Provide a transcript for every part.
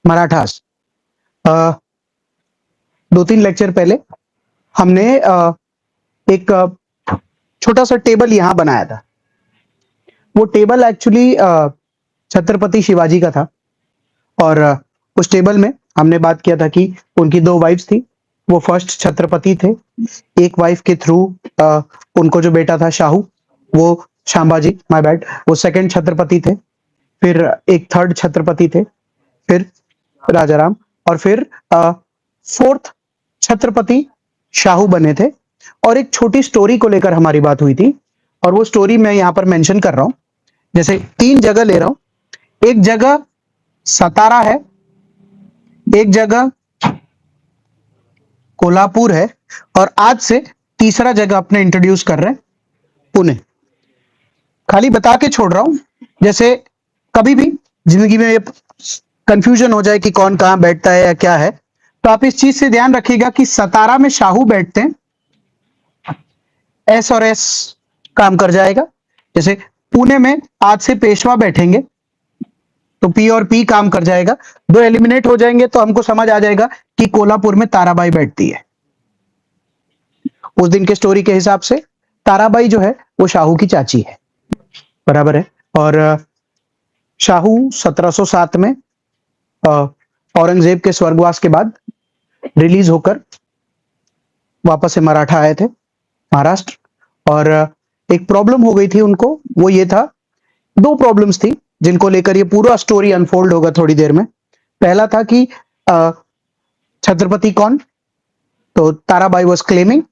मराठास। दो तीन लेक्चर पहले हमने एक छोटा सा टेबल यहां बनाया था। वो टेबल एक्चुअली छत्रपति शिवाजी का था और उस टेबल में हमने बात किया था कि उनकी दो वाइफ्स थी, वो फर्स्ट छत्रपति थे। एक वाइफ के थ्रू उनको जो बेटा था शाहू, वो शांबाजी, माय बैड, वो सेकंड छत्रपति थे। फिर एक थर्ड छत्रपति थे, फिर राजाराम, और फिर फोर्थ छत्रपति शाहू बने थे। और एक छोटी स्टोरी को लेकर हमारी बात हुई थी और वो स्टोरी मैं यहां पर मेंशन कर रहा हूं। जैसे तीन जगह ले रहा हूं, एक जगह सतारा है, एक जगह कोल्हापुर है, और आज से तीसरा जगह अपने इंट्रोड्यूस कर रहे हैं, पुणे। खाली बता के छोड़ रहा हूं, जैसे कभी भी जिंदगी में कंफ्यूजन हो जाए कि कौन कहां बैठता है या क्या है, तो आप इस चीज से ध्यान रखिएगा कि सतारा में शाहू बैठते हैं, एस और एस काम कर जाएगा। जैसे पुणे में आज से पेशवा बैठेंगे तो पी और पी काम कर जाएगा। दो एलिमिनेट हो जाएंगे तो हमको समझ आ जाएगा कि कोल्हापुर में ताराबाई बैठती है। उस दिन के स्टोरी के हिसाब से ताराबाई जो है वो शाहू की चाची है, बराबर है। और शाहू 1707 में औरंगजेब के स्वर्गवास के बाद रिलीज होकर वापस से मराठा आए थे महाराष्ट्र। और एक प्रॉब्लम हो गई थी उनको, वो ये था, दो प्रॉब्लम्स थी जिनको लेकर ये पूरा स्टोरी अनफोल्ड होगा थोड़ी देर में। पहला था कि छत्रपति कौन, तो Tarabai was claiming,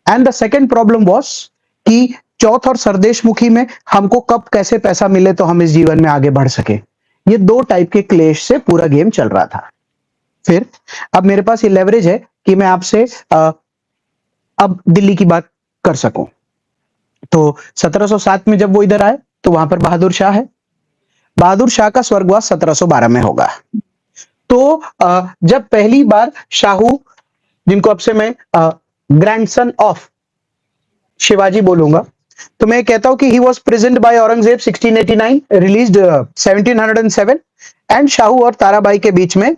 and the second problem was कि चौथ और सरदेशमुखी में हमको कब कैसे पैसा मिले तो हम इस जीवन में आगे बढ़ सके। ये दो टाइप के क्लेश से पूरा गेम चल रहा था। फिर अब मेरे पास ये लेवरेज है कि मैं आपसे अब दिल्ली की बात कर सकूं। तो 1707 में जब वो इधर आए तो वहां पर बहादुर शाह है। बहादुर शाह का स्वर्गवास 1712 में होगा। तो जब पहली बार शाहू, जिनको अब से मैं ग्रैंडसन ऑफ शिवाजी बोलूंगा, तो मैं कहता हूं कि he was present by Aurangzeb 1689, released 1707, and Shahu और ताराबाई के बीच में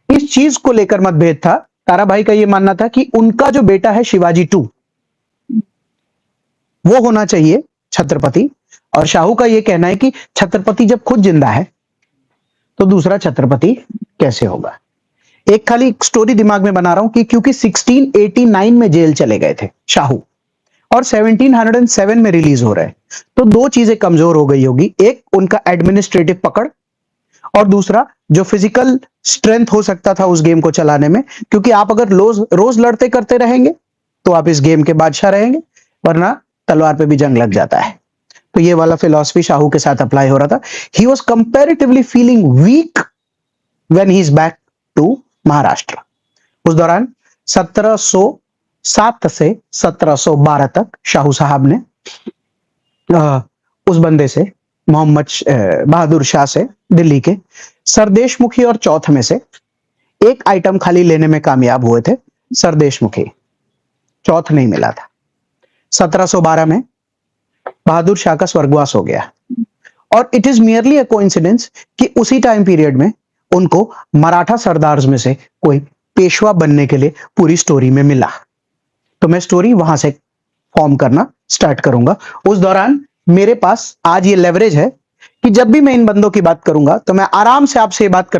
इस चीज को लेकर मतभेद था। ताराबाई का यह मानना था कि उनका जो बेटा है शिवाजी 2, वो होना चाहिए छत्रपति, और शाहू का यह कहना है कि छत्रपति जब खुद जिंदा है तो दूसरा छत्रपति कैसे होगा। एक खाली स्टोरी दिमाग में बना रहा हूं कि क्योंकि 1689 में जेल चले गए थे शाहू और 1707 में रिलीज हो रहे हैं, तो दो चीजें कमजोर हो गई होगी। एक उनका एडमिनिस्ट्रेटिव पकड़, और दूसरा जो फिजिकल स्ट्रेंथ हो सकता था उस गेम को चलाने में। क्योंकि आप अगर रोज लड़ते करते रहेंगे तो आप इस गेम के बादशाह रहेंगे, वरना तलवार पे भी जंग लग जाता है। तो ये वाला फिलॉसफी शाहू के साथ अप्लाई हो रहा था। He was comparatively feeling weak when he is back to Maharashtra. उस दौरान 1707 से 1712 तक शाहू साहब ने उस बंदे से, मोहम्मद बहादुर शाह से, दिल्ली के सरदेशमुखी और चौथ में से एक आइटम खाली लेने में कामयाब हुए थे। सरदेशमुखी, चौथ नहीं मिला था। 1712 में बहादुर शाह का स्वर्गवास हो गया, और it is merely a coincidence कि उसी टाइम पीरियड में उनको मराठा सरदार्स में से कोई पेशवा बनने के लिए पूरी स्टोरी में मिला। तो मैं स्टोरी वहां से फॉर्म करना स्टार्ट करूंगा। उस दौरान मेरे पास आज ये लेवरेज है कि जब भी मैं इन बंदों की बात करूंगा तो मैं आराम से आपसे ये बात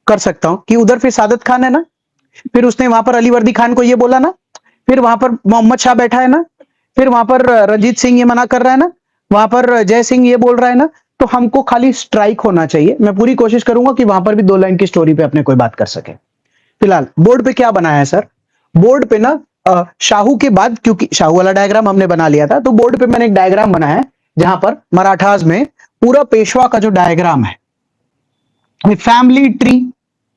कर सकता हूं कि उधर फिर सादत खान है ना, फिर उसने वहां पर अली वर्दी खान को ये बोला ना, फिर वहां पर मोहम्मद शाह बैठा है ना, फिर वहां पर रंजीत सिंह ये मना कर रहा है ना, वहां पर जय सिंह ये बोल रहा है ना। तो हमको खाली स्ट्राइक होना चाहिए। मैं पूरी कोशिश करूंगा कि वहां पर भी दो लाइन की स्टोरी पे अपने कोई बात कर सके। फिलहाल बोर्ड पे क्या बनाया है सर, बोर्ड पे ना शाहू के बाद, क्योंकि शाहू वाला डायग्राम हमने बना लिया था, तो बोर्ड पे मैंने एक डायग्राम बनाया है जहां पर मराठास में पूरा पेशवा का जो डायग्राम है, family tree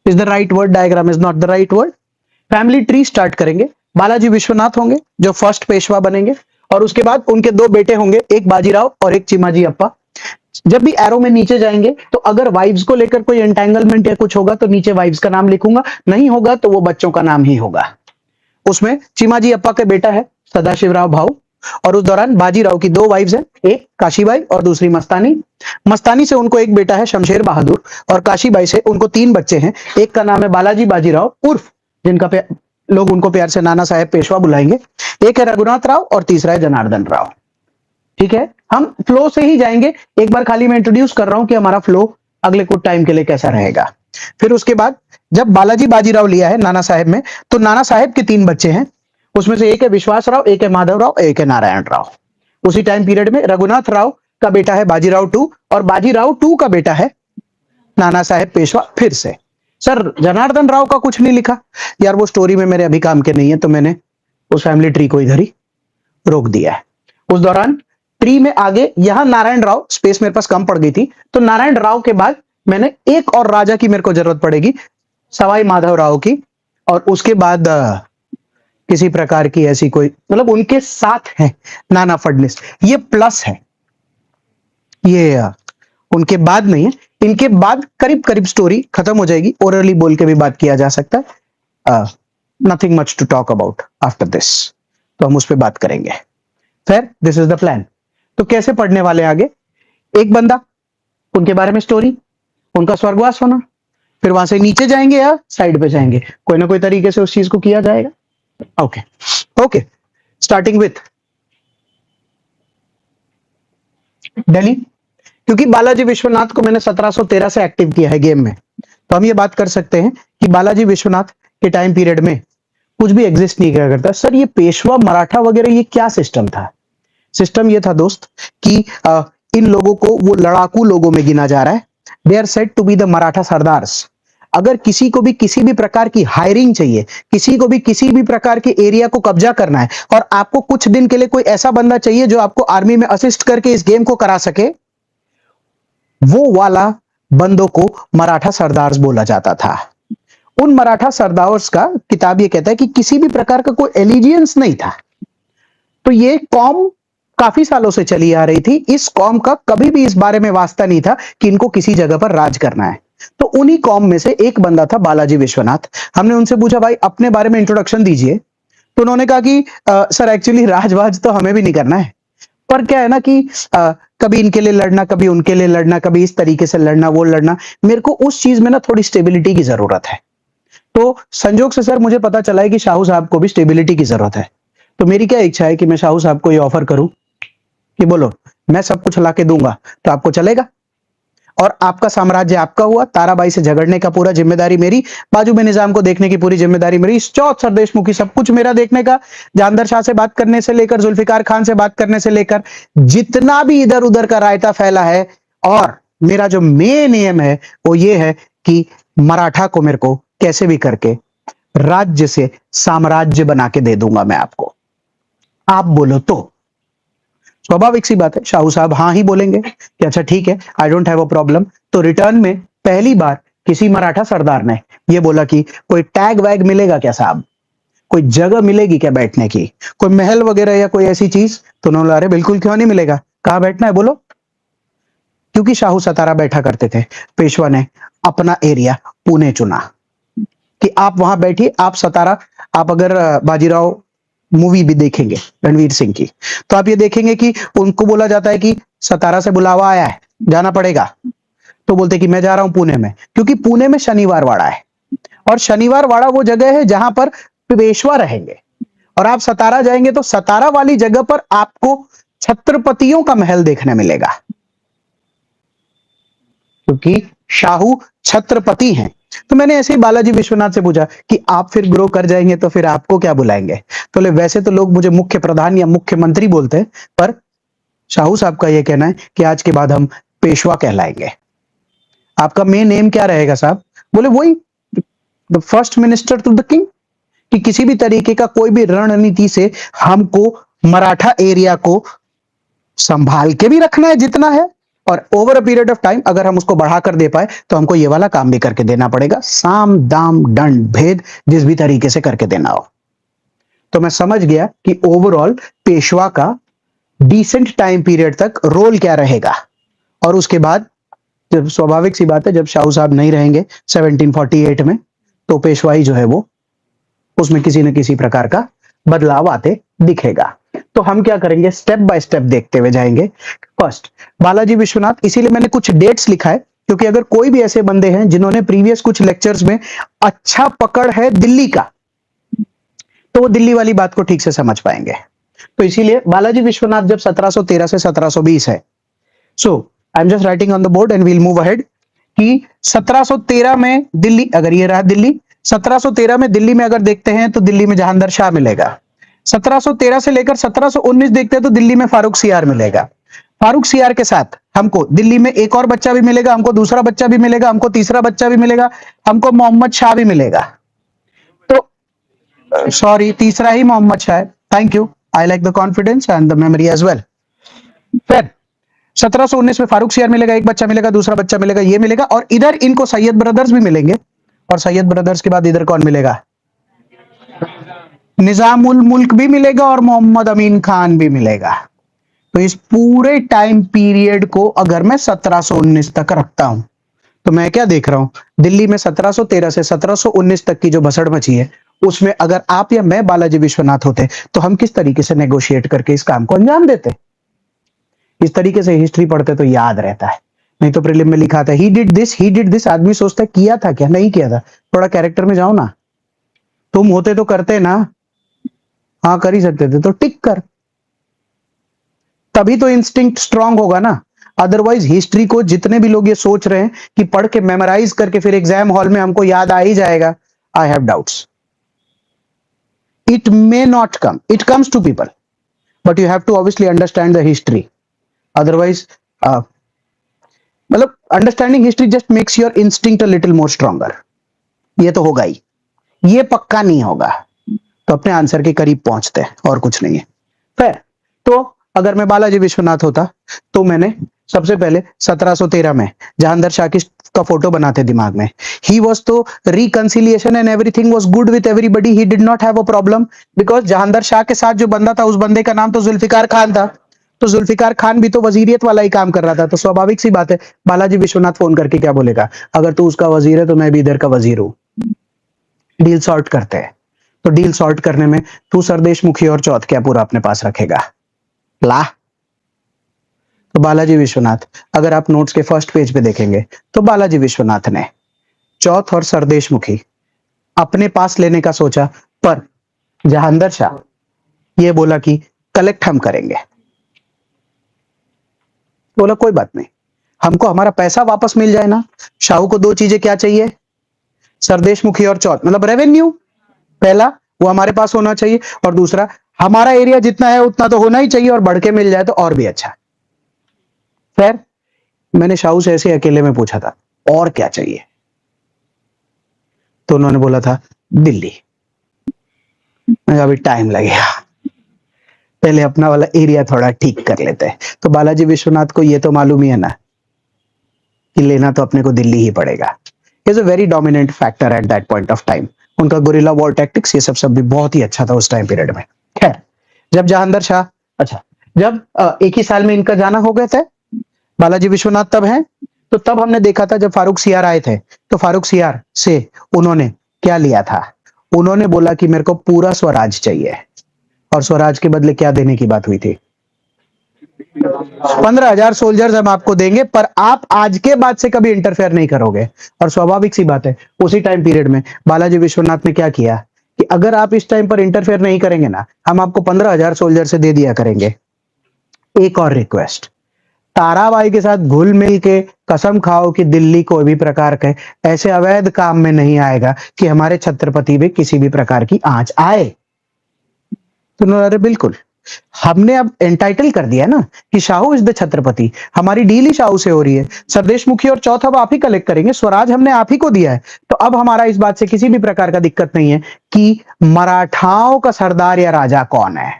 is the right word, diagram is not the right word. Family tree start करेंगे। बालाजी विश्वनाथ होंगे जो फर्स्ट पेशवा बनेंगे, और उसके बाद उनके दो बेटे होंगे, एक बाजीराव और एक चिमाजी अप्पा। जब भी एरो में नीचे जाएंगे तो अगर वाइव्स को लेकर कोई एंटेंगलमेंट या कुछ होगा तो नीचे वाइव्स का नाम लिखूंगा, नहीं होगा तो वो बच्चों का नाम ही होगा। उसमें चिमाजी अप्पा का बेटा है सदाशिवराव भाऊ, और उस दौरान बाजीराव की 2 वाइफ्स हैं, एक काशीबाई और दूसरी मस्तानी। मस्तानी से उनको एक बेटा है शमशेर बहादुर, और काशीबाई से उनको 3 बच्चे हैं। एक का नाम है बालाजी बाजीराव उर्फ, जिनका लोग उनको प्यार से नाना साहेब पेशवा बुलाएंगे। एक है रघुनाथ राव और तीसरा है जनार्दन राव। ठीक है, हम फ्लो से ही जाएंगे। एक बार खाली मैं इंट्रोड्यूस कर रहा हूं कि हमारा फ्लो अगले कुछ टाइम के लिए कैसा रहेगा। फिर उसके बाद जब बालाजी बाजीराव लिया है नाना साहेब में, तो नाना साहेब के 3 बच्चे हैं। उसमें से एक है विश्वास राव, एक है माधव राव, एक है नारायण राव। उसी टाइम पीरियड में रघुनाथ राव का बेटा है बाजीराव 2, और बाजीराव 2 का बेटा है नाना साहेब पेशवा फिर से। सर जनार्दन राव का कुछ नहीं लिखा यार, वो स्टोरी में मेरे अभी काम के नहीं है, तो मैंने उस फैमिली ट्री को इधर ही रोक दिया है। उस दौरान ट्री में आगे यहां नारायण राव, स्पेस मेरे पास कम पड़ गई थी, तो नारायण राव के बाद मैंने एक और राजा की मेरे को जरूरत पड़ेगी, सवाई माधव राव की, और उसके बाद किसी प्रकार की ऐसी कोई, मतलब उनके साथ है नाना फडणवीस, ये प्लस है, ये उनके बाद नहीं है। इनके बाद करीब करीब स्टोरी खत्म हो जाएगी, ओरली बोल के भी बात किया जा सकता है। Nothing much to talk about after this, तो हम उस पर बात करेंगे। फिर दिस इज द प्लान। तो कैसे पढ़ने वाले आगे, एक बंदा, उनके बारे में स्टोरी, उनका स्वर्गवास होना, फिर वहां से नीचे जाएंगे या साइड पे जाएंगे, कोई ना कोई तरीके से उस चीज को किया जाएगा। Okay okay, starting with Delhi. क्योंकि बालाजी विश्वनाथ को मैंने 1713 से एक्टिव किया है गेम में, तो हम ये बात कर सकते हैं कि बालाजी विश्वनाथ के टाइम पीरियड में कुछ भी एग्जिस्ट नहीं किया करता। सर ये पेशवा मराठा वगैरह ये क्या सिस्टम था? सिस्टम ये था दोस्त कि इन लोगों को वो लड़ाकू लोगों में गिना जा रहा है। They are said to be the Maratha sardars. अगर किसी को भी किसी भी प्रकार की हायरिंग चाहिए, किसी को भी किसी भी प्रकार के एरिया को कब्जा करना है, और आपको कुछ दिन के लिए कोई ऐसा बंदा चाहिए जो आपको आर्मी में असिस्ट करके इस गेम को करा सके, वो वाला बंदों को मराठा सरदार्स बोला जाता था। उन मराठा सरदार्स का किताब ये कहता है कि किसी भी प्रकार का कोई एलिजियंस नहीं था। तो ये कौम काफी सालों से चली आ रही थी। इस कौम का कभी भी इस बारे में वास्ता नहीं था कि इनको किसी जगह पर राज करना है। तो उन्हीं कौम में से एक बंदा था बालाजी विश्वनाथ। हमने उनसे पूछा भाई अपने बारे में इंट्रोडक्शन दीजिए, तो उन्होंने कहा कि सर एक्चुअली राजवाज तो हमें भी नहीं करना है, पर क्या है ना कि कभी इनके लिए लड़ना, कभी उनके लिए लड़ना, कभी इस तरीके से लड़ना, वो लड़ना, मेरे को उस चीज में ना थोड़ी स्टेबिलिटी की जरूरत है। तो संजोग से सर मुझे पता चला है कि शाहू साहब को भी स्टेबिलिटी की जरूरत है। तो मेरी क्या इच्छा है कि मैं शाहू साहब को ये ऑफर करूं कि बोलो मैं सब कुछ ला के दूंगा, तो आपको चलेगा? और आपका साम्राज्य आपका हुआ, ताराबाई से झगड़ने का पूरा जिम्मेदारी मेरी, बाजू में निजाम को देखने की पूरी जिम्मेदारी मेरी, चौथ सरदेशमुखी सब कुछ मेरा देखने का, जानदर शाह से बात करने से लेकर जुल्फिकार खान से बात करने से लेकर जितना भी इधर उधर का रायता फैला है। और मेरा जो मेन एम है वो ये है कि मराठा को मेरे को कैसे भी करके राज्य से साम्राज्य बना के दे दूंगा मैं आपको। आप बोलो तो स्वाभाविक सी बात है शाहू साहब हाँ ही बोलेंगे कि अच्छा ठीक है, I don't have a problem. तो रिटर्न में पहली बार किसी मराठा सरदार ने ये बोला कि कोई टैग वैग मिलेगा क्या साहब, कोई जगह मिलेगी क्या बैठने की, कोई महल वगैरह या कोई ऐसी चीज? तो उन्होंने अरे बिल्कुल क्यों नहीं मिलेगा, कहां बैठना है बोलो। क्योंकि शाहू सतारा बैठा करते थे, पेशवा ने अपना एरिया पुणे चुना कि आप वहां बैठिए, आप सतारा। आप अगर बाजीराव मूवी भी देखेंगे रणवीर सिंह की, तो आप ये देखेंगे कि उनको बोला जाता है कि सतारा से बुलावा आया है, जाना पड़ेगा। तो बोलते कि मैं जा रहा हूं पुणे में, क्योंकि पुणे में शनिवार वाड़ा है, और शनिवार वाड़ा वो जगह है जहां पर पेशवा रहेंगे। और आप सतारा जाएंगे तो सतारा वाली जगह पर आपको छत्रपतियों का महल देखने मिलेगा, क्योंकि शाहू छत्रपति हैं। तो मैंने ऐसे ही बालाजी विश्वनाथ से पूछा कि आप फिर ग्रो कर जाएंगे तो फिर आपको क्या बुलाएंगे? तो वैसे तो लोग मुझे मुख्य प्रधान या मुख्यमंत्री बोलते हैं, पर शाहू साहब का यह कहना है कि आज के बाद हम पेशवा कहलाएंगे। आपका मेन नेम क्या रहेगा साहब? बोले वही the first minister to the king, कि किसी भी तरीके का कोई भी रणनीति से हमको मराठा एरिया को संभाल के भी रखना है जितना है, और over a period of time अगर हम उसको बढ़ाकर दे पाए तो हमको ये वाला काम भी करके देना पड़ेगा, साम दाम दंड भेद जिस भी तरीके से करके देना हो। तो मैं समझ गया कि ओवरऑल पेशवा का डिसेंट टाइम पीरियड तक रोल क्या रहेगा। और उसके बाद जब स्वाभाविक सी बात है जब शाहू साहब नहीं रहेंगे 1748 में, तो पेशवाई जो है वो उसमें किसी न किसी प्रकार का बदलाव आते दिखेगा। तो हम क्या करेंगे, स्टेप बाय स्टेप देखते हुए जाएंगे। फर्स्ट, बालाजी विश्वनाथ, इसीलिए मैंने कुछ डेट्स लिखा है, क्योंकि अगर कोई भी ऐसे बंदे हैं जिन्होंने प्रीवियस कुछ लेक्चर्स में अच्छा पकड़ है दिल्ली का, तो वो दिल्ली वाली बात को ठीक से समझ पाएंगे। तो इसीलिए बालाजी विश्वनाथ जब 1713 से 1720 है, so I am just writing on the board and we'll move ahead, कि 1713 में दिल्ली, अगर ये रहा दिल्ली, 1713 में दिल्ली में अगर देखते हैं तो दिल्ली में जहांगीर शाह मिलेगा। 1713 से लेकर 1719 देखते हैं तो दिल्ली में फारूक सियार मिलेगा। फारूक सियार के साथ हमको दिल्ली में एक और बच्चा भी मिलेगा, हमको दूसरा बच्चा भी मिलेगा, हमको तीसरा बच्चा भी मिलेगा, हमको मोहम्मद शाह भी मिलेगा। तो सॉरी, तीसरा ही मोहम्मद शाह है। Thank you, I like the confidence and the memory as well. फिर 1719 में फारूक सियार मिलेगा, एक बच्चा मिलेगा, दूसरा बच्चा मिलेगा, ये मिलेगा, और इधर इनको सैयद ब्रदर्स भी मिलेंगे, और सैयद ब्रदर्स के बाद इधर कौन मिलेगा, निजामुल मुल्क भी मिलेगा, और मोहम्मद अमीन खान भी मिलेगा। तो इस पूरे टाइम पीरियड को अगर मैं 1719 तक रखता हूं, तो मैं क्या देख रहा हूं, दिल्ली में 1713 से 1719 तक की जो भसड़ मची है, उसमें अगर आप या मैं बालाजी विश्वनाथ होते तो हम किस तरीके से नेगोशिएट करके इस काम को अंजाम देते। इस तरीके से हिस्ट्री पढ़ते तो याद रहता है, नहीं तो प्रीलिम में लिखा था ही डिड दिस, आदमी सोचता है किया था क्या, नहीं किया था। थोड़ा कैरेक्टर में जाओ ना, तुम होते तो करते ना, हाँ कर ही सकते थे तो टिक कर, तभी तो इंस्टिंक्ट स्ट्रांग होगा ना। अदरवाइज हिस्ट्री को जितने भी लोग ये सोच रहे हैं कि पढ़ के मेमोराइज करके फिर एग्जाम हॉल में हमको याद आ ही जाएगा, I have doubts. It may not come, it comes to people, but you have to obviously understand the history. Otherwise मतलब understanding history just makes your instinct a little more stronger. ये तो होगा ही, ये पक्का नहीं होगा। तो अपने आंसर के करीब पहुंचते हैं, और कुछ नहीं है। फिर तो अगर मैं बालाजी विश्वनाथ होता तो मैंने सबसे पहले 1713 में जहांगीर शाह की का फोटो बनाते दिमाग में। ही वॉज तो reconciliation and everything was good with everybody, he did not have a problem, because Jahangir Shah के साथ जो बंदा था उस बंदे का नाम तो जुल्फिकार खान था। तो जुल्फिकार खान भी तो वजीरियत वाला ही काम कर रहा था, तो स्वाभाविक सी बात है बालाजी विश्वनाथ फोन करके क्या बोलेगा, अगर तू उसका वजीर है तो मैं भी इधर का वजीर हूं, डील सॉर्ट करते हैं। तो डील सॉर्ट करने में तू सरदेश मुखी और चौथ क्या पूरा अपने पास रखेगा, ला। तो बालाजी विश्वनाथ, अगर आप नोट्स के फर्स्ट पेज पे देखेंगे तो बालाजी विश्वनाथ ने चौथ और सरदेश मुखी अपने पास लेने का सोचा, पर जहांगीर शाह ये बोला कि कलेक्ट हम करेंगे। बोला कोई बात नहीं, हमको हमारा पैसा वापस मिल जाए ना। शाहू को दो चीजें क्या चाहिए, सरदेश मुखी और चौथ, मतलब रेवेन्यू, पहला वो हमारे पास होना चाहिए, और दूसरा हमारा एरिया जितना है उतना तो होना ही चाहिए, और बढ़ के मिल जाए तो और भी अच्छा। फिर मैंने शाहू से ऐसे अकेले में पूछा था और क्या चाहिए, तो उन्होंने बोला था दिल्ली। मैं अभी टाइम लगेगा, पहले अपना वाला एरिया थोड़ा ठीक कर लेते हैं। तो बालाजी विश्वनाथ को ये तो मालूम ही है ना कि लेना तो अपने को दिल्ली ही पड़ेगा। Is a very dominant factor eight that point of time. उनका गुरिल्ला वॉर टैक्टिक्स ये सब भी बहुत ही अच्छा था उस टाइम पीरियड में। खैर, जब जहांगीर शाह, अच्छा जब एक ही साल में इनका जाना हो गया था, बालाजी विश्वनाथ तब हैं, तो तब हमने देखा था जब फारूक सियार आए थे, तो फारूक सियार से उन्होंने क्या लिया था, उन्होंने बोला कि मेरे को पूरा स्वराज चाहिए, और स्वराज के बदले क्या देने की बात हुई थी, 15,000 सोल्जर्स हम आपको देंगे, पर आप आज के बाद से कभी इंटरफेयर नहीं करोगे। और स्वाभाविक सी बात है उसी टाइम पीरियड में बालाजी विश्वनाथ ने क्या किया कि अगर आप इस टाइम पर इंटरफेयर नहीं करेंगे ना, हम आपको 15,000 सोल्जर से दे दिया करेंगे। एक और रिक्वेस्ट, ताराबाई के साथ घुल मिल के कसम खाओ कि दिल्ली कोई भी प्रकार के ऐसे अवैध काम में नहीं आएगा कि हमारे छत्रपति में किसी भी प्रकार की आंच आए। तो उन्होंने बिल्कुल, हमने अब एंटाइटल कर दिया ना कि शाहू इज द छत्रपति, हमारी डील ही शाहू से हो रही है, सरदेश मुखी और चौथ अब आप ही कलेक्ट करेंगे, स्वराज हमने आप ही को दिया है, तो अब हमारा इस बात से किसी भी प्रकार का दिक्कत नहीं है कि मराठाओं का सरदार या राजा कौन है।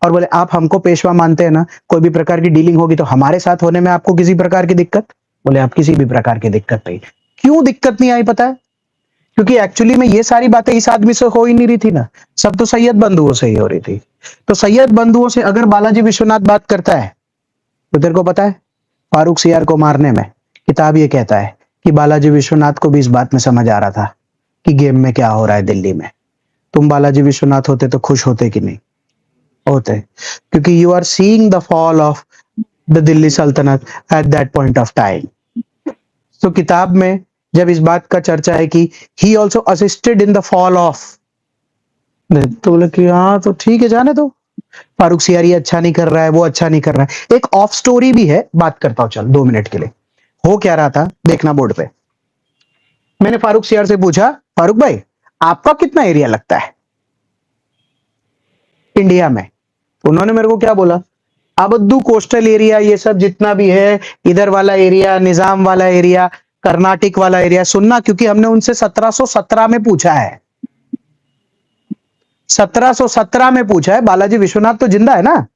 और बोले आप हमको पेशवा मानते हैं ना, कोई भी प्रकार की डीलिंग होगी तो हमारे साथ होने में आपको किसी प्रकार की दिक्कत, बोले आप किसी भी प्रकार की दिक्कत नहीं। क्यों दिक्कत नहीं आई पता है, क्योंकि एक्चुअली में ये सारी बातें इस आदमी से हो ही नहीं रही थी ना, सब तो सैयद बंधुओं से ही हो रही थी। तो सैयद बंधुओं से अगर बालाजी विश्वनाथ बात करता है, तो तेरे को पता है फारूक सियार को मारने में किताब ये कहता है कि बालाजी विश्वनाथ को भी इस बात में समझ आ रहा था कि गेम में क्या हो रहा है दिल्ली में। तुम बालाजी विश्वनाथ होते तो खुश होते कि नहीं, होते हैं, क्योंकि you are seeing the fall of the Delhi सल्तनत at that point of time. तो किताब में जब इस बात का चर्चा है कि he also assisted in the fall of, तो बोले कि हाँ तो ठीक है, जाने दो, फारूक सियारी अच्छा नहीं कर रहा है, वो अच्छा नहीं कर रहा है। एक ऑफ स्टोरी भी है, बात करता हूं चल 2 मिनट के लिए। हो क्या रहा था देखना बोर्ड पे। मैंने फारूक सियार से पूछा, फारूक भाई आपका कितना एरिया लगता है इंडिया में? उन्होंने मेरे को क्या बोला, अबद्दू कोस्टल एरिया, ये सब जितना भी है, इधर वाला एरिया, निजाम वाला एरिया, कर्नाटक वाला एरिया, सुनना क्योंकि हमने उनसे 1717 में पूछा है, 1717 में पूछा है। बालाजी विश्वनाथ तो जिंदा है ना,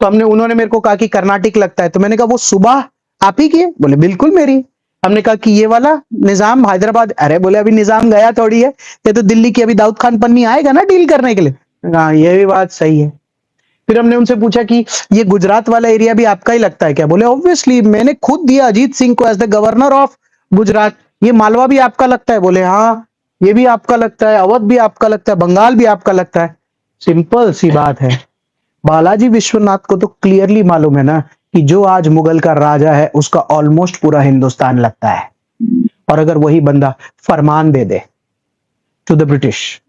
तो हमने, उन्होंने मेरे को कहा कि कर्नाटक लगता है, तो मैंने कहा वो सुबह आप ही की है? बोले बिल्कुल मेरी। हमने कहा कि ये वाला निजाम हैदराबाद, अरे बोले अभी निजाम गया थोड़ी है, ये तो दिल्ली की, अभी दाऊद खान पन्नी आएगा ना डील करने के लिए। हाँ ये भी बात सही है। फिर हमने उनसे पूछा कि ये गुजरात वाला एरिया भी आपका ही लगता है क्या? बोले ऑब्वियसली, मैंने खुद दिया अजीत सिंह को as the governor of Gujarat. ये मालवा भी आपका लगता है? बोले हाँ ये भी आपका लगता है, अवध भी आपका लगता है, बंगाल भी आपका लगता है। सिंपल सी बात है। बालाजी विश्वनाथ को तो क्लियरली मालूम है ना कि जो आज मुगल का राजा है उसका ऑलमोस्ट पूरा हिंदुस्तान लगता है। और अगर वही बंदा फरमान दे दे टू द ब्रिटिश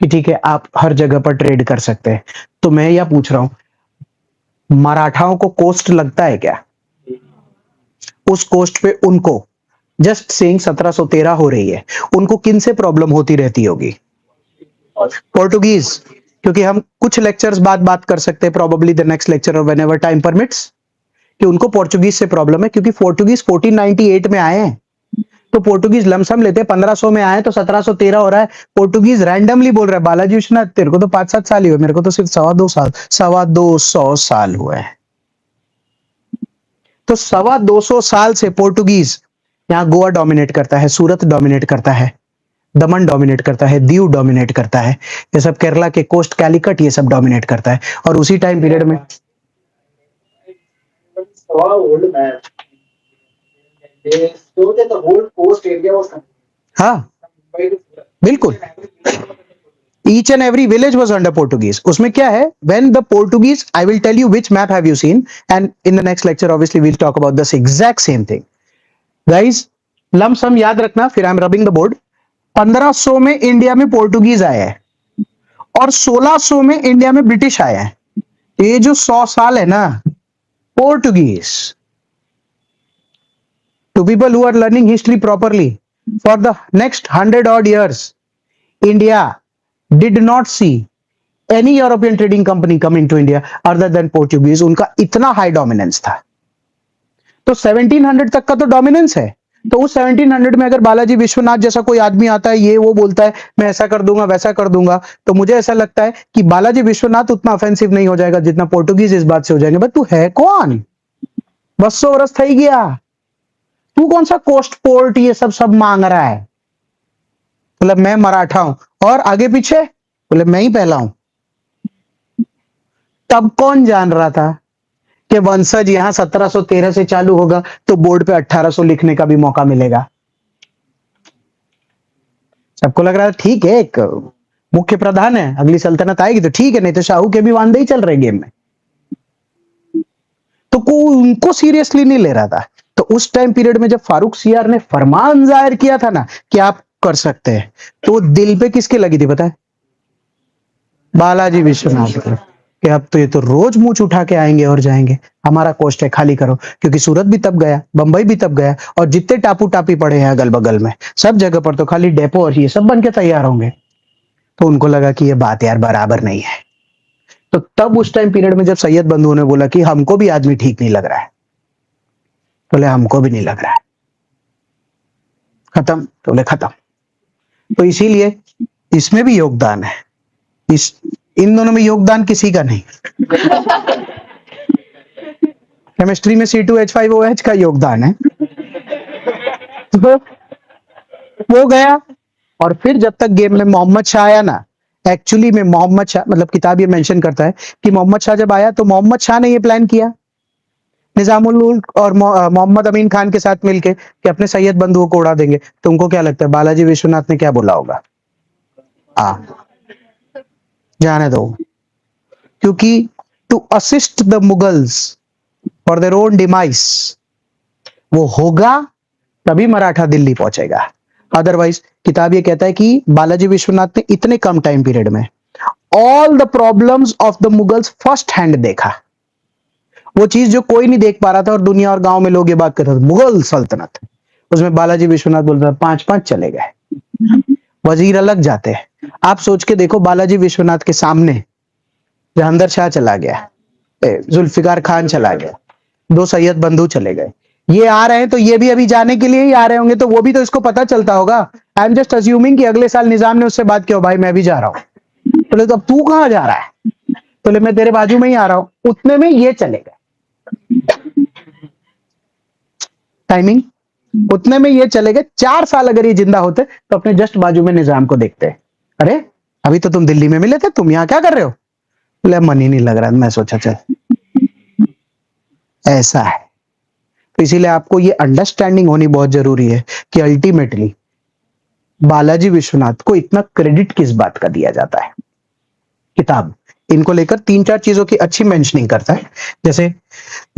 कि ठीक है आप हर जगह पर ट्रेड कर सकते हैं, तो मैं यह पूछ रहा हूं मराठाओं को कोस्ट लगता है क्या? उस कोस्ट पे उनको, जस्ट सेइंग 1713 हो रही है, उनको किन से प्रॉब्लम होती रहती होगी? पोर्टुगीज। क्योंकि हम कुछ लेक्चर्स बाद बात कर सकते हैं, प्रोबेबली द नेक्स्ट लेक्चर और व्हेनेवर टाइम परमिट्स, कि उनको पोर्टुगीज से प्रॉब्लम है, क्योंकि पोर्टुगीज 1498 में आए हैं। तो पोर्टुगीज लमसम लेते हैं, 1500 में आए तो 1713 हो रहा है। पोर्टुगीज रैंडमली बोल रहा है बालाजी विश्वनाथ तेरे को तो 5-7 साल ही हुए, मेरे को तो सिर्फ 2.25 साल, 250 हुए हैं। तो 250 साल से पोर्टुगीज यहाँ गोवा डोमिनेट करता है, सूरत डोमिनेट करता है, दमन डोमिनेट करता है, दीव डोमिनेट करता है, ये सब केरला के कोस्ट, कैलिकट, ये सब डोमिनेट करता है। और उसी टाइम पीरियड में हाँ बिल्कुल, each and every village was under Portuguese. उसमें क्या है, when the Portuguese, I will tell you which map have you seen, and in the next lecture obviously we'll talk about this exact same thing. Guys lump sum याद रखना, फिर I am rubbing the board. 1500 में India में Portuguese आए हैं और 1600 में India में ब्रिटिश आए हैं। ये जो 100 साल है ना, Portuguese, to people who are learning history properly, for the next 100 odd years India did not see any European trading company coming to India other than Portuguese। उनका इतना हाई डोमिनेंस था। तो 1700 तक का तो डोमिनेंस है। तो उस 1700 में अगर बालाजी विश्वनाथ जैसा कोई आदमी आता है, ये वो बोलता है मैं ऐसा कर दूंगा वैसा कर दूंगा, तो मुझे ऐसा लगता है कि बालाजी विश्वनाथ उतना ऑफेंसिव नहीं हो जाएगा जितना पोर्टुगीज इस बात से हो जाएंगे। बट तू है कौन, 200 वर्ष थई गया, तू कौन सा कोस्ट पोर्ट ये सब मांग रहा है? मतलब मैं मराठा हूं और आगे पीछे बोले मैं ही पहला हूं। तब कौन जान रहा था कि वंशज यहां 1713 से चालू होगा तो बोर्ड पे 1800 लिखने का भी मौका मिलेगा। सबको लग रहा है ठीक है, एक मुख्य प्रधान है, अगली सल्तनत आएगी तो ठीक है, नहीं तो शाहू के भी वांदे ही चल रहे गेम में। तो कोई उनको सीरियसली नहीं ले रहा था। तो उस टाइम पीरियड में जब फारूक सियार ने फरमान जाहिर किया था ना कि आप कर सकते हैं, तो दिल पे किसके लगी थी पता है? बालाजी विश्वनाथ की, कि अब तो ये तो रोज मुंह उठा के आएंगे और जाएंगे, हमारा कोस्ट है खाली करो। क्योंकि सूरत भी तब गया, बंबई भी तब गया, और जितने टापू टापी पड़े हैं अगल बगल में सब जगह पर तो खाली डेपो और ये सब बन के तैयार होंगे। तो उनको लगा कि ये बात यार बराबर नहीं है। तो तब उस टाइम पीरियड में जब सैयद बंधुओं ने बोला कि हमको भी आदमी ठीक नहीं लग रहा है, बोले हमको भी नहीं लग रहा है, खत्म, तो बोले खत्म। तो इसीलिए इसमें भी योगदान है, इस इन दोनों में योगदान किसी का नहीं। केमिस्ट्री में C2H5OH का योगदान है। तो वो गया, और फिर जब तक गेम में मोहम्मद शाह आया ना, एक्चुअली में मोहम्मद शाह, मतलब किताब ये मेंशन करता है कि मोहम्मद शाह जब आया तो मोहम्मद शाह ने ये प्लान किया निजामुल मुल्क और मोहम्मद अमीन खान के साथ मिलके कि अपने सैयद बंधुओं को उड़ा देंगे। तुमको क्या लगता है बालाजी विश्वनाथ ने क्या बोला होगा? जाने दो, क्योंकि to assist the Mughals for their own demise, वो होगा तभी मराठा दिल्ली पहुंचेगा। अदरवाइज किताब ये कहता है कि बालाजी विश्वनाथ ने इतने कम टाइम पीरियड में all the problems of the Mughals first hand देखा, वो चीज जो कोई नहीं देख पा रहा था और दुनिया और गांव में लोग ये बात करते थे मुगल सल्तनत, उसमें बालाजी विश्वनाथ बोलता है 5-5 चले गए, वजीर अलग जाते हैं। आप सोच के देखो, बालाजी विश्वनाथ के सामने जहांदर शाह चला गया, जुल्फिकार खान चला गया, 2 सैयद बंधु चले गए, ये आ रहे हैं तो ये भी अभी जाने के लिए ही आ रहे होंगे, तो वो भी तो इसको पता चलता होगा। आई एम जस्ट अज्यूमिंग कि अगले साल निजाम ने उससे बात की, भाई मैं भी जा रहा हूं। बोले तो अब तू कहां जा रहा है? बोले मैं तेरे बाजू में ही आ रहा हूं। उतने में ये चले गए, टाइमिंग उतने में ये चले गए। 4 साल अगर ये जिंदा होते तो अपने जस्ट बाजू में निजाम को देखते, अरे अभी तो तुम दिल्ली में मिले थे, तुम यहां क्या कर रहे हो? बोले मन ही नहीं लग रहा, मैं सोचा चल। ऐसा है, तो इसीलिए आपको ये अंडरस्टैंडिंग होनी बहुत जरूरी है कि अल्टीमेटली बालाजी विश्वनाथ को इतना क्रेडिट किस बात का दिया जाता है। किताब इनको लेकर 3-4 चीजों की अच्छी मेंशनिंग करता है, जैसे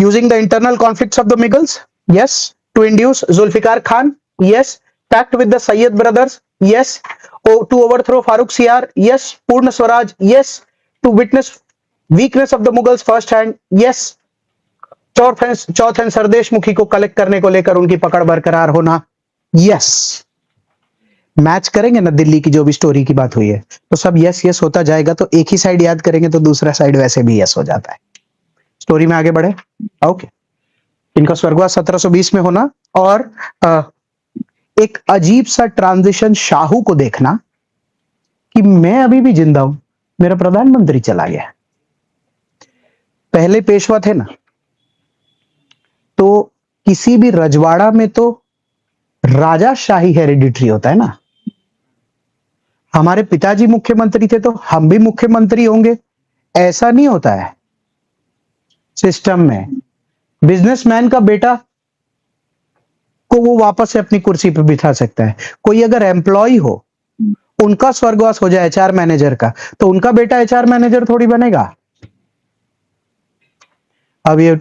using the internal conflicts of the Mughals, yes, to induce Zulfikar Khan, yes, pact with the Sayyid brothers, yes, to overthrow Farrukhsiyar, yes, Purna Swaraj, yes, to witness weakness of the Mughals first hand, yes, chauth Sardeshmukhi को कलेक्ट करने को लेकर उनकी पकड़ बरकरार होना, यस। मैच करेंगे ना दिल्ली की जो भी स्टोरी की बात हुई है, तो सब यस यस होता जाएगा, तो एक ही साइड याद करेंगे तो दूसरा साइड वैसे भी यस हो जाता है। स्टोरी में आगे बढ़े। ओके, इनका स्वर्गवास 1720 में होना, और एक अजीब सा ट्रांजिशन शाहू को देखना कि मैं अभी भी जिंदा हूं, मेरा प्रधानमंत्री चला गया। पहले पेशवा थे ना, तो किसी भी रजवाड़ा में तो राजाशाही हेरिडिटरी होता है ना, हमारे पिताजी मुख्यमंत्री थे तो हम भी मुख्यमंत्री होंगे, ऐसा नहीं होता है सिस्टम में। बिजनेसमैन का बेटा को वो वापस से अपनी कुर्सी पर बिठा सकता है। कोई अगर एम्प्लॉय हो, उनका स्वर्गवास हो जाए एचआर मैनेजर का, तो उनका बेटा एचआर मैनेजर थोड़ी बनेगा। अब ये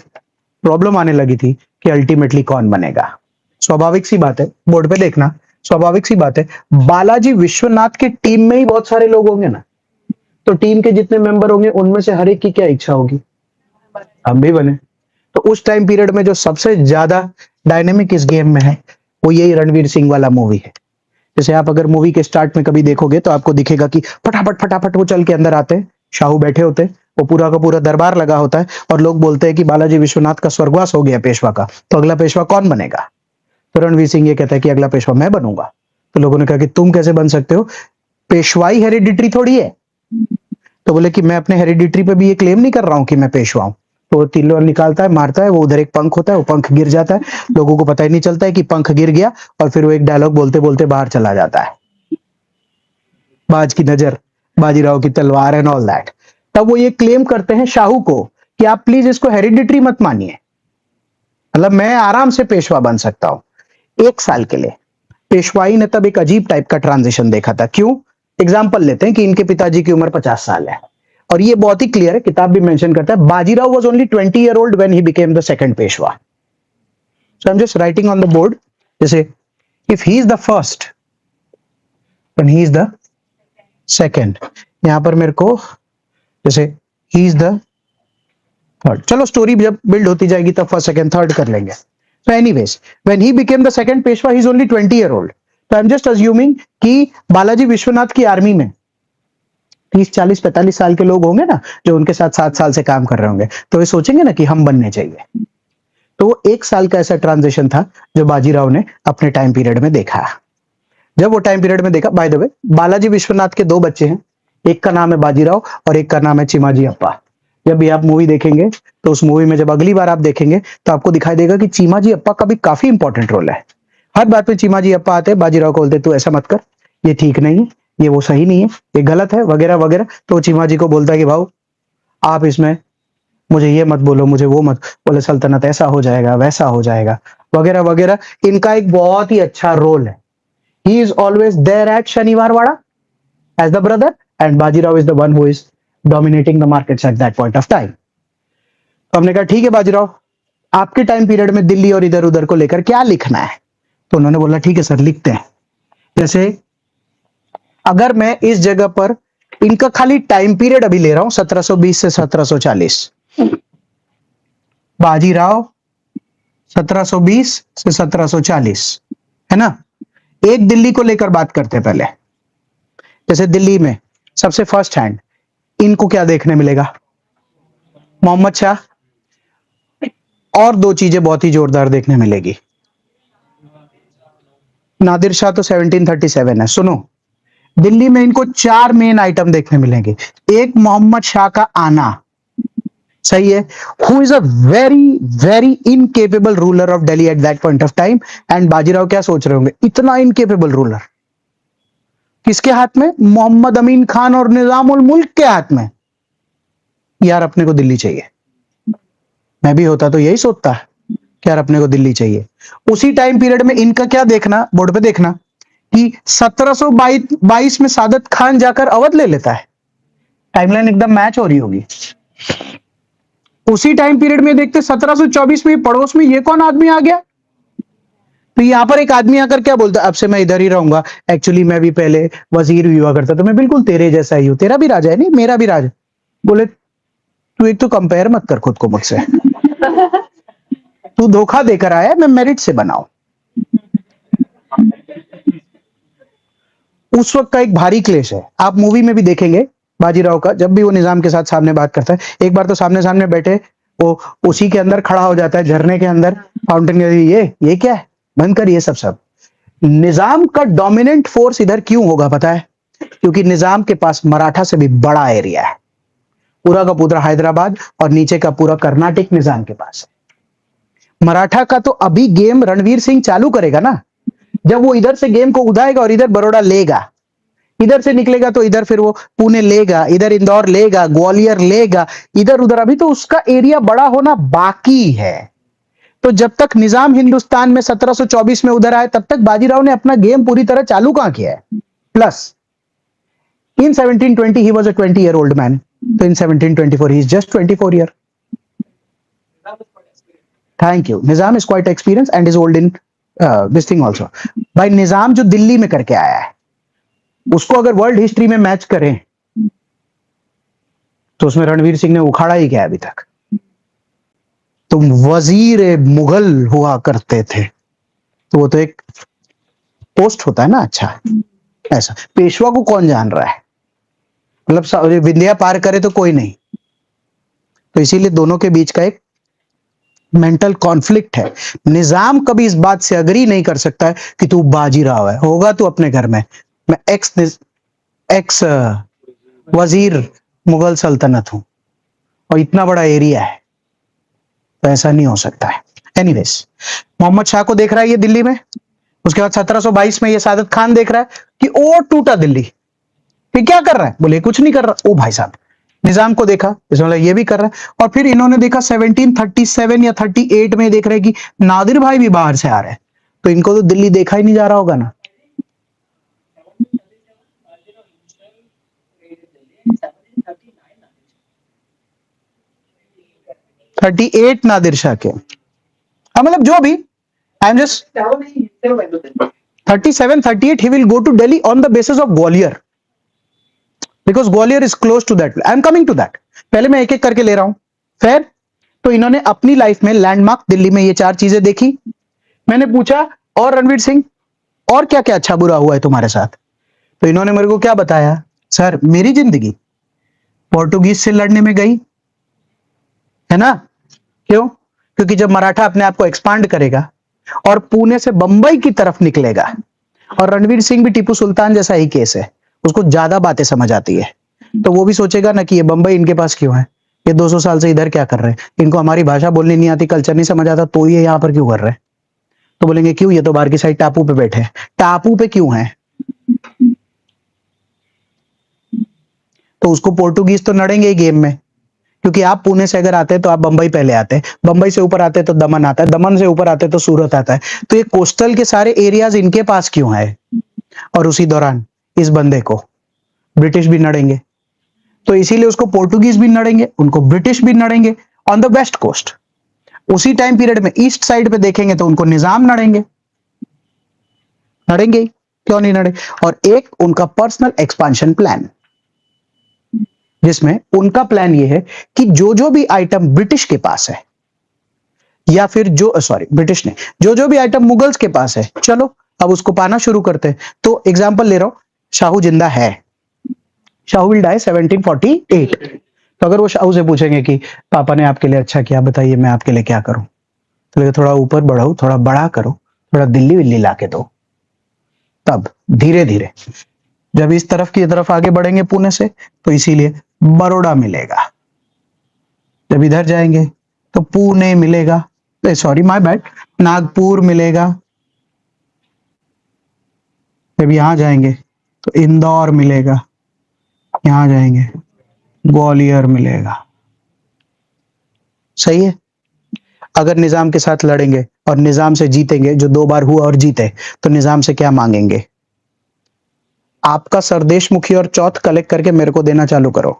प्रॉब्लम आने लगी थी कि अल्टीमेटली कौन बनेगा। स्वाभाविक सी बात है, बोर्ड पे देखना, स्वाभाविक सी बात है, बालाजी विश्वनाथ की टीम में ही बहुत सारे लोग होंगे ना, तो टीम के जितने मेंबर होंगे उनमें से हर एक की क्या इच्छा होगी, हम भी बने। तो उस टाइम पीरियड में जो सबसे ज्यादा डायनेमिक इस गेम में है, वो यही रणवीर सिंह वाला मूवी है। जैसे आप अगर मूवी के स्टार्ट में कभी देखोगे तो आपको दिखेगा कि फटाफट फटाफट वो चल के अंदर आते हैं, शाहू बैठे होते हैं, वो पूरा का पूरा दरबार लगा होता है, और लोग बोलते हैं कि बालाजी विश्वनाथ का स्वर्गवास हो गया पेशवा का, तो अगला पेशवा कौन बनेगा? तो रणवीर सिंह ये कहता है कि अगला पेशवा मैं बनूंगा। तो लोगों ने कहा कि तुम कैसे बन सकते हो, पेशवाई हेरिडिटरी थोड़ी है। तो बोले कि मैं अपने हेरिडिटरी पे भी ये क्लेम नहीं कर रहा हूं कि मैं पेशवा हूं। तो तिल्लो निकालता है, मारता है, वो उधर एक पंख होता है, वो पंख गिर जाता है, लोगों को पता ही नहीं चलता है कि पंख गिर गया, और फिर वो एक डायलॉग बोलते बोलते बाहर चला जाता है, बाज की नजर, बाजीराव की तलवार एंड ऑल दैट। तब वो ये क्लेम करते हैं शाहू को कि आप प्लीज इसको हेरिडिटरी मत मानिए, मतलब मैं आराम से पेशवा बन सकता हूं 1 साल के लिए। पेशवाई ने तब एक अजीब टाइप का ट्रांजिशन देखा था। क्यों? एग्जाम्पल लेते हैं कि इनके पिताजी की उम्र 50 साल है, और ये बहुत ही क्लियर है, किताब भी मेंशन करता है, Bajirao was only 20 year old when he became the second Peshwa. So I am just writing on the board, जैसे if he is the first when he is the second, यहां पर मेरे को जैसे ही इज द थर्ड, चलो story जब build होती जाएगी तब फर्स्ट सेकंड थर्ड कर लेंगे। So anyways, when he became the second Peshwa, he is only 20 year old. So I'm just assuming कि बालाजी विश्वनाथ की आर्मी में 30, 40, 45 साल के लोग होंगे ना, जो उनके साथ 7 साल से काम कर रहे होंगे, तो वे सोचेंगे ना कि हम बनने चाहिए। तो 1 साल का ऐसा ट्रांजिशन था जो बाजीराव ने अपने टाइम पीरियड में देखा। जब वो टाइम पीरियड में देखा, by the way Balaji Vishwanath के 2 बच्चे हैं, एक का नाम है बाजीराव और एक का नाम है चिमाजी अप्पा। जब भी आप मूवी देखेंगे तो उस मूवी में जब अगली बार आप देखेंगे तो आपको दिखाई देगा कि चीमाजी अप्पा का भी काफी इंपॉर्टेंट रोल है। हर बात में चीमाजी अप्पा आते हैं, बाजीराव को बोलते तू ऐसा मत कर, ये ठीक नहीं है, ये वो सही नहीं है, ये गलत है, वगैरह वगैरह। तो चीमाजी को बोलता है कि भाऊ आप इसमें मुझे ये मत बोलो, मुझे वो मत बोले, सल्तनत ऐसा हो जाएगा, वैसा हो जाएगा, वगैरह वगैरह। इनका एक बहुत ही अच्छा रोल है। He is always there at Shaniwarwada as the brother, and Bajirao is the one who is dominating the markets at that point of time. तो हमने कहा ठीक है बाजीराव, आपके टाइम पीरियड में दिल्ली और इधर उधर को लेकर क्या लिखना है? तो उन्होंने बोला ठीक है सर, लिखते हैं। जैसे अगर मैं इस जगह पर इनका खाली टाइम पीरियड अभी ले रहा हूं 1720 से 1740, बाजीराव 1720 से 1740, है ना? एक दिल्ली को लेकर बात करते हैं पहले। जैसे दिल्ली में सबसे फर्स्ट हैंड इनको क्या देखने मिलेगा? मोहम्मद शाह, और दो चीजें बहुत ही जोरदार देखने मिलेगी। नादिर शाह तो 1737 है। सुनो, दिल्ली में इनको चार मेन आइटम देखने मिलेंगे। एक, मोहम्मद शाह का आना, सही है, who is a very very incapable ruler of Delhi eight that point of time. And Bajirao क्या सोच रहे होंगे, इतना इनकेपेबल रूलर किसके हाथ में? मोहम्मद अमीन खान और निजाम उल मुल्क के हाथ में। यार अपने को दिल्ली चाहिए। मैं भी होता तो यही सोचता कि यार अपने को दिल्ली चाहिए। उसी टाइम पीरियड में इनका क्या देखना, बोर्ड पे देखना कि 1722 में सादत खान जाकर अवध ले लेता है। टाइमलाइन एकदम मैच हो रही होगी। उसी टाइम पीरियड में देखते 1724 में पड़ोस में ये कौन आदमी आ गया? तो यहां पर एक आदमी आकर क्या बोलता है, अब से मैं इधर ही रहूंगा, एक्चुअली मैं भी पहले वजीर हुआ करता था, मैं बिल्कुल तेरे जैसा ही हूं, तेरा भी राजा है नहीं, मेरा भी राजा। बोले तू एक तो कंपेयर मत कर खुद को मुझसे, तू धोखा देकर आया, मैं मेरिट से बनाऊं। उस वक्त का एक भारी क्लेश है, आप मूवी में भी देखेंगे बाजीराव का, जब भी वो निजाम के साथ सामने बात करता है, एक बार तो सामने सामने बैठे वो उसी के अंदर खड़ा हो जाता है, झरने के अंदर, फाउंटेन, ये क्या है, बंद कर ये सब। निजाम का डोमिनेंट फोर्स इधर क्यों होगा पता है? क्योंकि निजाम के पास मराठा से भी बड़ा एरिया है, पूरा का पूरा हैदराबाद और नीचे का पूरा कर्नाटक निजाम के पास है। मराठा का तो अभी गेम रणवीर सिंह चालू करेगा ना, जब वो इधर से गेम को उठाएगा और इधर बड़ौदा लेगा, इधर से निकलेगा तो इधर फिर वो पुणे लेगा, इधर इंदौर लेगा, ग्वालियर लेगा, इधर उधर, अभी तो उसका एरिया बड़ा होना बाकी है। तो जब तक निजाम हिंदुस्तान में 1724 में उधर आए, तब तक बाजीराव ने अपना गेम पूरी तरह चालू कहां किया है? Plus in 1720 he was a 20-year-old man, तो इन 1724 he is just 24 year. Thank you. Nizam is quite experience and is old in this thing also. भाई निजाम जो दिल्ली में करके आया है, उसको अगर वर्ल्ड हिस्ट्री में मैच करें तो उसमें रणवीर सिंह ने उखाड़ा ही क्या अभी तक? तुम वजीर मुगल हुआ करते थे, तो वो तो एक पोस्ट होता है ना, अच्छा ऐसा। पेशवा को कौन जान रहा है, मतलब विंध्या पार करे तो कोई नहीं। तो इसीलिए दोनों के बीच का एक मेंटल कॉन्फ्लिक्ट है। निजाम कभी इस बात से अग्री नहीं कर सकता है कि तू बाजीराव है, होगा तू अपने घर में, मैं एक्स वजीर मुगल सल्तनत हूं और इतना बड़ा एरिया है, तो ऐसा नहीं हो सकता है। एनीवेज, मोहम्मद शाह को देख रहा है ये दिल्ली में, उसके बाद 1722 में ये सादत खान देख रहा है कि ओ टूटा दिल्ली, ये क्या कर रहा है? बोले कुछ नहीं कर रहा। ओ भाई साहब, निजाम को देखा, इसमें ये भी कर रहा है। और फिर इन्होंने देखा 1737 या 38 में देख रहे कि नादिर भाई भी बाहर से आ रहे हैं, तो इनको तो दिल्ली देखा ही नहीं जा रहा होगा ना। 38 नादिर शाह के, हाँ मतलब जो भी, आई am just 37, 38 he will go to Delhi on the basis of Gwalior, because Gwalior is close to that. I am coming to that. पहले मैं एक एक करके ले रहा हूं। फिर तो इन्होंने अपनी लाइफ में लैंडमार्क दिल्ली में ये चार चीजें देखी। मैंने पूछा और रणवीर सिंह, और क्या क्या अच्छा बुरा हुआ है तुम्हारे साथ? तो इन्होंने मेरे को क्या बताया, सर मेरी जिंदगी पोर्टुगीज से लड़ने में गई है ना। क्यों? क्योंकि जब मराठा अपने आप को एक्सपांड करेगा और पुणे से बंबई की तरफ निकलेगा, और रणवीर सिंह भी टीपू सुल्तान जैसा ही केस है, उसको ज्यादा बातें समझ आती है, तो वो भी सोचेगा ना कि ये बंबई इनके पास क्यों है, ये 200 साल से इधर क्या कर रहे हैं, इनको हमारी भाषा बोलनी नहीं आती, कल्चर नहीं समझ आता, तो ये यहाँ पर क्यों कर रहे हैं? तो बोलेंगे क्यों, ये तो बाहर की साइड टापू पे बैठे हैं। टापू पे क्यों है? तो उसको पोर्टुगीज तो लड़ेंगे ही गेम में, क्योंकि आप पुणे से अगर आते हैं तो आप बंबई पहले आते हैं, बंबई से ऊपर आते हैं तो दमन आता है, दमन से ऊपर आते हैं तो सूरत आता है, तो ये कोस्टल के सारे एरियाज इनके पास क्यों है? और उसी दौरान इस बंदे को ब्रिटिश भी लड़ेंगे, तो इसीलिए उसको पोर्टुगीज भी लड़ेंगे, उनको ब्रिटिश भी लड़ेंगे, ऑन द वेस्ट कोस्ट। उसी टाइम पीरियड में ईस्ट साइड पे देखेंगे तो उनको निजाम लड़ेंगे, लड़ेंगे ही, क्यों नहीं लड़े। और एक उनका पर्सनल एक्सपांशन प्लान, जिसमें उनका प्लान ये है कि जो जो भी आइटम ब्रिटिश के पास है, या फिर जो सॉरी ब्रिटिश ने, जो जो भी आइटम मुगल्स के पास है, चलो अब उसको पाना शुरू करते हैं। तो एग्जांपल ले रहा हूं, शाहू जिंदा है, शाहू विल डाई 1748। तो अगर वो शाहू से पूछेंगे कि पापा ने आपके लिए अच्छा किया, बताइए मैं आपके लिए क्या करूं, तो थोड़ा ऊपर बढ़ाओ, थोड़ा बड़ा करो, थोड़ा दिल्ली विल्ली लाके दो। तब धीरे धीरे जब इस तरफ की तरफ आगे बढ़ेंगे पुणे से, तो इसीलिए बड़ौदा मिलेगा। जब इधर जाएंगे तो पुणे मिलेगा, सॉरी माय बैड, नागपुर मिलेगा। जब यहां जाएंगे तो इंदौर मिलेगा, यहां जाएंगे ग्वालियर मिलेगा। सही है। अगर निजाम के साथ लड़ेंगे और निजाम से जीतेंगे, जो 2 बार हुआ और जीते, तो निजाम से क्या मांगेंगे? आपका सरदेश मुखी और चौथ कलेक्ट करके मेरे को देना चालू करो।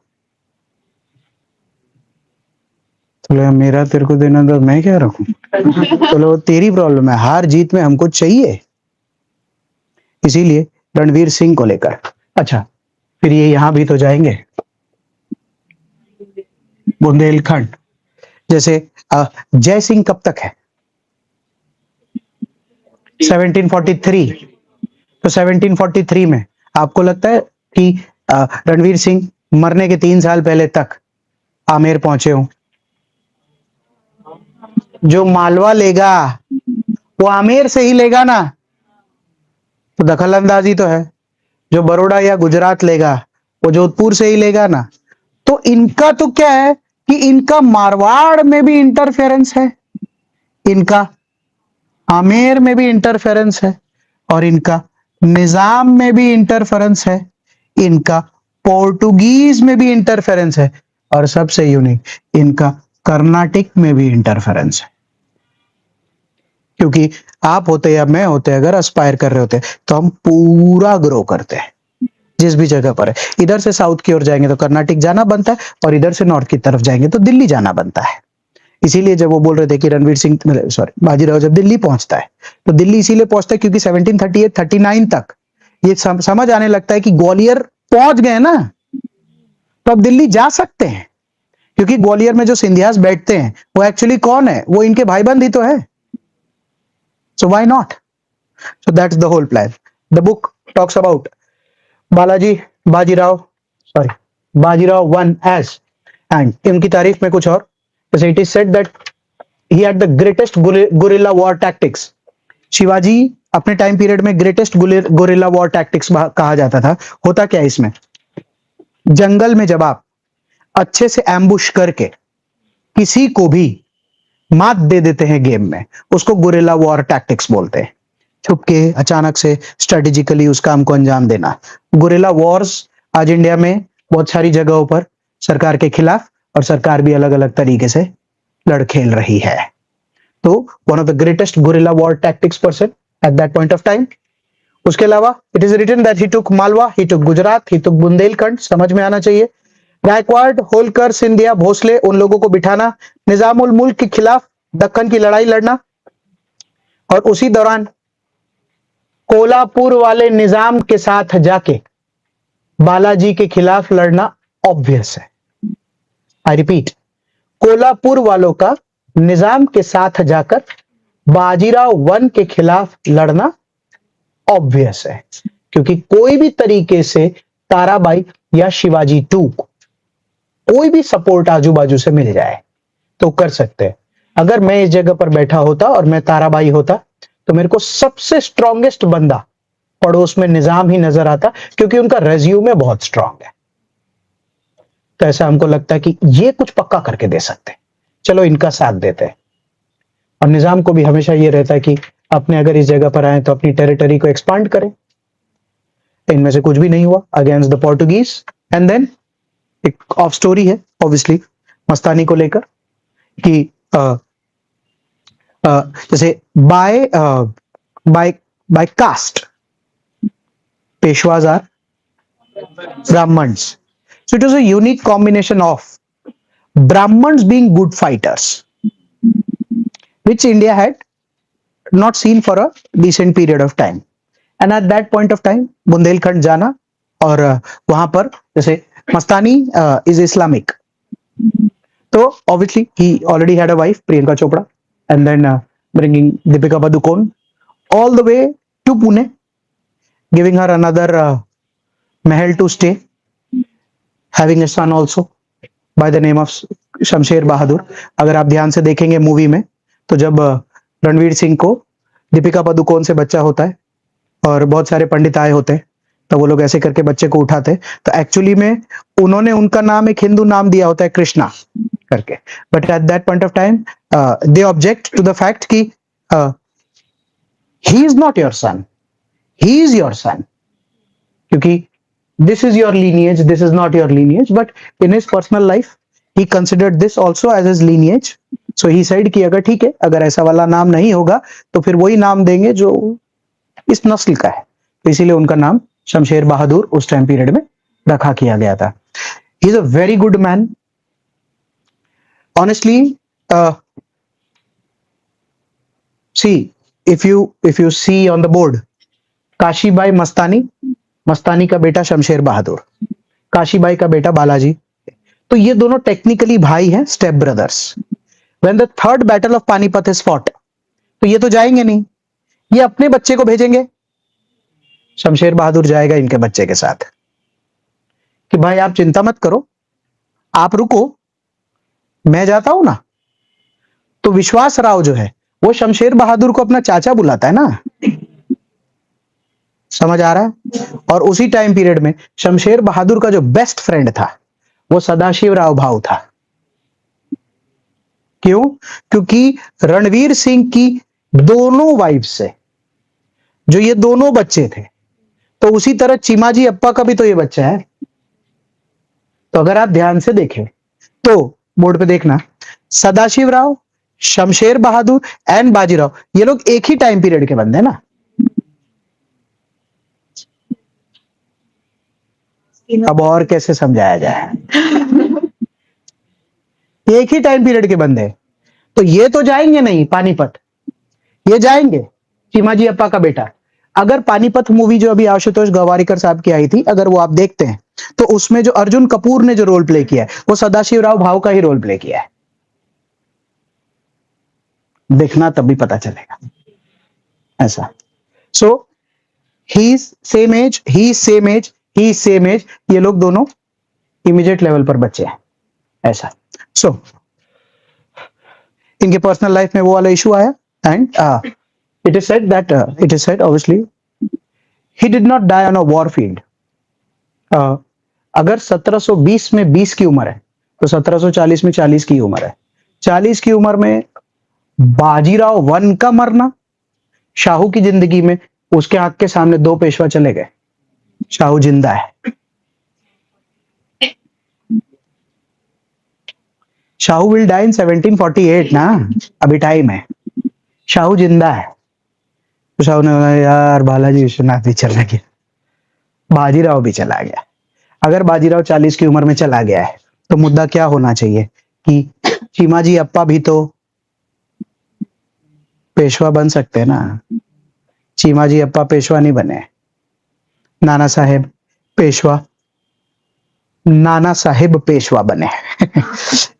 तो मेरा तेरे को देना तो मैं क्या रखूं? चलो तेरी प्रॉब्लम है, हार जीत में हमको चाहिए, इसीलिए रणवीर सिंह को लेकर। अच्छा, फिर ये यहां भी तो जाएंगे, बुंदेलखंड। जैसे जय सिंह कब तक है? 1743। तो 1743 में आपको लगता है कि रणवीर सिंह मरने के 3 साल पहले तक आमेर पहुंचे हों? जो मालवा लेगा वो आमेर से ही लेगा ना, तो दखल अंदाजी तो है। जो बड़ौदा या गुजरात लेगा वो जोधपुर से ही लेगा ना। तो इनका तो क्या है कि इनका मारवाड़ में भी इंटरफेरेंस है, इनका आमेर में भी इंटरफेरेंस है, और इनका निजाम में भी इंटरफेरेंस है, इनका पोर्टुगीज में भी इंटरफेरेंस है, और सबसे यूनिक इनका कर्नाटिक में भी इंटरफेरेंस है। क्योंकि आप होते या मैं होते, अगर एस्पायर कर रहे होते, तो हम पूरा ग्रो करते हैं जिस भी जगह पर है। इधर से साउथ की ओर जाएंगे तो कर्नाटक जाना बनता है, और इधर से नॉर्थ की तरफ जाएंगे तो दिल्ली जाना बनता है। इसीलिए जब वो बोल रहे थे कि रणवीर सिंह, सॉरी बाजीराव जब दिल्ली पहुंचता है, तो दिल्ली इसीलिए पहुंचता है क्योंकि 1738-39 तक ये समझ आने लगता है कि ग्वालियर पहुंच गए ना, तो अब दिल्ली जा सकते हैं। क्योंकि ग्वालियर में जो सिंधियास बैठते हैं वो एक्चुअली कौन है? वो इनके भाईबंद ही तो है। So why not? So that's the whole plan. The book talks about Balaji Bajirao, sorry, Bajirao one as, and इनकी तारीफ में कुछ और, जैसे it is said that he had the greatest guerrilla war tactics. Shivaji अपने टाइम पीरियड में ग्रेटेस्ट गुरिल्ला वॉर टैक्टिक्स कहा जाता था। होता क्या है इसमें? जंगल में जब आप अच्छे से एम्बुश करके किसी को भी मात दे देते हैं गेम में, उसको गुरिल्ला वॉर टैक्टिक्स बोलते हैं। छुप के अचानक से स्ट्रेटेजिकली उस काम को अंजाम देना। गुरिल्ला वॉर्स आज इंडिया में बहुत सारी जगहों पर सरकार के खिलाफ, और सरकार भी अलग अलग तरीके से लड़ खेल रही है। तो one of the greatest guerrilla war tactics person at that point of time. उसके अलावा it is written that he took Malwa, he took Gujarat, he took Bundelkhand. समझ में आना चाहिए। गायकवाड़, होलकर, सिंधिया, भोसले, उन लोगों को बिठाना, निजामुल मुल्क के खिलाफ दक्कन की लड़ाई लड़ना, और उसी दौरान कोल्हापुर वाले निजाम के साथ जाके बालाजी के खिलाफ लड़ना ऑब्वियस है। आई रिपीट, कोल्हापुर वालों का निजाम के साथ जाकर बाजीराव वन के खिलाफ लड़ना ऑब्वियस है। क्योंकि कोई भी तरीके से ताराबाई या शिवाजी टू कोई भी सपोर्ट आजू बाजू से मिल जाए तो कर सकते हैं। अगर मैं इस जगह पर बैठा होता और मैं ताराबाई होता, तो मेरे को सबसे स्ट्रॉन्गेस्ट बंदा पड़ोस में निजाम ही नजर आता, क्योंकि उनका रेज्यूमे बहुत स्ट्रांग है। तो ऐसा हमको लगता है कि ये कुछ पक्का करके दे सकते हैं, चलो इनका साथ देते हैं। और निजाम को भी हमेशा ये रहता है कि अपने अगर इस जगह पर आए तो अपनी टेरिटरी को एक्सपांड करें। इनमें से कुछ भी नहीं हुआ against the Portuguese. And then एक ऑफ स्टोरी है ऑब्वियसली मस्तानी को लेकर कि जैसे by by by caste Peshwas are Brahmins, so it was a unique combination of Brahmins being good fighters, which India had not seen for a decent period of time. And at that point of time, Bundelkhand जाना और वहां पर जैसे मस्तानी is Islamic, तो obviously he already had a wife, Priyanka Chopra, and then bringing Deepika Padukone all the way to Pune, giving her another mahal to stay, having a son also by the name of Shamsher बहादुर. अगर आप ध्यान से देखेंगे movie में, तो जब रणवीर सिंह को दीपिका पादुकोण से बच्चा होता है और बहुत सारे पंडित आए होते हैं, तो वो लोग ऐसे करके बच्चे को उठाते, तो एक्चुअली में उन्होंने उनका नाम एक हिंदू नाम दिया होता है कृष्णा करके, but at that point of time they object to the fact कि he is not your son, he is your son, क्योंकि this is your lineage, this is not your lineage, but in his personal life he considered this also as his lineage, so he said कि अगर ठीक है, अगर ऐसा वाला नाम नहीं होगा तो फिर वही नाम देंगे जो इस नस्ल का है, तो इसीलिए उनका नाम शमशेर बहादुर उस टाइम पीरियड में रखा किया गया था. He is a very good man, honestly. See if you see on the board, Kashibai Mastani, Mastani का बेटा शमशेर बहादुर, काशीबाई का बेटा बालाजी, तो ये दोनों टेक्निकली भाई हैं, step brothers. When the third battle of Panipat is fought, तो ये तो जाएंगे नहीं, ये अपने बच्चे को भेजेंगे, शमशेर बहादुर जाएगा इनके बच्चे के साथ कि भाई आप चिंता मत करो, आप रुको, मैं जाता हूं ना. तो विश्वास राव जो है वो शमशेर बहादुर को अपना चाचा बुलाता है ना, समझ आ रहा है. और उसी टाइम पीरियड में शमशेर बहादुर का जो बेस्ट फ्रेंड था वो सदाशिव राव भाऊ था. क्यों? क्योंकि रणवीर सिंह की दोनों वाइफ से जो ये दोनों बच्चे थे, तो उसी तरह चीमाजी अप्पा का भी तो ये बच्चा है. तो अगर आप ध्यान से देखें तो बोर्ड पे देखना, सदाशिव राव, शमशेर बहादुर एंड बाजीराव, ये लोग एक ही टाइम पीरियड के बंदे हैं ना. अब और कैसे समझाया जाए, एक ही टाइम पीरियड के बंदे, तो ये तो जाएंगे नहीं पानीपत, ये जाएंगे चीमाजी अप्पा का बेटा. अगर पानीपत मूवी जो अभी आशुतोष गवारीकर साहब की आई थी, अगर वो आप देखते हैं तो उसमें जो अर्जुन कपूर ने जो रोल प्ले किया है वो सदाशिव राव भाव का ही रोल प्ले किया है. देखना तब भी पता चलेगा ऐसा. So he is same age, he is same age, he is same age, ये लोग दोनों इमीडिएट लेवल पर बच्चे हैं ऐसा. सो इनके पर्सनल लाइफ में वो वाला इशू आया, and it is said that it is said obviously he did not die on a war field. अगर 1720 में 20 की उम्र है तो 1740 में 40 की उम्र है. 40 की उम्र में बाजीराव वन का मरना, शाहू की जिंदगी में उसके आंख के सामने दो पेशवा चले गए, शाहू जिंदा है. शाहू विल डाई इन 1748 ना, अभी टाइम है, शाहू जिंदा है. तो शाहू ने बोला यार बालाजी विश्वनाथ भी चला गया, बाजीराव भी चला गया. अगर बाजीराव 40 की उम्र में चला गया है तो मुद्दा क्या होना चाहिए कि चीमाजी अप्पा भी तो पेशवा बन सकते हैं ना. चीमाजी अप्पा पेशवा नहीं बने, नाना साहेब पेशवा, नाना साहेब पेशवा बने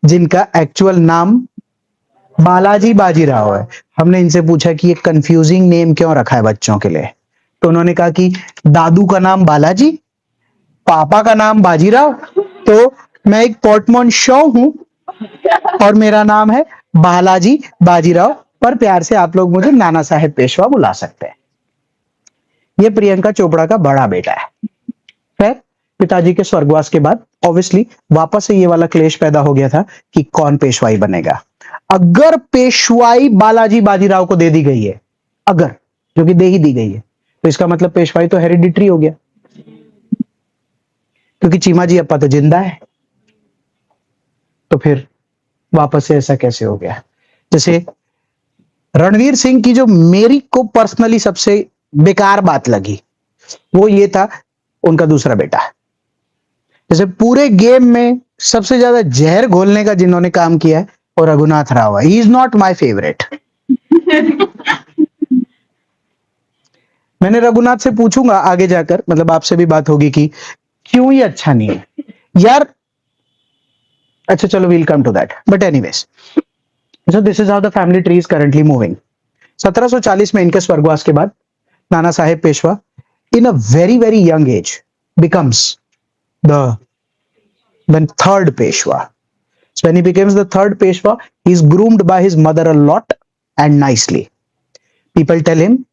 जिनका एक्चुअल नाम बालाजी बाजीराव है. हमने इनसे पूछा कि ये कंफ्यूजिंग नेम क्यों रखा है बच्चों के लिए, तो उन्होंने कहा कि दादू का नाम बालाजी, पापा का नाम बाजीराव, तो मैं एक पोर्टमोन शो हूं और मेरा नाम है बालाजी बाजीराव, पर प्यार से आप लोग मुझे नाना साहेब पेशवा बुला सकते हैं. ये प्रियंका चोपड़ा का बड़ा बेटा है. फिर पिताजी के स्वर्गवास के बाद ऑब्वियसली वापस से ये वाला क्लेश पैदा हो गया था कि कौन पेशवाई बनेगा. अगर पेशवाई बालाजी बाजीराव को दे दी गई है, अगर, जो कि दे ही दी गई है, तो इसका मतलब पेशवाई तो हेरिडिटरी हो गया, क्योंकि चीमाजी अप्पा तो जिंदा है. तो फिर वापस से ऐसा कैसे हो गया. जैसे रणवीर सिंह की जो मेरी को पर्सनली सबसे बेकार बात लगी वो ये था, उनका दूसरा बेटा, जैसे पूरे गेम में सबसे ज्यादा जहर घोलने का जिन्होंने काम किया है वो रघुनाथ राव है। He is not my favourite. मैंने रघुनाथ से पूछूंगा आगे जाकर, मतलब आपसे भी बात होगी कि क्यों ये अच्छा नहीं है यार। अच्छा चलो, we'll come to that, but anyways, so this is how the family tree is currently moving. 1740 में इनके स्वर्गवास के बाद Nana Saheb Peshwa in a very very young age becomes the third Peshwa. So when he becomes the third Peshwa, he is groomed by his mother a lot and nicely. People tell him,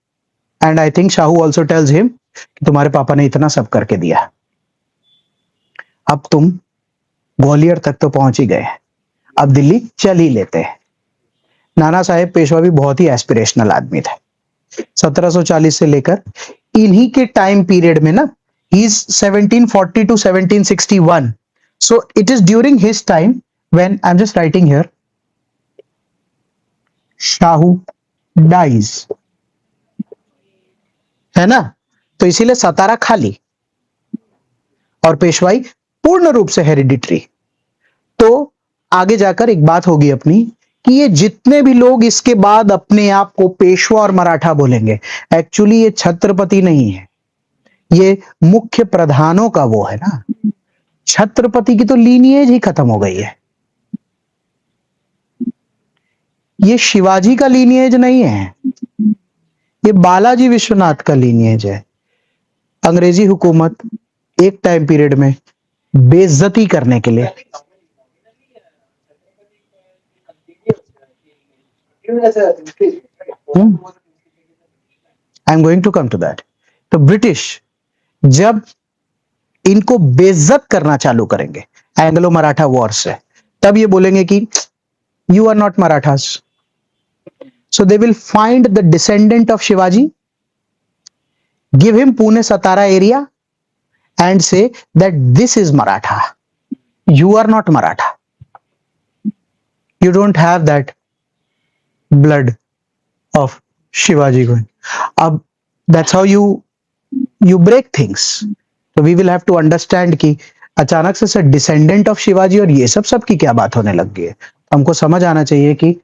and I think Shahu also tells him, कि तुम्हारे पापा ने इतना सब करके दिया, अब तुम ग्वालियर तक तो पहुंच ही गए, अब दिल्ली चल ही लेते हैं। नाना साहेब पेशवा भी बहुत ही एस्पिरेशनल आदमी थे। 1740 से लेकर इन्हीं के टाइम पीरियड में ना, he is 1740 to 1761. So it is during his time when I'm just writing here, Shahu dies, है ना? तो इसीलिए सतारा खाली और पेशवाई पूर्ण रूप से हेरिडिटरी। तो आगे जाकर एक बात होगी अपनी कि ये जितने भी लोग इसके बाद अपने आप को पेशवा और मराठा बोलेंगे, एक्चुअली ये छत्रपति नहीं है, ये मुख्य प्रधानों का वो है ना। छत्रपति की तो लीनिएज ही खत्म हो गई है। ये शिवाजी का लीनिएज नहीं है, ये बालाजी विश्वनाथ का लीनिएज है। अंग्रेजी हुकूमत एक टाइम पीरियड में बेइज्जती करने के लिए, I am going to come to that. तो ब्रिटिश जब इनको बेइज्जत करना चालू करेंगे एंग्लो मराठा वॉर से, तब ये बोलेंगे कि you are not Marathas. So they will find the descendant of Shivaji, give him Pune Satara area and say that this is Maratha. You are not Maratha. You don't have that blood of Shivaji going. That's how you break things. So we will have to understand कि अचानक से descendant of Shivaji और ये सब की क्या बात होने लग गई है। हमको समझ आना चाहिए कि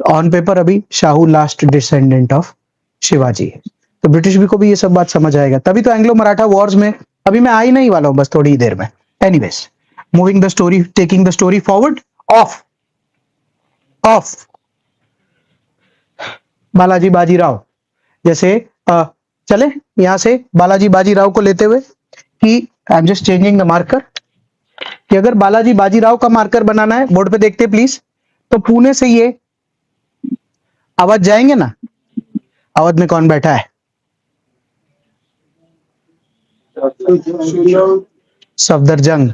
ऑन पेपर अभी Shahu last descendant of Shivaji है। तो ब्रिटिश भी को भी ये सब बात समझ आएगा, तभी तो एंग्लो मराठा वॉर्स में अभी मैं आ ही नहीं वाला हूं, बस थोड़ी ही देर में। Anyways, moving the story, taking the story forward, of Balaji Bajirao. जैसे चले यहां से बालाजी बाजीराव को लेते हुए कि आई am just changing the marker, कि अगर बालाजी बाजीराव का मार्कर बनाना है, बोर्ड पे देखते प्लीज, तो पुणे से ये अवध जाएंगे ना। अवध में कौन बैठा है? सफदरजंग,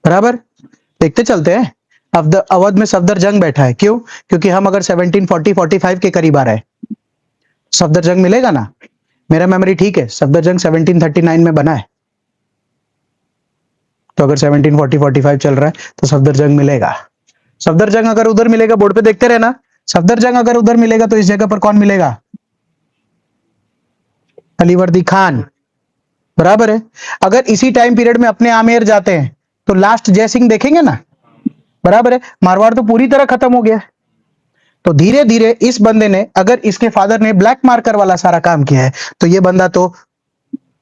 बराबर। देखते चलते हैं, अब अवध में सफदरजंग बैठा है। क्यों? क्योंकि हम अगर 1740-45 के करीब आ रहे हैं, सफदरजंग मिलेगा ना। मेरा मेमोरी ठीक है, सफदरजंग 1739 में बना है, तो अगर 1740-45 चल रहा है तो सफदरजंग मिलेगा। सफदरजंग अगर उधर मिलेगा, बोर्ड पे देखते रहना, सफदरजंग अगर उधर मिलेगा तो इस जगह पर कौन मिलेगा? अलीवर्दी खान, बराबर है। अगर इसी टाइम पीरियड में अपने आमेर जाते हैं तो लास्ट जय सिंह देखेंगे ना, बराबर है। मारवाड़ तो पूरी तरह खत्म हो गया। तो धीरे धीरे इस बंदे ने, अगर इसके फादर ने ब्लैक मार्कर वाला सारा काम किया है, तो ये बंदा तो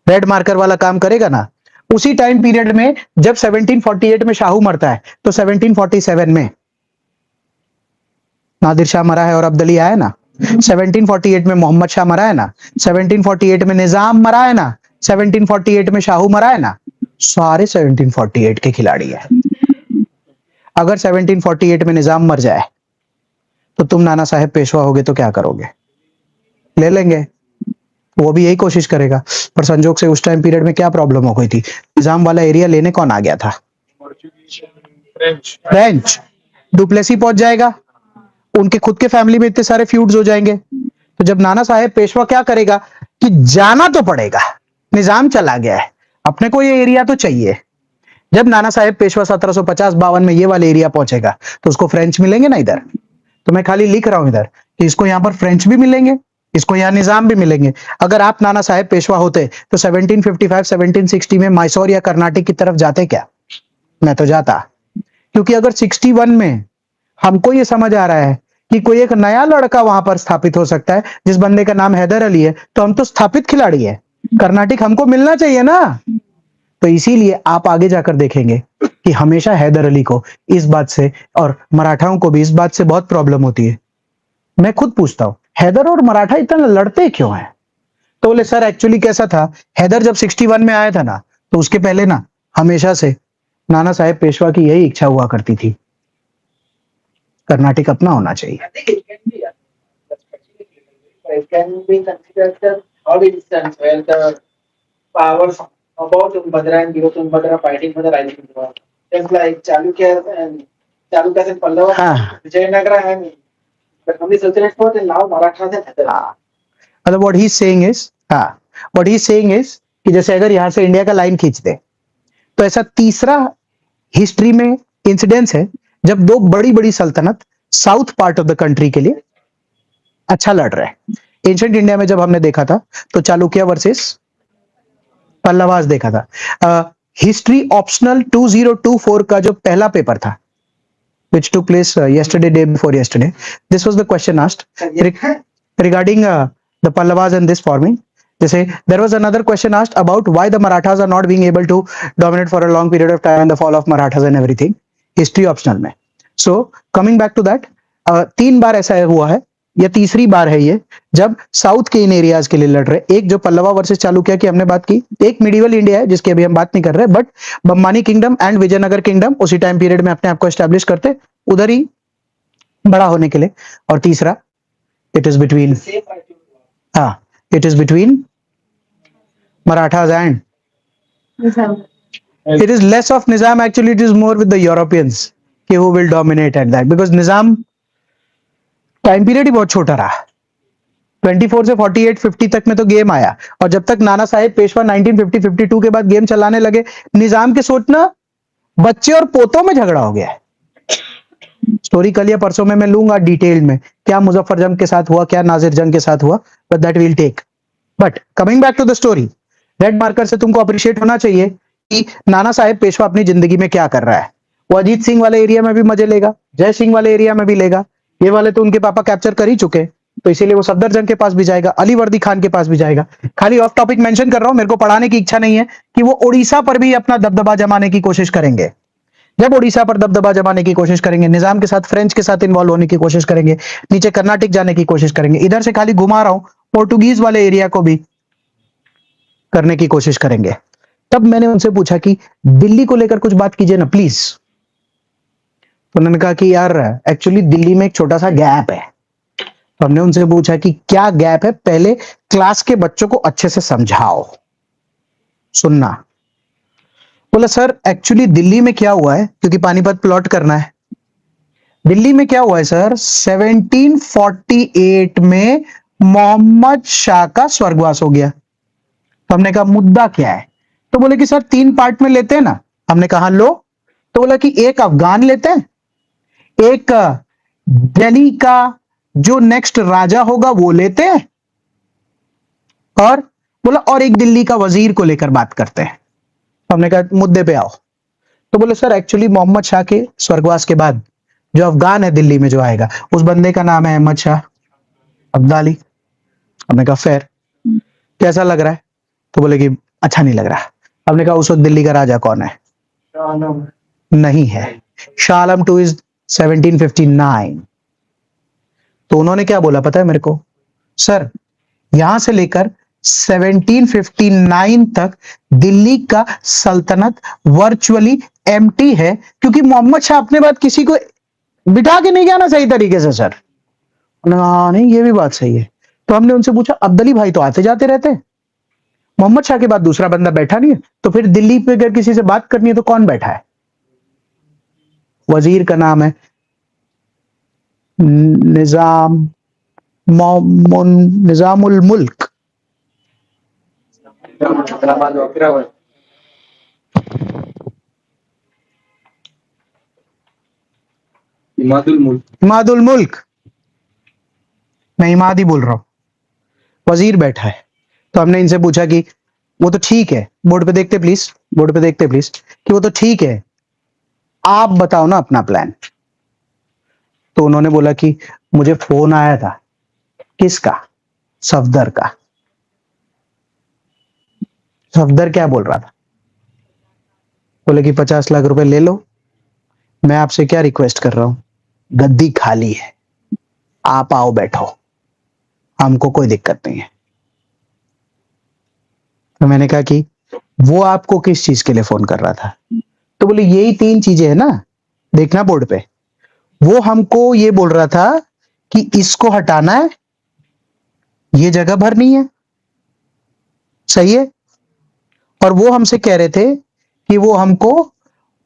रेड मार्कर वाला काम करेगा ना। उसी टाइम पीरियड में जब 1748 में शाहू मरता है, तो 1747 में नादिर शाह मरा है और अब्दली आया ना। 1748 में मोहम्मद शाह मरा है ना। 1748 में निजाम मरा है ना। 1748 में शाहू मरा है ना। सारे 1748 के खिलाड़ी है। अगर 1748 में निजाम मर जाए तो तुम नाना साहेब पेशवा होगे तो क्या करोगे? ले लेंगे, वो भी यही कोशिश करेगा। पर संजोग से उस टाइम पीरियड में क्या प्रॉब्लम हो गई थी, निजाम वाला एरिया लेने कौन आ गया था? फ्रेंच। डुप्लेसी पहुंच जाएगा, उनके खुद के फैमिली में इतने सारे फ्यूड्स हो जाएंगे। तो जब नाना साहेब पेशवा क्या करेगा कि जाना तो पड़ेगा, निजाम चला गया है, अपने को ये एरिया तो चाहिए। जब नाना साहेब पेशवा 1750-52 में ये वाले एरिया पहुंचेगा तो उसको फ्रेंच मिलेंगे ना इधर। तो मैं खाली लिख रहा हूं इधर कि इसको यहां पर फ्रेंच भी मिलेंगे, इसको यहाँ निजाम भी मिलेंगे। अगर आप नाना साहेब पेशवा होते तो 1755 1760 में मैसूर या कर्नाटक की तरफ जाते क्या? मैं तो जाता, क्योंकि अगर 61 में हमको ये समझ आ रहा है कि कोई एक नया लड़का वहां पर स्थापित हो सकता है जिस बंदे का नाम हैदर अली है, तो हम तो स्थापित खिलाड़ी है, कर्नाटक हमको मिलना चाहिए ना। तो इसीलिए आप आगे जाकर देखेंगे कि हमेशा हैदर अली को इस बात से और मराठाओं को भी इस बात से बहुत प्रॉब्लम होती है। मैं खुद पूछता हूं हैदर और मराठा इतना लड़ते क्यों हैं? तो बोले सर एक्चुअली कैसा था, हैदर जब 61 में आया था ना, तो उसके पहले ना हमेशा से नाना साहेब पेशवा की यही इच्छा हुआ करती थी, कर्नाटक अपना होना चाहिए। I think it can be, it can be considered the third instance where the powers about Tumbhadra and Virutumbhadra fighting for the rising power. Just like Chalukyas and Pallavas, हाँ Vijayanagara and the only Sultanate fought, and now Marathas and Hyderabad. हाँ, मतलब what he saying is, हाँ what he saying is कि जैसे अगर यहां से India का लाइन खींच दे, तो ऐसा तीसरा हिस्ट्री में इंसिडेंस है जब दो बड़ी बड़ी सल्तनत south part of the country के लिए अच्छा लड़ रहे हैं। एंशिएंट इंडिया में जब हमने देखा था तो चालुक्य वर्सेस पल्लवास देखा था। हिस्ट्री ऑप्शनल 2024 का जो पहला पेपर था which took place yesterday, day before yesterday, this was the question asked regarding the Pallavas and this forming. जैसे there was another question asked about why the Marathas are not being able to dominate for a long period of time and the fall of Marathas and everything. History optional में. So coming back to that, 3 बार ऐसा हुआ है, या तीसरी बार है ये, जब south के इन एरियाज के लिए लड़ रहे। एक जो पल्लवा वर्सेस चालुक्य की हमने बात की, एक मिडिवल इंडिया है जिसकी अभी हम बात नहीं कर रहे, but Bahmani kingdom and Vijayanagar kingdom उसी टाइम पीरियड में अपने आप को एस्टेब्लिश करते उधर ही बड़ा होने के लिए। और तीसरा इट इज बिटवीन, हाँ it is between Marathas and, it is less of Nizam, actually it is more with the Europeans कि who will dominate at that, because Nizam time period ही बहुत छोटा रहा। 24 से 48 50 तक में तो गेम आया, और जब तक नाना साहेब पेशवा 1950 52 के बाद गेम चलाने लगे, निजाम के सोचना बच्चे और पोतों में झगड़ा हो गया है। स्टोरी कल या परसों में मैं लूंगा डिटेल में, क्या मुजफ्फर जंग के साथ हुआ, क्या नासिर जंग के साथ हुआ, but that will take. But coming back to the story, red marker से तुमको अप्रिशिएट होना चाहिए कि नाना साहेब पेशवा अपनी जिंदगी में क्या कर रहा है। वो अजीत सिंह वाले एरिया में भी मजे लेगा, जय सिंह वाले एरिया में भी लेगा, ये वाले तो उनके पापा कैप्चर कर ही चुके, तो इसीलिए वो सफदरजंग के पास भी जाएगा, अली वर्दी खान के पास भी जाएगा। खाली ऑफ टॉपिक मेंशन कर रहा हूं, मेरे को पढ़ाने की इच्छा नहीं है कि वो उड़ीसा पर भी अपना दबदबा जमाने की कोशिश करेंगे। जब उड़ीसा पर दबदबा जमाने की कोशिश करेंगे, निजाम के साथ फ्रेंच के साथ इन्वॉल्व होने की कोशिश करेंगे, नीचे कर्नाटक जाने की कोशिश करेंगे, इधर से खाली घुमा रहा हूं पोर्टुगीज वाले एरिया को भी करने की कोशिश करेंगे। तब मैंने उनसे पूछा कि दिल्ली को लेकर कुछ बात कीजिए ना प्लीज। तो उन्होंने कहा कि यार एक्चुअली दिल्ली में एक छोटा सा गैप है। तो हमने उनसे पूछा कि क्या गैप है, पहले क्लास के बच्चों को अच्छे से समझाओ, सुनना। बोला सर एक्चुअली दिल्ली में क्या हुआ है, क्योंकि पानीपत प्लॉट करना है। दिल्ली में क्या हुआ है सर, 1748 में मोहम्मद शाह का स्वर्गवास हो गया। तो हमने कहा मुद्दा क्या है, तो बोले कि सर 3 पार्ट में लेते हैं ना। हमने कहा लो, तो बोला कि एक अफगान लेते हैं, एक दिल्ली का जो नेक्स्ट राजा होगा वो लेते हैं, और बोला और एक दिल्ली का वजीर को लेकर बात करते हैं। हमने कहा मुद्दे पे आओ। तो बोले सर एक्चुअली मोहम्मद शाह के स्वर्गवास के बाद जो अफगान है दिल्ली में जो आएगा, उस बंदे का नाम है अहमद शाह अब्दाली। हमने कहा फेयर, कैसा लग रहा है, तो बोले कि अच्छा नहीं लग रहा। हमने कहा उस वक्त दिल्ली का राजा कौन है, नहीं है, शाह आलम टू इज 1759। तो उन्होंने क्या बोला पता है मेरे को, सर यहां से लेकर 1759 तक दिल्ली का सल्तनत वर्चुअली एम्प्टी है, क्योंकि मोहम्मद शाह अपने बाद किसी को बिठा के नहीं गया ना सही तरीके से। सर नहीं ये भी बात सही है। तो हमने उनसे पूछा अब्दली भाई तो आते जाते रहते हैं, मोहम्मद शाह के बाद दूसरा बंदा बैठा नहीं है, तो फिर दिल्ली पे अगर किसी से बात करनी है तो कौन बैठा है। वजीर का नाम है निजामुल मुल्क। इमादुल मुल्क, मैं इमाद ही बोल रहा हूं। वजीर बैठा है। तो हमने इनसे पूछा कि वो तो ठीक है, बोर्ड पे देखते प्लीज, बोर्ड पे देखते प्लीज, कि वो तो ठीक है, आप बताओ ना अपना प्लान। तो उन्होंने बोला कि मुझे फोन आया था। किसका? सफदर का। सफदर क्या बोल रहा था? बोले कि 50 लाख रुपए ले लो, मैं आपसे क्या रिक्वेस्ट कर रहा हूं, गद्दी खाली है, आप आओ बैठो, हमको कोई दिक्कत नहीं है। तो मैंने कहा कि वो आपको किस चीज के लिए फोन कर रहा था? तो बोले यही 3 चीजें है ना, देखना बोर्ड पे। वो हमको ये बोल रहा था कि इसको हटाना है, ये जगह भरनी है, सही है। और वो हमसे कह रहे थे कि वो हमको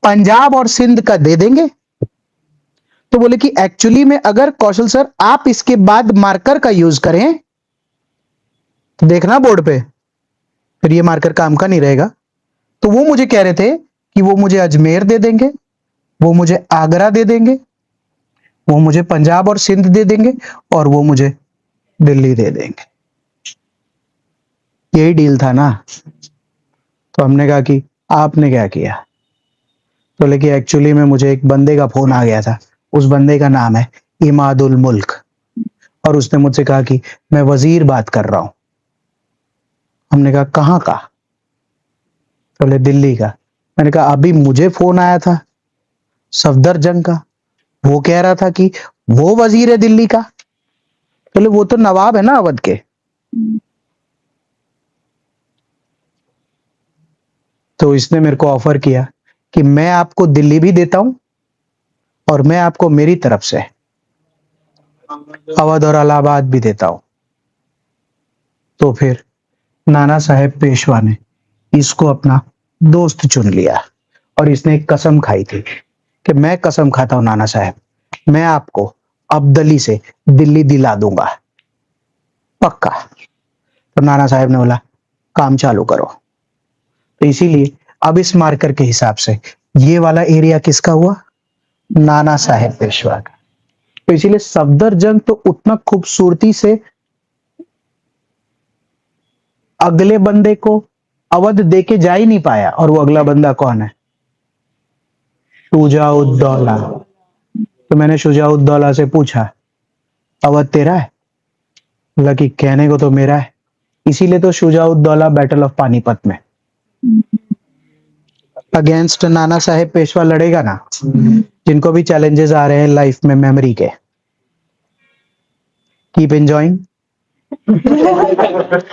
पंजाब और सिंध का दे देंगे। तो बोले कि एक्चुअली में अगर कौशल सर आप इसके बाद मार्कर का यूज करें, तो देखना बोर्ड पे, फिर ये मार्कर काम का नहीं रहेगा। तो वो मुझे कह रहे थे कि वो मुझे अजमेर दे देंगे, वो मुझे आगरा दे देंगे, वो मुझे पंजाब और सिंध दे देंगे, और वो मुझे दिल्ली दे देंगे। यही डील था ना। तो हमने कहा कि आपने क्या किया? तो बोले कि एक्चुअली में मुझे एक बंदे का फोन आ गया था, उस बंदे का नाम है इमादुल मुल्क, और उसने मुझसे कहा कि मैं वजीर बात कर रहा हूं। हमने कहा कहाँ का? तो बोले दिल्ली का। मैंने कहा अभी मुझे फोन आया था सफदर जंग का, वो कह रहा था कि वो वजीर है दिल्ली का। बोले वो तो नवाब है ना अवध के। तो इसने मेरे को ऑफर किया कि मैं आपको दिल्ली भी देता हूं, और मैं आपको मेरी तरफ से अवध और इलाहाबाद भी देता हूं। तो फिर नाना साहेब पेशवा ने इसको अपना दोस्त चुन लिया, और इसने एक कसम खाई थी कि मैं कसम खाता हूं नाना साहब, मैं आपको अब्दली से दिल्ली दिला दूंगा, पक्का। तो नाना साहब ने बोला काम चालू करो। तो इसीलिए अब इस मार्कर के हिसाब से ये वाला एरिया किसका हुआ? नाना साहेब पेशवा का। तो इसीलिए सफदर जंग तो उतना खूबसूरती से अगले बंदे को अवध दे के जा ही नहीं पाया। और वो अगला बंदा कौन है? शुजाउद्दौला। तो मैंने शुजाउद्दौला से पूछा अवध तेरा है? बोला कि कहने को तो मेरा है। इसीलिए तो शुजाउद्दौला बैटल ऑफ पानीपत में अगेंस्ट नाना साहेब पेशवा लड़ेगा ना, जिनको भी चैलेंजेस आ रहे हैं लाइफ में मेमोरी के, keep enjoying,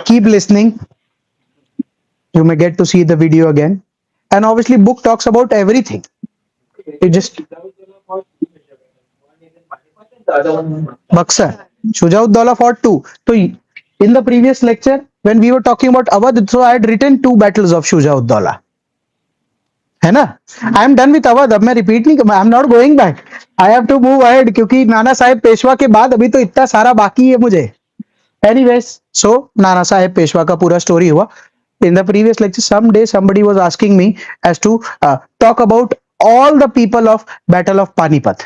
keep listening, you may get to see the video again, and obviously book talks about everything. It just Buxar, Shujauddaula fought too. So in the previous lecture when we were talking about Awadh, so I had written 2 battles of Shujauddaula, है ना? I am done with Awadh, अब मैं repeat नहीं, I am not going back, I have to move ahead, क्योंकि नाना साहेब पेशवा के बाद अभी तो इतना सारा बाकी है मुझे। Anyways, so नाना साहेब पेशवा का पूरा स्टोरी हुआ। In the previous lecture, someday somebody was asking me as to talk about all the people of Battle of Panipat.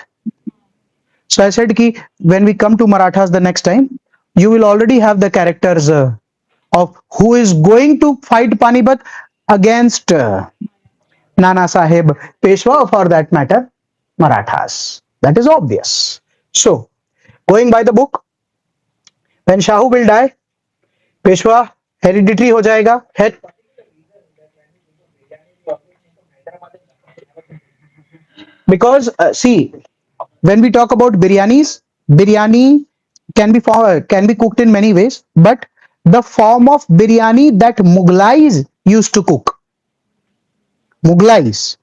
So I said ki when we come to Marathas the next time, you will already have the characters of who is going to fight Panipat against Nana Sahib Peshwa, or for that matter, Marathas. That is obvious. So, going by the book, when Shahu will die, Peshwa hereditary हो जाएगा। Because see, when we talk about biryani can be cooked in many ways, but the form of biryani that Mughlais used to cook, Mughlais,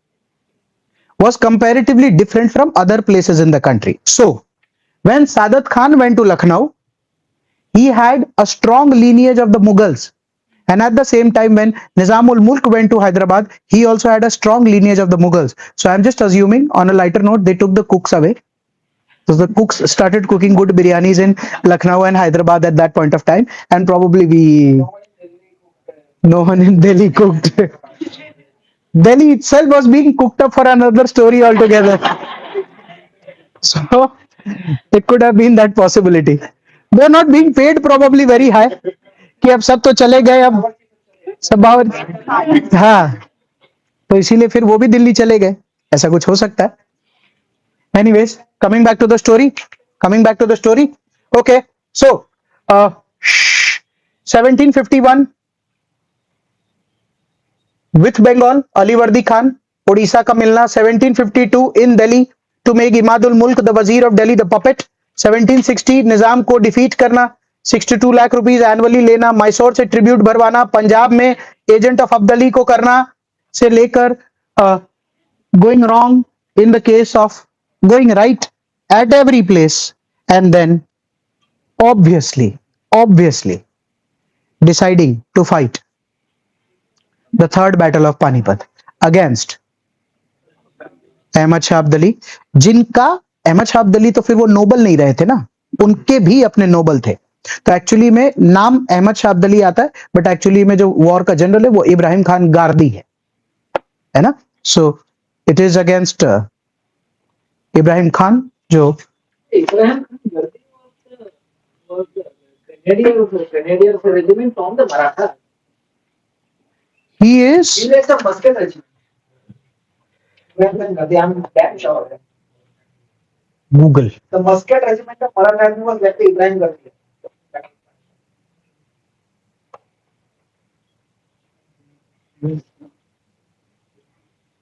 was comparatively different from other places in the country. So, when Sadat Khan went to Lucknow, he had a strong lineage of the Mughals. And at the same time, when Nizamul Mulk went to Hyderabad, he also had a strong lineage of the Mughals. So I'm just assuming, on a lighter note, they took the cooks away. So the cooks started cooking good biryanis in Lucknow and Hyderabad at that point of time, and probably no one in Delhi cooked. Delhi itself was being cooked up for another story altogether. So it could have been that possibility. They're not being paid probably very high. कि अब सब तो चले गए, अब सब बाहर, हाँ, तो इसीलिए फिर वो भी दिल्ली चले गए, ऐसा कुछ हो सकता है। Anyways, coming back to the story, coming back to the story, okay, so 1751 with Bengal, Alivardi Khan, Orissa का मिलना, 1752 in Delhi to make Imadul Mulk the वजीर of Delhi the puppet, 1760 Nizam को डिफीट करना, 62 लाख रुपीस एनुअली लेना, मैसूर से ट्रिब्यूट भरवाना, पंजाब में एजेंट ऑफ अब्दली को करना से लेकर going wrong in the case of going right at every place, and then obviously deciding to fight the third battle of Panipat against Ahmad Shah Abdali, जिनका Ahmad Shah Abdali तो फिर वो नोबल नहीं रहे थे ना, उनके भी अपने नोबल थे। तो एक्चुअली में नाम अहमद शाह अब्दली आता है, बट एक्चुअली में जो वॉर का जनरल है वो इब्राहिम खान गारदी है ना। सो it is against Ibrahim Khan, जो Abraham Gandhi was Canadian regiment from the Maratha. he He is led the musket regiment. Abraham Gandhi, I'm damn sure of it. Google. The musket regiment of Maratha was led by Ibrahim Gandhi.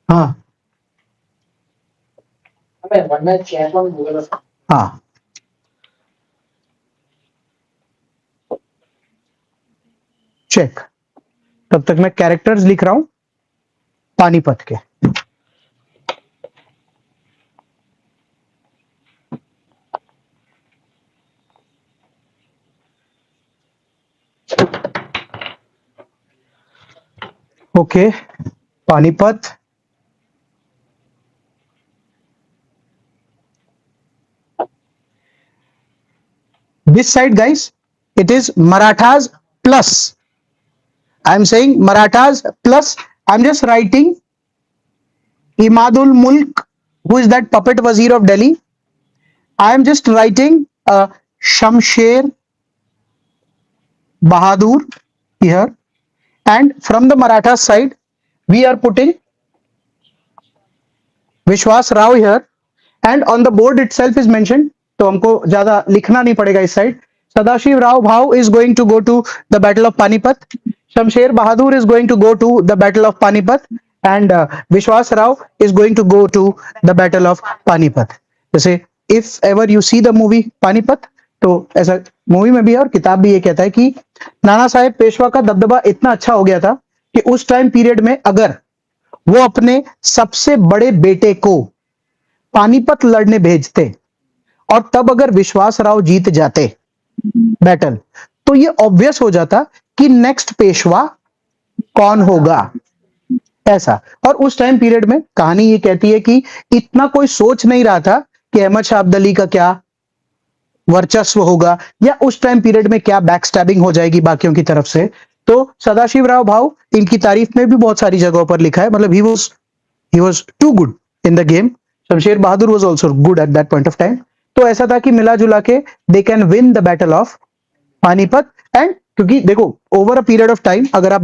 हाँ I mean, one man check on Google. हाँ, check. तब तक मैं characters लिख रहा हूं पानीपत के। Okay, Panipat, this side guys, it is Marathas plus, I am saying Marathas plus, I'm just writing Imadul Mulk, who is that puppet wazir of Delhi. I am just writing Shamsher Bahadur here, and from the Maratha side we are putting Vishwas Rao here, and on the board itself is mentioned, तो हमको ज्यादा लिखना नहीं पड़ेगा इस side. Sadashiv Rao Bhau is going to go to the battle of Panipat, Shamsher Bahadur is going to go to the battle of Panipat, and Vishwas Rao is going to go to the battle of Panipat. जैसे if ever you see the movie Panipat, तो ऐसा movie में भी है और किताब भी ये कहता है कि नाना साहेब पेशवा का दबदबा इतना अच्छा हो गया था कि उस टाइम पीरियड में अगर वो अपने सबसे बड़े बेटे को पानीपत लड़ने भेजते और तब अगर विश्वास राव जीत जाते बैटल, तो ये ऑब्वियस हो जाता कि नेक्स्ट पेशवा कौन होगा, ऐसा। और उस टाइम पीरियड में कहानी ये कहती है कि इतना कोई सोच नहीं रहा था कि अहमद शाह अब्दली का क्या वर्चस्व होगा या उस टाइम पीरियड में क्या बैकस्टैबिंग हो जाएगी बाकियों की तरफ से। तो सदाशिव राव भाव, इनकी तारीफ में भी बहुत सारी जगहों पर लिखा है, मतलब he was too good in the game. Shamsher Bahadur was also good at that point of time. तो ऐसा था कि मिला जुला के they can win the battle of Panipat. And क्योंकि देखो over a period of time, अगर आप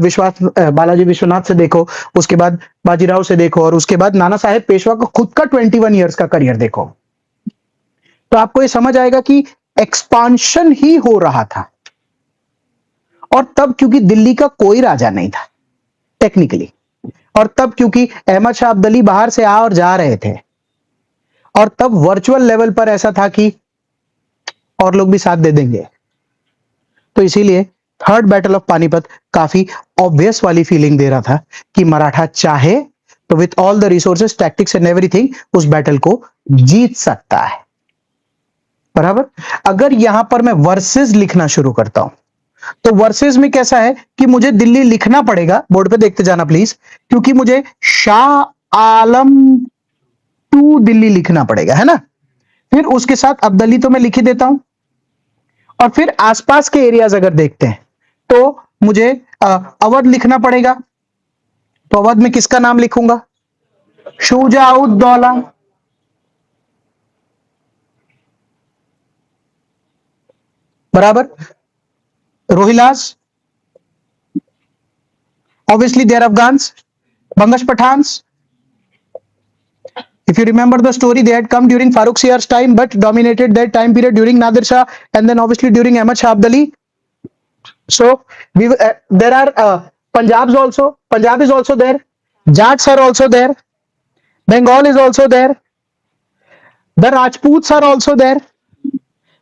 बालाजी विश्वनाथ से देखो, उसके बाद बाजीराव से देखो, और उसके बाद नाना साहेब पेशवा का खुद का 21 ईयर्स का करियर देखो, तो आपको ये समझ आएगा कि एक्सपांशन ही हो रहा था। और तब क्योंकि दिल्ली का कोई राजा नहीं था टेक्निकली, और तब क्योंकि अहमद शाह अब्दली बाहर से आ और जा रहे थे, और तब वर्चुअल लेवल पर ऐसा था कि और लोग भी साथ दे देंगे, तो इसीलिए थर्ड बैटल ऑफ पानीपत काफी ऑब्वियस वाली फीलिंग दे रहा था कि मराठा चाहे तो with all the resources, tactics and everything उस बैटल को जीत सकता है। बराबर। अगर यहां पर मैं वर्सेस लिखना शुरू करता हूं, तो वर्सेस में कैसा है कि मुझे दिल्ली लिखना पड़ेगा, बोर्ड पे देखते जाना प्लीज, क्योंकि मुझे शाह आलम टू दिल्ली लिखना पड़ेगा, है ना। फिर उसके साथ अब्दली तो मैं लिख ही देता हूं, और फिर आसपास के एरियाज अगर देखते हैं तो मुझे अवध लिखना पड़ेगा। तो अवध में किसका नाम लिखूंगा? शुजाउद्दौला। बराबर। Rohillas, Obviously, they are Afghans, Bangash Pathans. If you remember the story, they had come during Farooq Siyar's time, but dominated that time period during Nadir Shah, and then obviously during Ahmad Shah Abdali. So there are Punjabs also. Punjab is also there. Jats are also there. Bengal is also there. The Rajputs are also there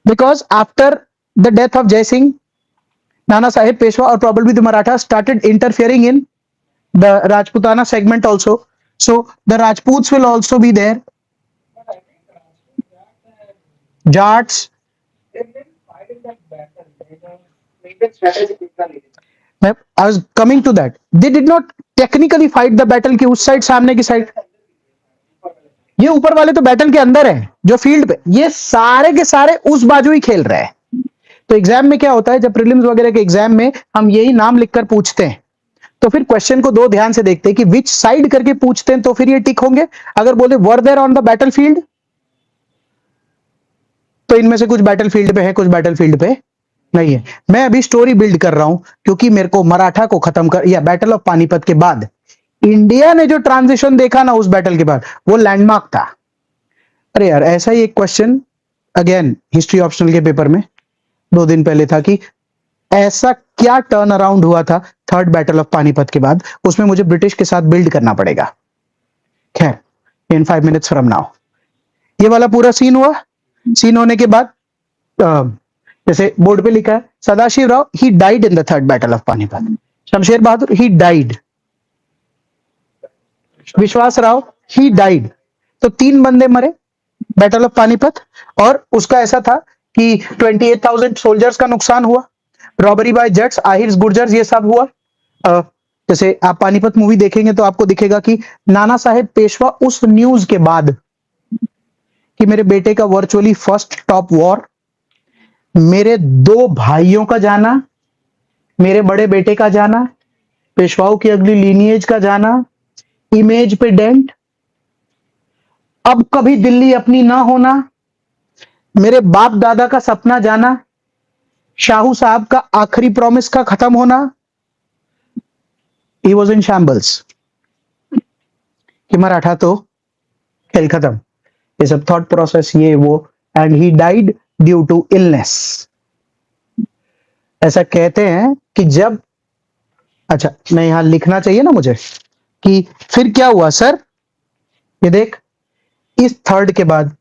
because after the death of Jai Singh, Nana Sahib Peshwa or probably the Marathas started interfering in the Rajputana segment also. So the Rajputs will also be there. Jats. I was coming to that. They did not technically fight the battle की उस side सामने की side. ये ऊपर वाले तो battle के अंदर है जो फील्ड पे, ये सारे के सारे उस बाजू ही खेल रहे हैं. तो एग्जाम में क्या होता है, जब प्रीलिम्स वगैरह के एग्जाम में हम यही नाम लिखकर पूछते हैं, तो फिर क्वेश्चन को दो ध्यान से देखते हैं कि विच साइड करके पूछते हैं, तो फिर ये टिक होंगे. अगर बोले were there on the battlefield, तो इनमें से कुछ बैटलफील्ड पे है, कुछ बैटलफील्ड पे नहीं है. मैं अभी स्टोरी बिल्ड कर रहा हूं क्योंकि मेरे को मराठा को खत्म कर, या बैटल ऑफ पानीपत के बाद इंडिया ने जो ट्रांजिशन देखा ना उस बैटल के बाद, वो लैंडमार्क था. अरे यार, ऐसा ही एक क्वेश्चन अगेन हिस्ट्री ऑप्शनल के पेपर में 2 दिन पहले था कि ऐसा क्या टर्न अराउंड हुआ था थर्ड बैटल ऑफ पानीपत के बाद, उसमें मुझे ब्रिटिश के साथ बिल्ड करना पड़ेगा. खैर, इन 5 मिनट्स फ्रॉम नाउ ये वाला पूरा सीन हुआ. सीन होने के बाद जैसे बोर्ड पे लिखा है, Sadashiv Rao he died in the third battle of Panipat. Shamsher Bahadur he died. विश्वास राव ही डाइड. तो 3 बंदे मरे बैटल ऑफ पानीपत. और उसका ऐसा था कि 28,000 सोल्जर्स का नुकसान हुआ. रॉबरी बाय जट्स, आहिर्स, गुर्जर्स, ये सब हुआ. जैसे आप पानीपत मूवी देखेंगे तो आपको दिखेगा कि नाना साहेब पेशवा उस न्यूज के बाद कि मेरे बेटे का वर्चुअली फर्स्ट टॉप वॉर, मेरे 2 भाइयों का जाना, मेरे बड़े बेटे का जाना, पेशवाओं की अगली लीनिएज का जाना, इमेज पे डेंट, अब कभी दिल्ली अपनी ना होना, मेरे बाप दादा का सपना जाना, शाहू साहब का आखिरी प्रॉमिस का खत्म होना. ही वॉज इन शैम्बल्स कि मराठा तो खेल खत्म, ये सब थॉट प्रोसेस ये वो. And he died due to illness. ऐसा कहते हैं कि जब, अच्छा मैं यहां लिखना चाहिए ना मुझे कि फिर क्या हुआ सर. ये देख, इस थर्ड के बाद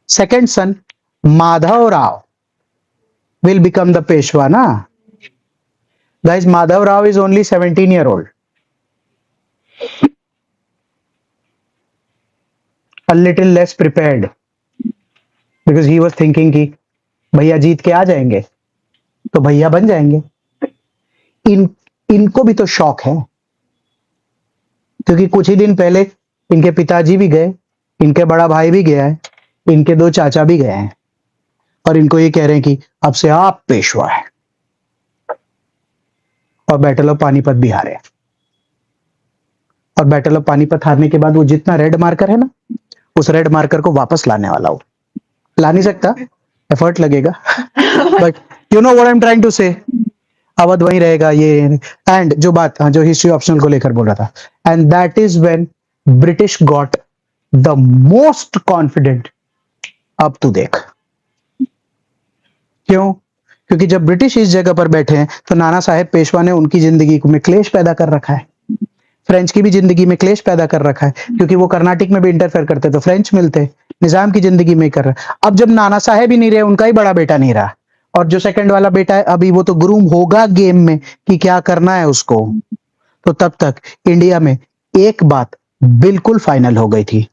second son Madhav Rao will become the Peshwa, na? Guys, Madhav Rao is only 17-year-old. A little less prepared because he was thinking कि भैया जीत के आ जाएंगे तो भैया बन जाएंगे. इनको भी तो शौक है क्योंकि कुछ ही दिन पहले इनके पिताजी भी गए, इनके बड़ा भाई भी गया है, इनके 2 चाचा भी गए हैं और इनको ये कह रहे हैं कि अब से आप पेशवा है. और बैटल ऑफ पानीपत भी हारे. और बैटल ऑफ पानीपत हारने के बाद वो जितना रेड मार्कर है ना, उस रेड मार्कर को वापस लाने वाला हो. ला नहीं सकता, एफर्ट लगेगा, but you know what I am trying to say. Awadh वहीं रहेगा ये. एंड जो बात, जो हिस्ट्री ऑप्शनल को लेकर बोल रहा था, and that is when British got the most confident. अब तू देख क्यों, क्योंकि जब ब्रिटिश इस जगह पर बैठे हैं तो नाना साहेब पेशवा ने उनकी जिंदगी में क्लेश पैदा कर रखा है. फ्रेंच की भी जिंदगी में क्लेश पैदा कर रखा है क्योंकि वो कर्नाटक में भी इंटरफेयर करते तो फ्रेंच मिलते. निजाम की जिंदगी में कर रहा. अब जब नाना साहेब ही नहीं रहे, उनका ही बड़ा बेटा नहीं रहा, और जो सेकंड वाला बेटा है अभी वो तो ग्रूम होगा गेम में कि क्या करना है उसको. तो तब तक इंडिया में एक बात बिल्कुल फाइनल हो गई थी.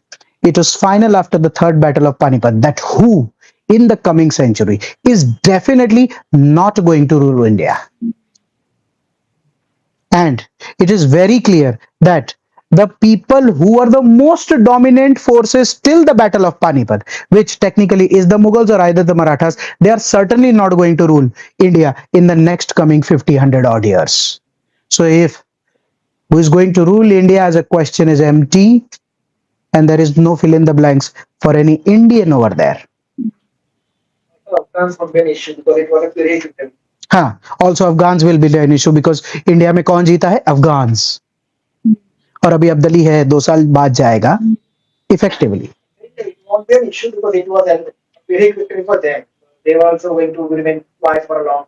It was final after the third battle of Panipat that who in the coming century is definitely not going to rule India. And it is very clear that the people who are the most dominant forces till the battle of Panipat, which technically is the Mughals or either the Marathas, they are certainly not going to rule India in the next coming 50-100 odd years. So if who is going to rule India as a question is empty and there is no fill in the blanks for any Indian over there. हाँ, also Afghans will be an issue because India में कौन जीता है? Afghans. और अभी Abdali है, 2 साल बाद जाएगा effectively. It won't be an issue because it was a big victory for them. They were also going to remain quiet for a long.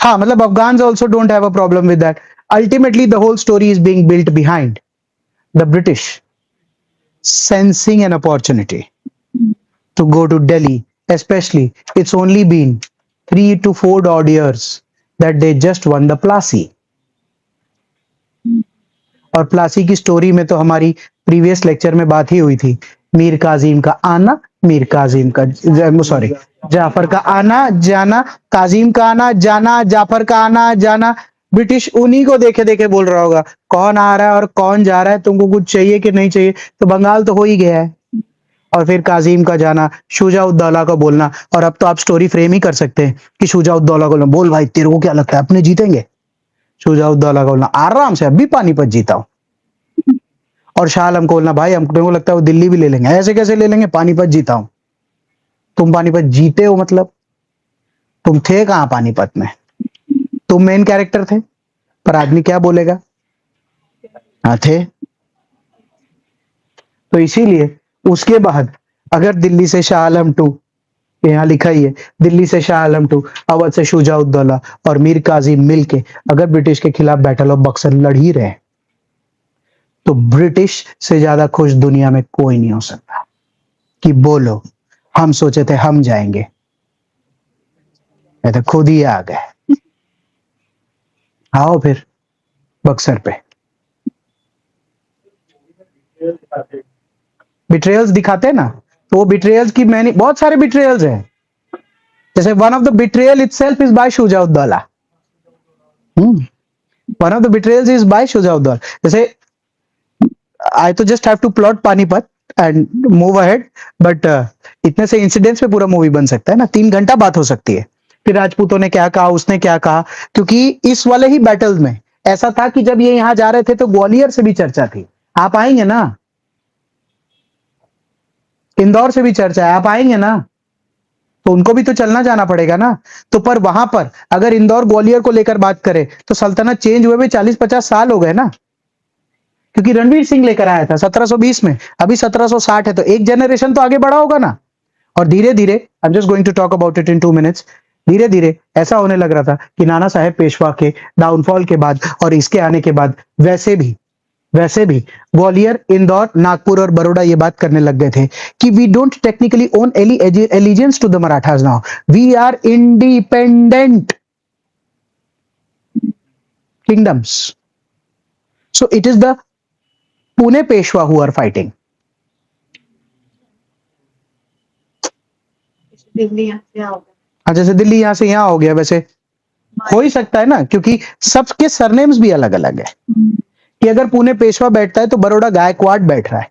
हाँ, मतलब Afghans also don't have a problem with that. Ultimately the whole story is being built behind the British sensing an opportunity to go to Delhi, especially it's only been 3 to 4 odd years that they just won the Plassey. और प्लासी की story में तो हमारी previous lecture में बात ही हुई थी। मीर काजिम का आना, मीर काजिम का सॉरी जाफर का आना जाना, काजिम का आना जाना, जाफर का आना जाना। ब्रिटिश उन्हीं को देखे देखे बोल रहा होगा कौन आ रहा है और कौन जा रहा है, तुमको कुछ चाहिए कि नहीं चाहिए। तो बंगाल तो हो ही गया है। और फिर काजिम का जाना, शुजा-उद-दौला का बोलना। और अब तो आप स्टोरी फ्रेम ही कर सकते हैं कि शुजा-उद-दौला को बोल भाई तेरे को क्या लगता है अपने जीतेंगे? शुजा-उद-दौला का बोलना आराम से अभी पानीपत जीता हूं। और शाह आलम को बोलना भाई हमको लगता है वो दिल्ली भी ले लेंगे। ऐसे कैसे ले लेंगे? पानीपत जीता हूं। तुम पानीपत जीते हो मतलब तुम थे कहां पानीपत में? तुम मेन कैरेक्टर थे, पर आदमी क्या बोलेगा? हाँ थे। तो इसीलिए उसके बाद अगर दिल्ली से शाह आलम टू, यहाँ लिखा ही है, दिल्ली से शाह आलम टू, अवध से शुजा-उद-दौला और मीर काजिम मिलके अगर ब्रिटिश के खिलाफ बैटल ऑफ बक्सर लड़ ही रहे, तो ब्रिटिश से ज्यादा खुश दुनिया में कोई नहीं हो सकता कि बोलो हम सोचे थे हम जाएंगे, ये तो खुद ही आ गए। आओ फिर बक्सर पे। बिट्रेयल्स दिखाते हैं ना, तो वो बिट्रेयल्स की मैंने बहुत सारे बिट्रेयल्स हैं। जैसे one of the betrayal itself is by Shuja-ud-Daula. One of the betrayals is by Shuja-ud-Daula. जैसे आई तो just have to plot Panipat and move ahead, but इतने से इंसिडेंट्स पे पूरा मूवी बन सकता है ना, 3 घंटा बात हो सकती है। फिर राजपूतों ने क्या कहा, उसने क्या कहा, क्योंकि इस वाले ही बैटल्स में ऐसा था कि जब ये यहाँ जा रहे थे तो ग्वालियर से भी चर्चा थी। आप आएंगे ना? इंदौर से भी चर्चा है, आप आएंगे ना? तो उनको भी तो चलना जाना पड़ेगा ना। तो पर वहां पर अगर इंदौर ग्वालियर को लेकर बात करें तो सल्तनत चेंज हुए भी 40-50 साल हो गए ना, क्योंकि रणवीर सिंह लेकर आया था 1720 में, अभी 1760 है, तो एक जनरेशन तो आगे बढ़ा होगा ना। और धीरे धीरे, I am just going to talk about it in 2 minutes, धीरे धीरे ऐसा होने लग रहा था कि नाना साहेब पेशवा के डाउनफॉल के बाद और इसके आने के बाद वैसे भी ग्वालियर, इंदौर, नागपुर और बड़ौदा ये बात करने लग गए थे कि we don't technically own any allegiance to the Marathas now, we are independent kingdoms. So it is the Pune Peshwa who are fighting. जैसे दिल्ली यहां से यहां हो गया, वैसे हो ही सकता है ना, क्योंकि सबके सरनेम्स भी अलग अलग है। कि अगर पुणे पेशवा बैठता है तो बड़ौदा गायकवाड़ बैठ रहा है,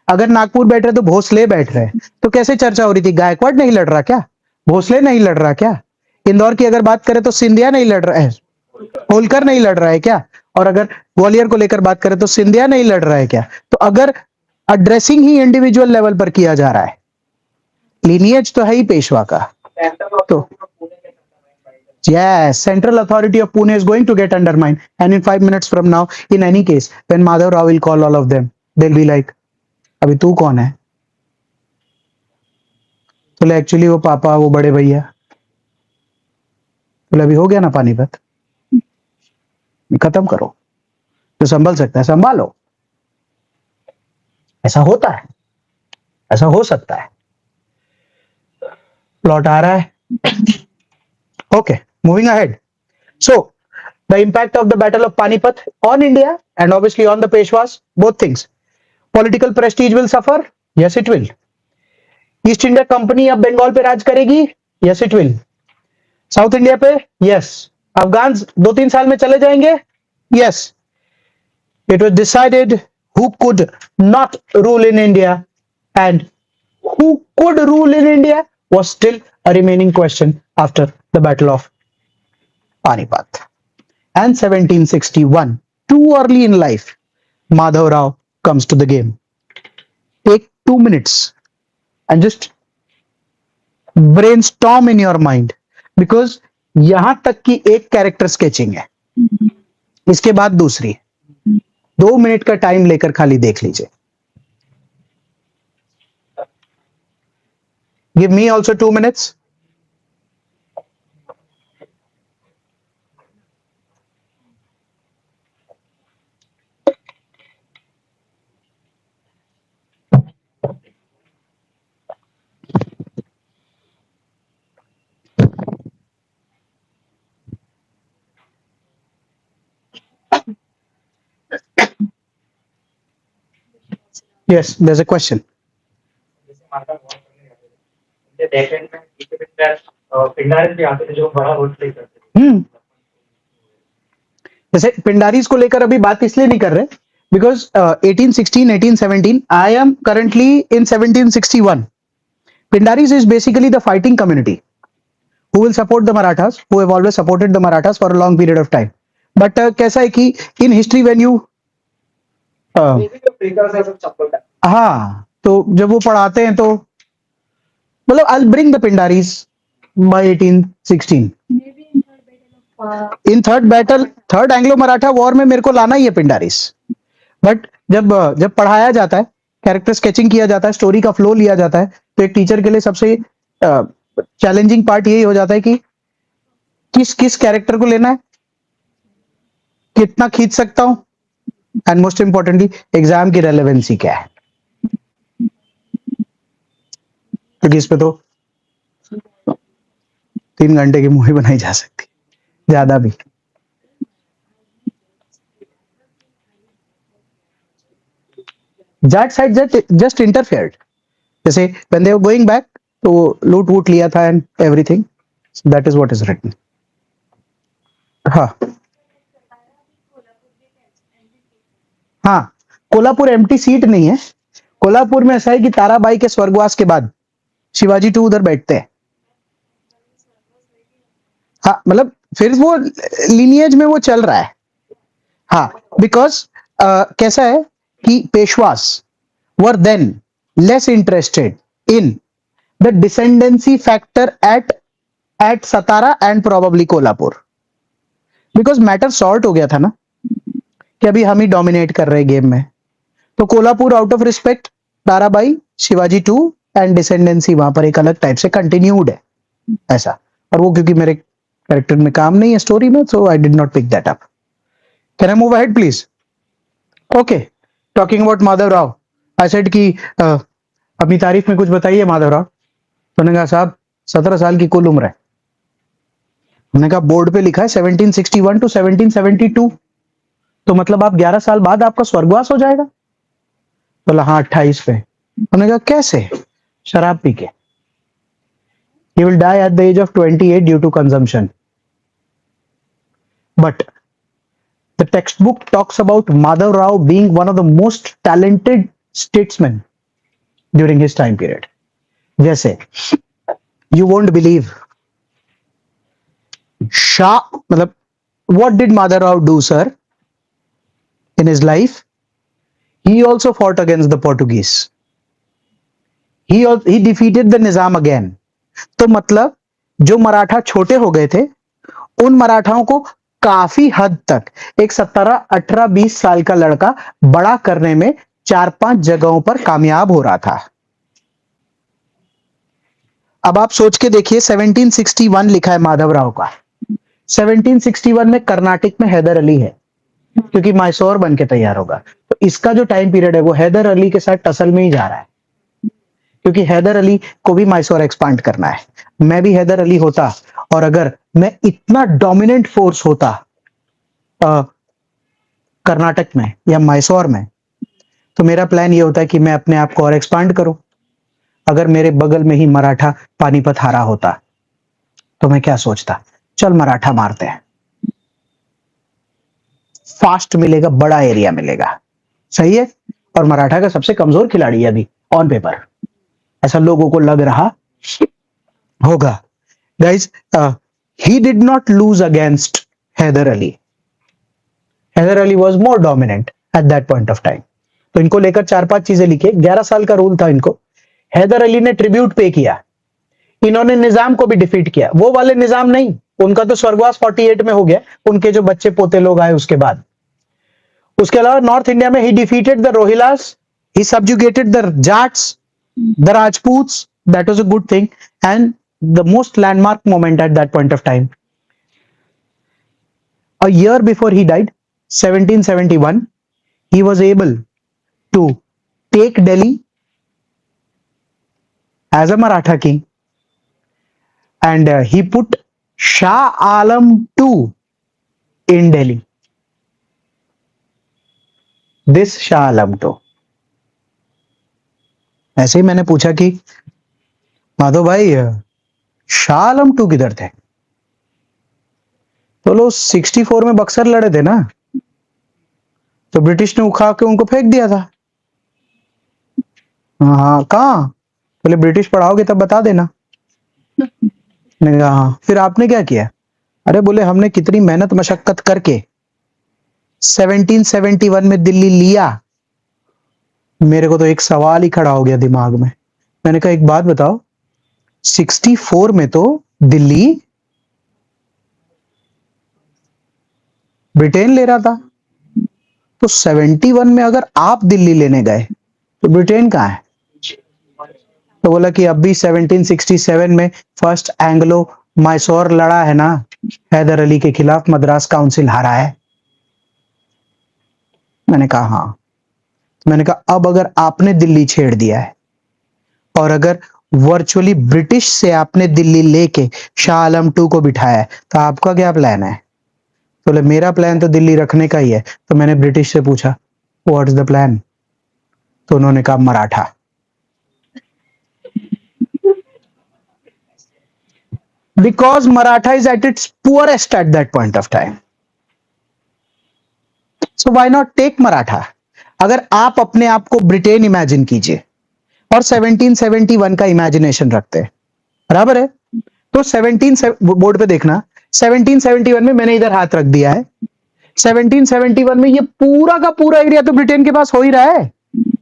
अगर नागपुर बैठ रहे तो भोसले बैठ रहे हैं। तो कैसे चर्चा हो रही थी? गायकवाड़ नहीं लड़ रहा क्या? भोसले नहीं लड़ रहा क्या? इंदौर की अगर बात करें तो सिंधिया नहीं लड़ रहा है, होलकर नहीं लड़ रहा है क्या? और अगर ग्वालियर को लेकर बात करें तो सिंधिया नहीं लड़ रहा है क्या? तो अगर एड्रेसिंग ही इंडिविजुअल लेवल पर किया जा रहा है, लीनियज तो है ही पेशवा का, तो yes, central authority of Pune is going to get undermined, and in 5 minutes from now, in any case, when Madhav Rao will call all of them, they'll be like, अभी तू कौन है? तो एक्चुअली वो पापा, वो बड़े भैया, तो अभी हो गया ना पानीपत, खत्म करो, जो संभल सकता है संभालो। ऐसा होता है, ऐसा हो सकता है। प्लॉट आ रहा है। Okay, moving ahead. So, the impact of the Battle of Panipat on India and obviously on the Peshwas, both things. Political prestige will suffer. Yes, it will. East India Company अब बंगाल पे राज करेगी. Yes, it will. South India पे, yes. Afghans 2-3 साल में चले जाएंगे. Yes. It was decided who could not rule in India and who could rule in India was still a remaining question after the Battle of Panipat. And 1761, too early in life, Madhav Rao comes to the game. Take 2 minutes and just brainstorm in your mind, because यहां तक की एक character sketching है, इसके बाद दूसरी। 2 minute का time लेकर खाली देख लीजिए। Give me also 2 minutes। Yes, there's a question. जैसे माता बहुत करने जाते थे उनके बैक एंड में पीछे पिंडारी पिंडारी भी आते थे जो बड़ा रोल प्ले करते थे। जैसे पिंडारीज को लेकर अभी बात इसलिए नहीं कर रहे because 1816 1817 I am currently in 1761। Pindaris is basically the fighting community who will support the Marathas, who have always supported the Marathas for a long period of time. But कैसा है कि in history when you Maybe the figures have some support. हाँ, तो जब वो पढ़ाते हैं तो मतलब I'll bring the Pindaris by 1816. Maybe in third battle of in third Anglo Maratha war में मेरे को लाना ही है पिंडारिस। बट जब पढ़ाया जाता है, कैरेक्टर स्केचिंग किया जाता है, स्टोरी का फ्लो लिया जाता है, तो एक टीचर के लिए सबसे चैलेंजिंग पार्ट यही हो जाता है कि किस किस कैरेक्टर को लेना है, कितना खींच सकता हूं, एंड मोस्ट इंपॉर्टेंटली एग्जाम की रेलेवेंसी क्या है, क्योंकि इस पे तो 3 घंटे की मूवी बनाई जा सकती, ज्यादा भी। That side just interfered. जैसे when they were going back तो लूट वूट लिया था and everything, that is what is written. हाँ हाँ, कोल्हापुर एम्प्टी सीट नहीं है। कोल्हापुर में ऐसा है कि ताराबाई के स्वर्गवास के बाद शिवाजी 2 उधर बैठते हैं। हाँ, मतलब फिर वो लिनिएज में वो चल रहा है। हाँ, बिकॉज कैसा है कि Peshwas were then less interested in the descendancy factor at Satara and probably Kolhapur, because matter sort हो गया था ना कि अभी हम ही डोमिनेट कर रहे गेम में। तो Kolhapur out of respect Tarabai, Shivaji 2 and descendancy वहां पर एक अलग टाइप से कंटिन्यूड है ऐसा। और वो क्योंकि मेरे कैरेक्टर में काम नहीं है स्टोरी में, so I did not pick that up. Can I move ahead please? Okay, talking about Madhav Rao, I said कि अपनी तारीफ में कुछ बताइए माधव राव। तो उन्होंने कहा साहब 17 साल की कुल उम्र है। उन्होंने कहा बोर्ड पे लिखा है 1761 टू 1772, तो मतलब आप 11 साल बाद आपका स्वर्गवास हो जाएगा। बोला हाँ 28 पे। उन्होंने कहा कैसे? शराब पी के। He will die at the age of 28 due to consumption. But the textbook talks about Madhav Rao being one of the most talented statesmen during his time period. जैसे you won't believe Shah, मतलब what did Madhav Rao do, sir, in his life? He also fought against the Portuguese. He defeated the Nizam again. तो मतलब जो मराठा छोटे हो गए थे उन मराठाओं को काफी हद तक एक 17, 18, 20 साल का लड़का बड़ा करने में 4-5 जगहों पर कामयाब हो रहा था। अब आप सोच के देखिए 1761 लिखा है माधव राव का। 1761 में कर्नाटक में हैदर अली है, क्योंकि मैसूर बन के तैयार होगा। तो इसका जो टाइम पीरियड है वो हैदर अली के साथ टसल में ही जा रहा है, क्योंकि हैदर अली को भी मैसूर एक्सपांड करना है। मैं भी हैदर अली होता और अगर मैं इतना डोमिनेंट फोर्स होता कर्नाटक में या मैसूर में, तो मेरा प्लान ये होता है कि मैं अपने आप को और एक्सपांड करूं। अगर मेरे बगल में ही मराठा पानीपत हारा होता तो मैं क्या सोचता, चल मराठा मारते हैं, फास्ट मिलेगा, बड़ा एरिया मिलेगा, सही है। और मराठा का सबसे कमजोर खिलाड़ी है अभी ऑन पेपर, ऐसा लोगों को लग रहा होगा। Guys, he did not lose against Hyder Ali. Hyder Ali was more dominant at that point of time। तो इनको लेकर 4-5 चीजें लिखिए। 11 साल का रूल था इनको। हैदर अली ने ट्रिब्यूट पे किया, इन्होंने निजाम को भी डिफीट किया। वो वाले निजाम नहीं उनका तो स्वर्गवास 48 में हो गया, उनके जो बच्चे पोते लोग आए उसके बाद। उसके अलावा नॉर्थ इंडिया में he defeated the Rohillas, he subjugated the Jats, the Rajputs, that was a good thing and the most landmark moment at that point of time. A year before he died, 1771, he was able to take Delhi as a Maratha king, and he put Shah Alam II in Delhi. This Shah Alam II. ऐसे ही मैंने पूछा कि माधव भाई Shah Alam II किधर थे? तो लोग 64 में बक्सर लड़े थे ना, तो ब्रिटिश ने उखा के उनको फेंक दिया था। हाँ, कहाँ? बोले ब्रिटिश पढ़ाओगे तब बता देना। मैंने कहा हाँ। फिर आपने क्या किया? अरे बोले हमने कितनी मेहनत मशक्कत करके 1771 में दिल्ली लिया। मेरे को तो एक सवाल ही खड़ा हो गया दिमाग में। मैंने कहा एक बात बताओ, 64 में तो दिल्ली ब्रिटेन ले रहा था, तो 71 में अगर आप दिल्ली लेने गए तो ब्रिटेन कहाँ है? तो बोला कि अब भी 1767 में फर्स्ट एंग्लो मैसूर लड़ा है ना, हैदर अली के खिलाफ, मद्रास काउंसिल हारा है। मैंने कहा हाँ। मैंने कहा अब अगर आपने दिल्ली छेड़ दिया है और अगर वर्चुअली ब्रिटिश से आपने दिल्ली लेके शाह आलम II को बिठाया है, तो आपका क्या प्लान है? तो बोले मेरा प्लान तो दिल्ली रखने का ही है। तो मैंने ब्रिटिश से पूछा व्हाट इज द प्लान? तो उन्होंने कहा Maratha. Because Maratha is at its poorest at that point of time, so why not take Maratha? अगर आप अपने आप को ब्रिटेन इमेजिन कीजिए और 1771 का इमेजिनेशन रखते हैं, बराबर है? तो 17 बोर्ड पे देखना, 1771 में मैंने इधर हाथ रख दिया है। 1771 में ये पूरा का पूरा एरिया तो ब्रिटेन के पास हो ही रहा है,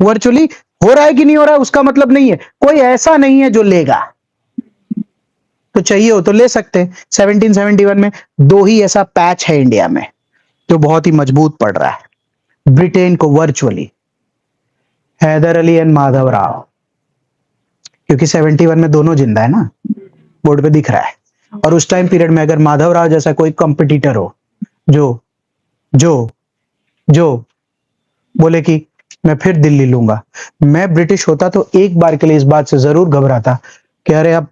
वर्चुअली हो रहा है कि नहीं हो रहा है उसका मतलब नहीं है। कोई ऐसा नहीं है जो लेगा, तो चाहिए हो तो ले सकते हैं। 1771 में दो ही ऐसा पैच है इंडिया में जो बहुत ही मजबूत पड़ रहा है ब्रिटेन को वर्चुअली, हैदर अली एंड माधव राव, क्योंकि 71 में दोनों जिंदा है ना, बोर्ड पे दिख रहा है। और उस टाइम पीरियड में अगर माधव राव जैसा कोई कंपटीटर हो जो जो जो बोले कि मैं फिर दिल्ली लूंगा, मैं ब्रिटिश होता तो एक बार के लिए इस बात से जरूर घबराता कि अरे अब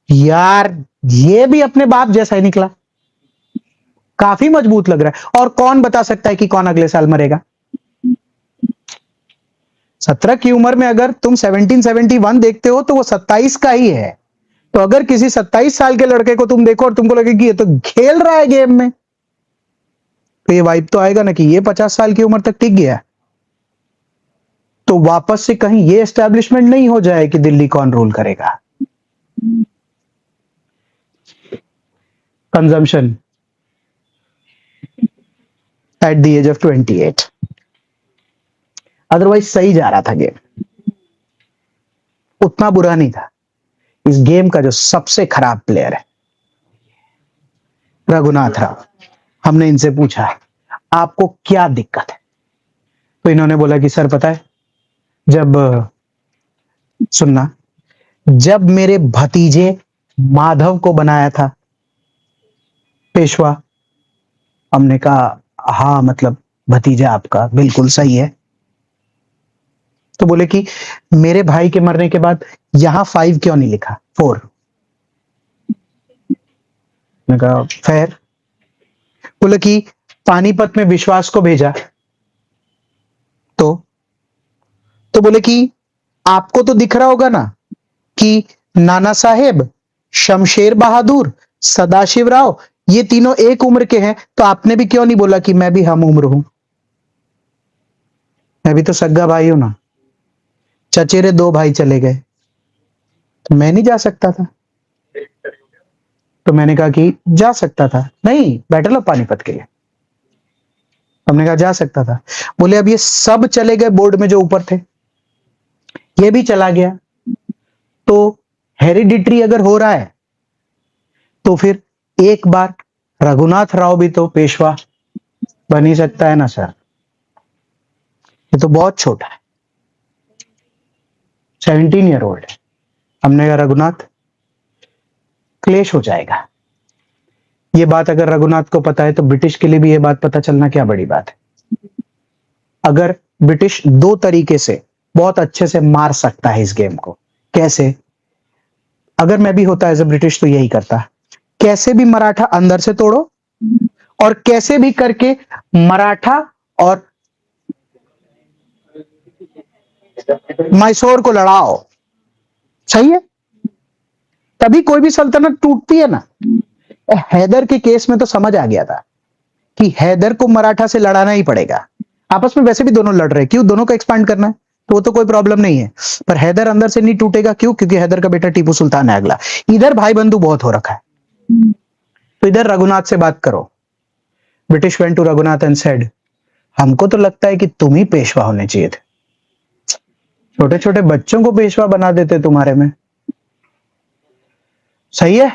यार ये भी अपने बाप जैसा ही निकला, काफी मजबूत लग रहा है। और कौन बता सकता है कि कौन अगले साल मरेगा? 17 की उम्र में अगर तुम 1771 देखते हो तो वो 27 का ही है। तो अगर किसी 27 साल के लड़के को तुम देखो और तुमको लगे कि ये तो खेल रहा है गेम में, तो ये वाइब तो आएगा ना कि ये 50 साल की उम्र तक टिक गया। तो वापस से कहीं ये एस्टेब्लिशमेंट नहीं हो जाए कि दिल्ली कौन रूल करेगा। Consumption at the age of 28, otherwise सही जा रहा था गेम, उतना बुरा नहीं था। इस गेम का जो सबसे खराब प्लेयर है रघुनाथ राव। हमने इनसे पूछा आपको क्या दिक्कत है? तो इन्होंने बोला कि सर पता है, जब सुनना, जब मेरे भतीजे माधव को बनाया था पेशवा, हमने कहा हाँ मतलब भतीजा आपका बिल्कुल सही है। तो बोले कि मेरे भाई के मरने के बाद यहां 5 क्यों नहीं लिखा, 4? मैंने कहा फेयर। बोले कि पानीपत में विश्वास को भेजा तो बोले कि आपको तो दिख रहा होगा ना कि नाना साहेब, शमशेर बहादुर, सदाशिव राव ये तीनों एक उम्र के हैं, तो आपने भी क्यों नहीं बोला कि मैं भी हम उम्र हूं? मैं भी तो सगा भाई हूं ना, चचेरे 2 भाई चले गए तो मैं नहीं जा सकता था? तो मैंने कहा कि जा सकता था, नहीं बैटल ऑफ पानीपत के लिए। हमने कहा जा सकता था। बोले अब ये सब चले गए बोर्ड में जो ऊपर थे, ये भी चला गया, तो हेरिडिटरी अगर हो रहा है तो फिर एक बार रघुनाथ राव भी तो पेशवा बन ही सकता है ना सर। ये तो बहुत छोटा है, 17 ईयर ओल्ड है। हमने कहा रघुनाथ क्लेश हो जाएगा। ये बात अगर रघुनाथ को पता है तो ब्रिटिश के लिए भी ये बात पता चलना क्या बड़ी बात है। अगर ब्रिटिश दो तरीके से बहुत अच्छे से मार सकता है इस गेम को। कैसे? अगर मैं भी होता एज ए ब्रिटिश तो यही करता, कैसे भी मराठा अंदर से तोड़ो और कैसे भी करके मराठा और मैसूर को लड़ाओ। सही है, तभी कोई भी सल्तनत टूटती है ना। हैदर के केस में तो समझ आ गया था कि हैदर को मराठा से लड़ाना ही पड़ेगा। आपस में वैसे भी दोनों लड़ रहे हैं, क्यों दोनों को एक्सपांड करना है, तो वो तो कोई प्रॉब्लम नहीं है। पर हैदर अंदर से नहीं टूटेगा, क्यों? क्योंकि हैदर का बेटा टीपू सुल्तान है अगला। इधर भाई बंधु बहुत हो रखा है, तो इधर रघुनाथ से बात करो। British went to Raghunath and said, हमको तो लगता है कि तुम ही पेशवा होने चाहिए थे, छोटे छोटे बच्चों को पेशवा बना देते तुम्हारे में। सही है।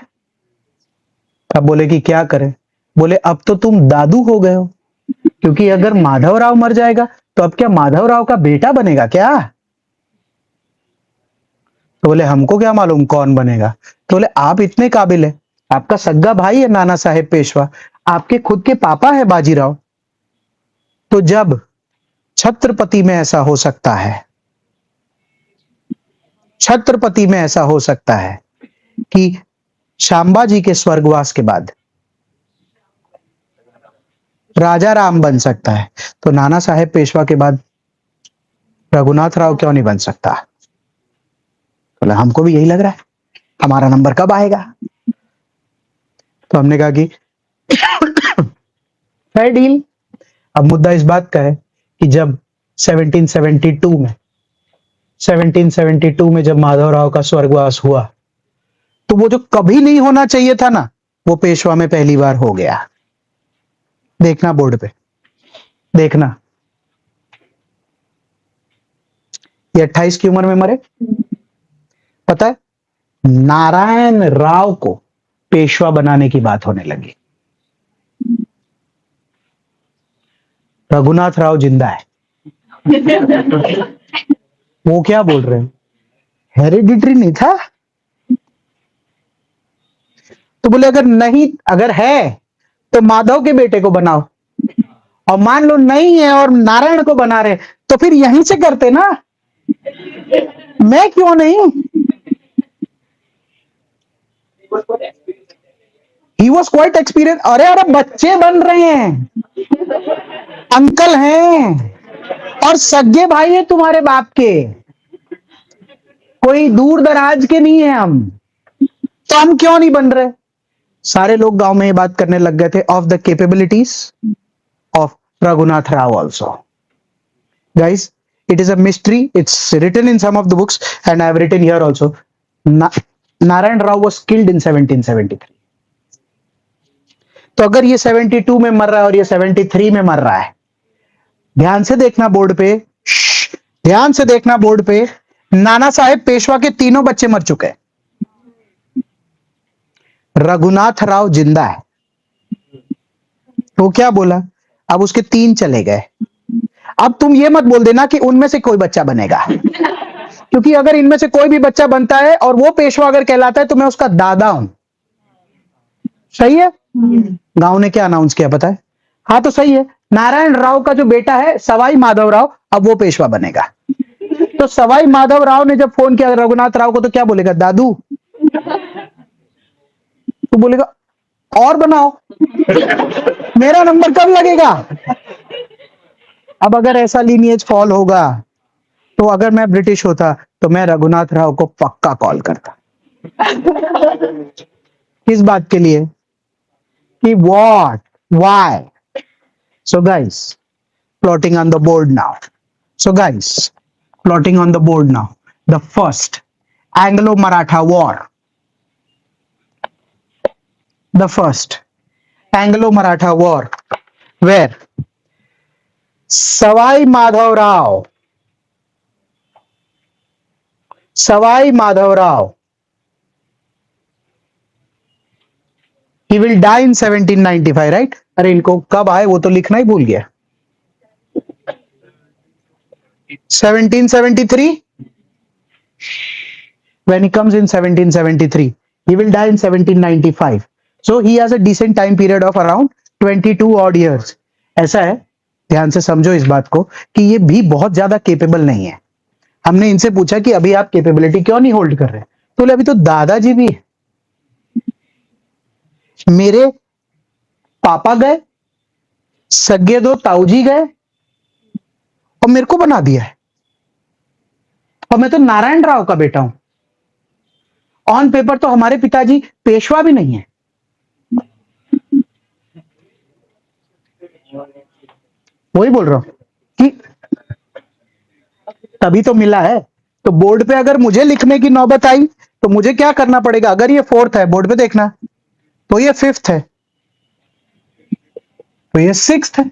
अब बोले कि क्या करें? बोले अब तो तुम दादू हो गए हो, क्योंकि अगर माधवराव मर जाएगा तो अब क्या माधवराव का बेटा बनेगा क्या? तो बोले हमको क्या मालूम कौन बनेगा। तो बोले आप इतने काबिल है, आपका सग्गा भाई है नाना साहेब पेशवा, आपके खुद के पापा है बाजीराव। तो जब छत्रपति में ऐसा हो सकता है, छत्रपति में ऐसा हो सकता है कि शांबा जी के स्वर्गवास के बाद राजा राम बन सकता है, तो नाना साहेब पेशवा के बाद रघुनाथ राव क्यों नहीं बन सकता? बोला हमको भी यही लग रहा है, हमारा नंबर कब आएगा? तो हमने कहा कि फेयर डील। अब मुद्दा इस बात का है कि जब 1772 में जब माधवराव का स्वर्गवास हुआ, तो वो जो कभी नहीं होना चाहिए था ना, वो पेशवा में पहली बार हो गया। देखना बोर्ड पे, देखना। ये 28 की उम्र में मरे। पता है, नारायण राव को पेशवा बनाने की बात होने लगी। रघुनाथ राव जिंदा है। वो क्या बोल रहे हैं, हेरिडिटरी नहीं था। तो बोले अगर नहीं, अगर है तो माधव के बेटे को बनाओ, और मान लो नहीं है और नारायण को बना रहे, तो फिर यहीं से करते ना, मैं क्यों नहीं? He was quite experience. अरे अरे बच्चे बन रहे हैं, अंकल हैं और सगे भाई है तुम्हारे बाप के, कोई दूर दराज के नहीं है हम, तो हम क्यों नहीं बन रहे? सारे लोग गांव में ये बात करने लग गए थे of the capabilities of Raghunath Rao also. Guys, it is a mystery, it's written in some of the books and I have written here also. Narayan Rao was killed in 1773. तो अगर ये 72 में मर रहा है और ये 73 में मर रहा है, ध्यान से देखना बोर्ड पे, ध्यान से देखना बोर्ड पे, नाना साहेब पेशवा के तीनों बच्चे मर चुके हैं, रघुनाथ राव जिंदा है। वो क्या बोला, अब उसके 3 चले गए। अब तुम ये मत बोल देना कि उनमें से कोई बच्चा बनेगा, क्योंकि अगर इनमें से कोई भी बच्चा बनता है और वो पेशवा अगर कहलाता है तो मैं उसका दादा हूं। सही है। गांव ने क्या अनाउंस किया पता है? हाँ तो सही है, नारायण राव का जो बेटा है सवाई माधव राव, अब वो पेशवा बनेगा। तो सवाई माधव राव ने जब फोन किया रघुनाथ राव को, तो क्या बोलेगा, दादू? तो बोलेगा और बनाओ, मेरा नंबर कब लगेगा? अब अगर ऐसा लीनिएज फॉल होगा, तो अगर मैं ब्रिटिश होता तो मैं रघुनाथ राव को पक्का कॉल करता। किस बात के लिए? कि what, why? So guys, plotting on the board now. So guys, plotting on the board now, the first Anglo Maratha war, the first Anglo Maratha war, where Sawai Madhavrao, Sawai Madhavrao He will die in 1795, right? अरे इनको कब आए वो तो लिखना ही भूल गया. 1773. When he comes in 1773, he will die in 1795. So he has a decent time period of around 22 odd years. ऐसा है, ध्यान से समझो इस बात को कि ये भी बहुत ज्यादा केपेबल नहीं है. हमने इनसे पूछा कि अभी आप कैपेबिलिटी क्यों नहीं होल्ड कर रहे, तो बोले अभी तो दादाजी भी है. मेरे पापा गए, सगे दो ताऊजी गए और मेरे को बना दिया है, और मैं तो नारायण राव का बेटा हूं. ऑन पेपर तो हमारे पिताजी पेशवा भी नहीं है. वही बोल रहा हूं कि तभी तो मिला है. तो बोर्ड पे अगर मुझे लिखने की नौबत आई तो मुझे क्या करना पड़ेगा? अगर ये फोर्थ है, बोर्ड पे देखना, तो ये फिफ्थ है, तो ये सिक्स्थ है.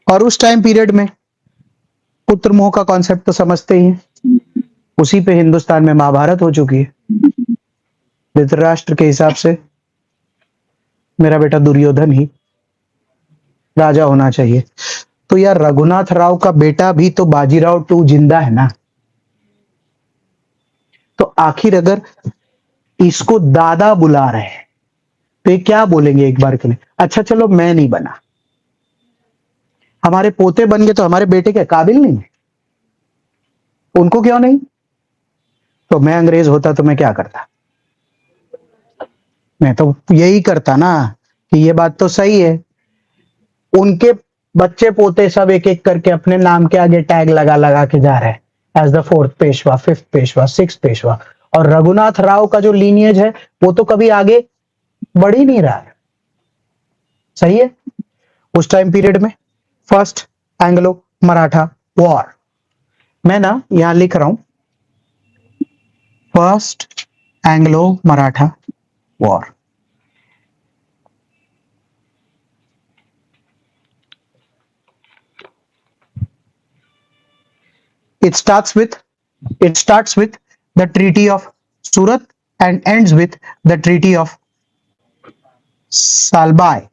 और उस टाइम पीरियड में पुत्र मोह का कॉन्सेप्ट तो समझते ही हैं. उसी पे हिंदुस्तान में महाभारत हो चुकी है. धृतराष्ट्र के हिसाब से मेरा बेटा दुर्योधन ही राजा होना चाहिए. तो यार रघुनाथ राव का बेटा भी तो बाजीराव 2 जिंदा है ना. तो आखिर अगर इसको दादा बुला रहे हैं तो ये क्या बोलेंगे एक बार के लिए? अच्छा चलो मैं नहीं बना, हमारे पोते बन गए, तो हमारे बेटे क्या काबिल नहीं है? उनको क्यों नहीं? तो मैं अंग्रेज होता तो मैं क्या करता? मैं तो यही करता ना कि ये बात तो सही है, उनके बच्चे पोते सब एक एक करके अपने नाम के आगे टैग लगा लगा के जा रहे हैं as the fourth Peshwa, fifth Peshwa, six Peshwa. और रघुनाथ राव का जो लीनियज है वो तो कभी आगे बढ़ ही नहीं रहा है. सही है. उस टाइम पीरियड में फर्स्ट एंग्लो मराठा वॉर, मैं ना यहां लिख रहा हूं first Anglo Maratha war. It starts with the Treaty of Surat and ends with the Treaty of Salbai,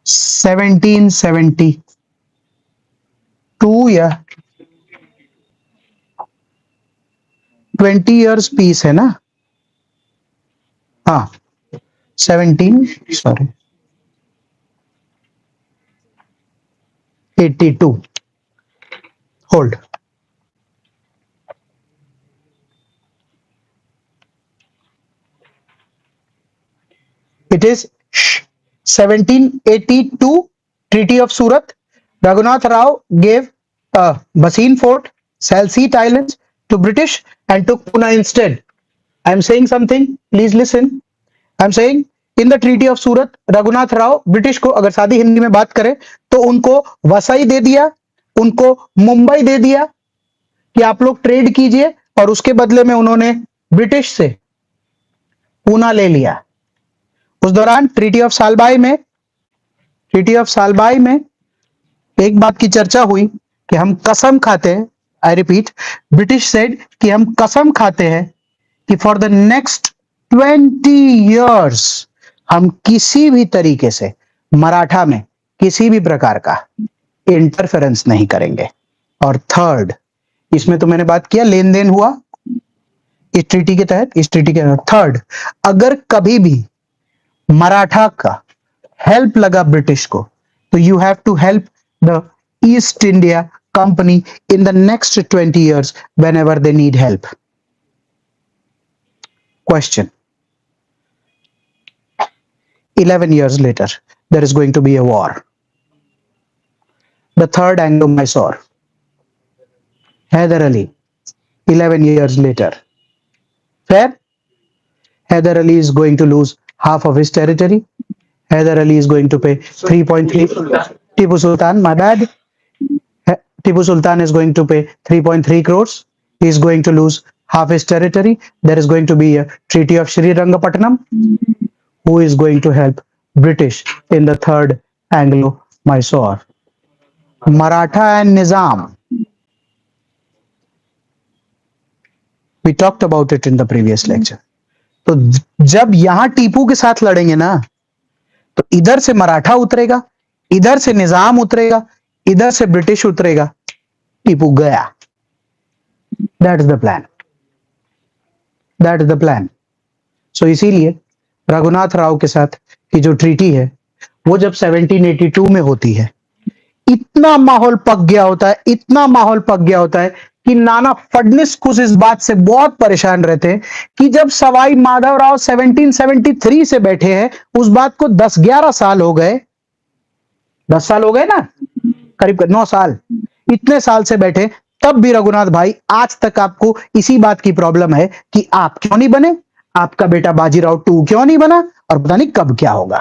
1772 या 20 years पीस है ना. हाँ 82 hold. It is 1782 Treaty of Surat. Raghunath Rao gave Baseen Fort, Salsette Islands to British and took Pune instead. I am saying something, please listen. I am saying in the Treaty of Surat, Raghunath Rao British को, अगर सादी हिंदी में बात करें तो उनको वसई दे दिया, उनको मुंबई दे दिया कि आप लोग ट्रेड कीजिए, और उसके बदले में उन्होंने ब्रिटिश से पूना ले लिया. उस दौरान ट्रीटी ऑफ सालबाई में एक बात की चर्चा हुई कि हम कसम खाते हैं, आई रिपीट, ब्रिटिश सेड कि हम कसम खाते हैं कि फॉर द नेक्स्ट 20 years हम किसी भी तरीके से मराठा में किसी भी प्रकार का इंटरफेरेंस नहीं करेंगे. और थर्ड, इसमें तो मैंने बात किया लेन देन हुआ इस ट्रीटी के तहत, थर्ड, अगर कभी भी मराठा का हेल्प लगा ब्रिटिश को, तो you have to help the East India company in the next 20 years whenever they need help. Question. 11 years later, there is going to be a war. The third Anglo-Mysore. Hyder Ali, 11 years later. Fair? Hyder Ali is going to lose half of his territory. Hyder Ali is going to pay 3.3. Tipu Sultan, my bad. Tipu Sultan is going to pay 3.3 crores. He is going to lose half his territory. There is going to be a Treaty of Srirangapatnam. Who is going to help British in the third Anglo-Mysore? Maratha and Nizam. We talked about it in the previous lecture. तो जब यहां टीपू के साथ लड़ेंगे ना, तो इधर से मराठा उतरेगा, इधर से निजाम उतरेगा, इधर से ब्रिटिश उतरेगा, टीपू गया। That is the plan, that is the plan. So इसीलिए रघुनाथ राव के साथ की जो ट्रीटी है वो जब 1782 में होती है, इतना माहौल पक गया होता है, इतना माहौल पक गया होता है कि नाना फडणवीस खुद इस बात से बहुत परेशान रहते हैं कि जब सवाई माधवराव 1773 से बैठे हैं, उस बात को 10-11 साल हो गए, 10 साल हो गए ना, करीब 9 साल, इतने साल से बैठे, तब भी रघुनाथ भाई आज तक आपको इसी बात की प्रॉब्लम है कि आप क्यों नहीं बने, आपका बेटा बाजीराव 2 क्यों नहीं बना, और पता नहीं कब क्या होगा।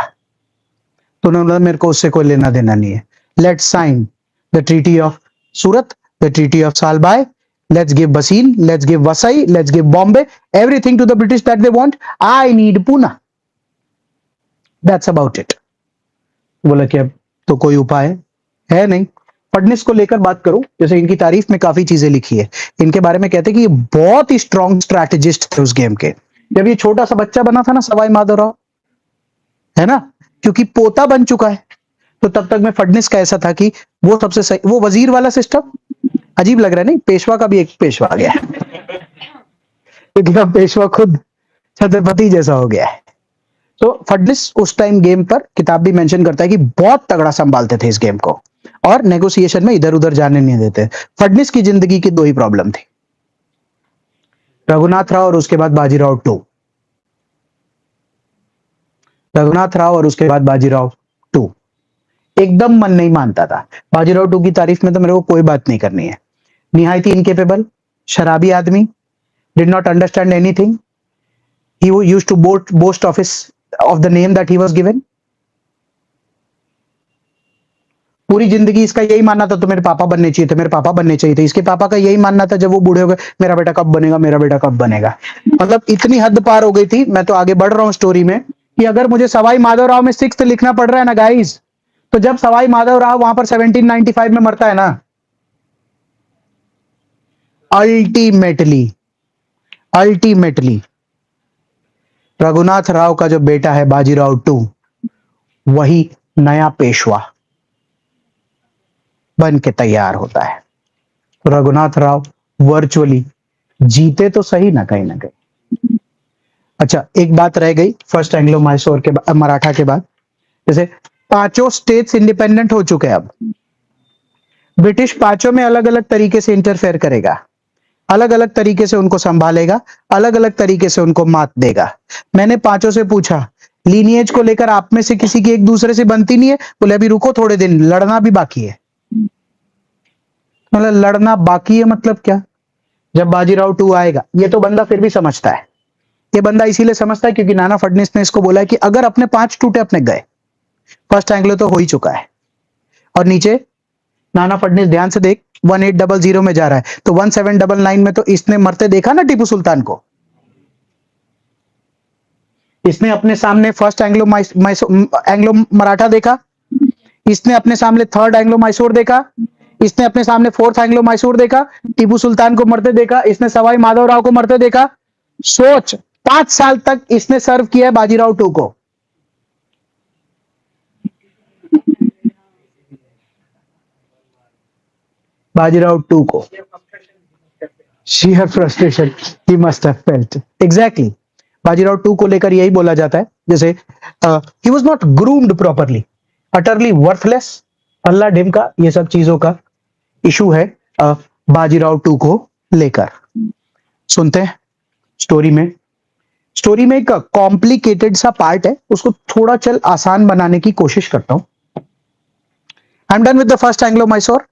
तो उन्होंने बोला मेरे को उससे कोई लेना देना नहीं है, let's sign the treaty of Surat, the treaty of Salbai, let's give Basin, let's give Vasai, let's give Bombay, everything to the British that they want, I need Pune, that's about it। बोला कि अब तो कोई उपाय है नहीं। फडणवीस को लेकर बात करूं, जैसे इनकी तारीफ में काफी चीजें लिखी है, इनके बारे में कहते हैं कि ये बहुत ही स्ट्रॉन्ग स्ट्रैटेजिस्ट थे उस गेम के। जब ये छोटा सा बच्चा बना था ना सवाई माधवराव, है ना, क्योंकि पोता बन चुका है, तो तब तक में फडणवीस का ऐसा था कि वो सबसे सही, वो वजीर वाला सिस्टम अजीब लग रहा है नहीं, पेशवा का भी एक पेशवा आ गया है, इतना पेशवा खुद छत्रपति जैसा हो गया है। तो फडणवीस उस टाइम गेम पर किताब भी मेंशन करता है कि बहुत तगड़ा संभालते थे इस गेम को, और नेगोशिएशन में इधर उधर जाने नहीं देते। फडणवीस की जिंदगी की 2 ही प्रॉब्लम थी, रघुनाथ राव और उसके बाद बाजीराव 2, रघुनाथ राव और उसके बाद बाजीराव 2। एकदम मन नहीं मानता था। बाजीराव 2 की तारीफ में तो मेरे को कोई बात नहीं करनी है। निहायत ही इनकेपेबल, शराबी आदमी, did not understand anything, he used to boast of the name that he was given. पूरी जिंदगी इसका यही मानना था तो मेरे पापा बनने चाहिए थे, मेरे पापा बनने चाहिए थे। इसके पापा का यही मानना था जब वो बूढ़े हो गए, मेरा बेटा कब बनेगा, मेरा बेटा कब बनेगा। मतलब इतनी हद पार हो गई थी। मैं तो आगे बढ़ रहा हूं स्टोरी में कि अगर मुझे सवाई माधवराव में 6th लिखना पड़ रहा है ना गाइस, तो जब सवाई माधवराव वहां पर 1795 में मरता है ना, अल्टीमेटली रघुनाथ राव का जो बेटा है बाजीराव 2, वही नया पेशवा बन के तैयार होता है। तो रघुनाथ राव वर्चुअली जीते तो सही ना कहीं ना कहीं। अच्छा, एक बात रह गई फर्स्ट एंग्लो मैसूर के मराठा के बाद, जैसे 5 स्टेट्स इंडिपेंडेंट हो चुके हैं अब, ब्रिटिश 5 में अलग अलग तरीके से इंटरफेयर करेगा, अलग अलग तरीके से उनको संभालेगा, अलग अलग तरीके से उनको मात देगा। मैंने 5 से पूछा लीनिएज को लेकर आप में से किसी की एक दूसरे से बनती नहीं है? बोले अभी रुको थोड़े दिन, लड़ना भी बाकी है। मतलब लड़ना बाकी है मतलब क्या? जब बाजीराव 2 आएगा, ये तो बंदा फिर भी समझता है, ये बंदा इसीलिए समझता है क्योंकि नाना फडणवीस ने इसको बोला है कि अगर अपने 5 टूटे अपने गए, फर्स्ट एंग्लो तो हो ही चुका है। और नीचे नाना फडणवीस ध्यान से देख 1800 में जा रहा है, तो 1799 में तो इसने मरते देखा ना टीपू सुल्तान को। इसने अपने सामने फर्स्ट एंग्लो मराठा देखा, इसने अपने सामने थर्ड एंग्लो मैसूर देखा, इसने अपने सामने फोर्थ एंग्लो मैसूर देखा, टीपू सुल्तान को मरते देखा, इसने सवाई माधवराव को मरते देखा। सोच 5 साल तक इसने सर्व किया है बाजीराव 2 को। बाजीराव 2 को sheer frustration he must have felt exactly। Bajirao 2 को लेकर यही बोला जाता है, जैसे he was not groomed properly, utterly worthless, अल्लाह ढिमका, ये सब चीजों का इशू है बाजीराव 2 को लेकर। सुनते हैं स्टोरी में एक कॉम्प्लिकेटेड सा पार्ट है, उसको थोड़ा चल आसान बनाने की कोशिश करता हूं। I am done with the first Anglo Mysore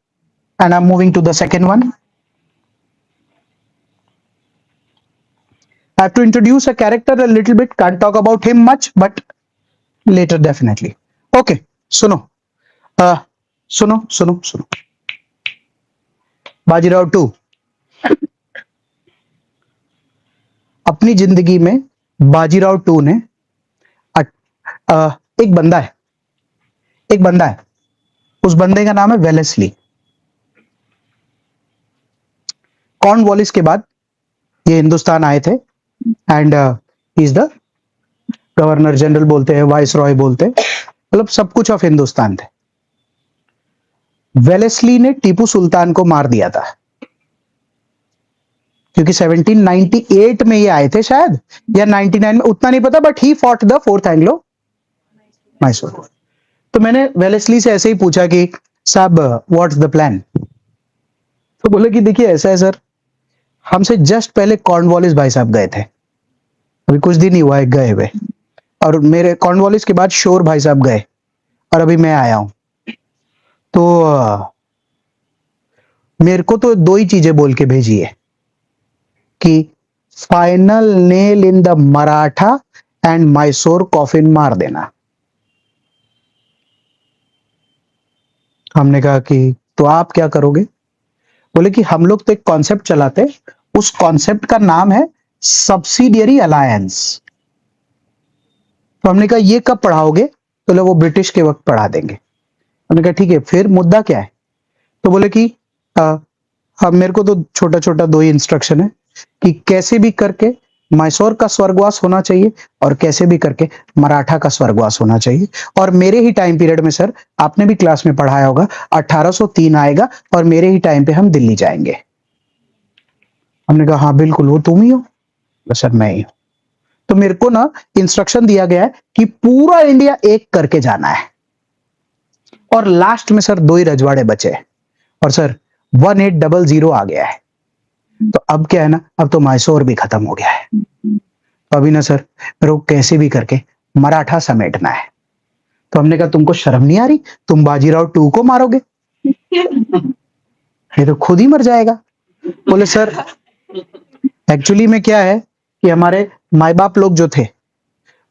and I'm moving to the second one। I have to introduce a character a little bit, can't talk about him much, but later definitely। Okay, सुनो बाजीराव 2 अपनी जिंदगी में बाजीराव 2 ने एक बंदा है, उस बंदे का नाम है वेलेस्ली। कॉर्नवालिस के बाद ये हिंदुस्तान आए थे and is the governor general बोलते हैं, वाइस रॉय बोलते हैं, मतलब सब कुछ ऑफ हिंदुस्तान थे। वेलेस्ली ने टीपू सुल्तान को मार दिया था, क्योंकि 1798 में ये आए थे शायद, या 99 में, उतना नहीं पता, but he fought the fourth Anglo Mysore. तो मैंने वेलेस्ली से ऐसे ही पूछा कि साहब व्हाट्स द प्लान, तो बोले कि देखिए ऐसा है सर, हमसे जस्ट पहले कॉर्नवालिस भाई साहब गए थे, अभी कुछ दिन ही हुआ है गए हुए, और मेरे कॉर्नवालिस के बाद शोर भाई साहब गए, और अभी मैं आया हूं। तो मेरे को तो दो ही चीजें बोल के भेजी है कि final nail in the Maratha and Mysore coffin मार देना। हमने कहा कि तो आप क्या करोगे? बोले कि हम लोग तो एक कॉन्सेप्ट चलाते, उस कॉन्सेप्ट का नाम है सब्सिडियरी अलायंस। तो हमने कहा ये कब पढ़ाओगे? तो बोले वो ब्रिटिश के वक्त पढ़ा देंगे। हमने कहा ठीक है, फिर मुद्दा क्या है? तो बोले कि हम, मेरे को तो छोटा छोटा दो ही इंस्ट्रक्शन है कि कैसे भी करके मैसूर का स्वर्गवास होना चाहिए और कैसे भी करके मराठा का स्वर्गवास होना चाहिए। और मेरे ही टाइम पीरियड में, सर आपने भी क्लास में पढ़ाया होगा, 1803 आएगा और मेरे ही टाइम पे हम दिल्ली जाएंगे। हमने कहा हाँ बिल्कुल, वो तुम ही हो? सर मैं ही हूं। तो मेरे को ना इंस्ट्रक्शन दिया गया है कि पूरा इंडिया एक करके जाना है, और लास्ट में सर 2 ही रजवाड़े बचे हैं, और सर 1800 आ गया है। तो अब क्या है ना, अब तो मैसूर भी खत्म हो गया है, तो अभी ना सर मेरे को कैसे भी करके मराठा समेटना है। तो हमने कहा तुमको शर्म नहीं आ रही? तुम बाजीराव 2 को मारोगे, ये तो खुद ही मर जाएगा। बोले सर एक्चुअली में क्या है कि हमारे माई बाप लोग जो थे,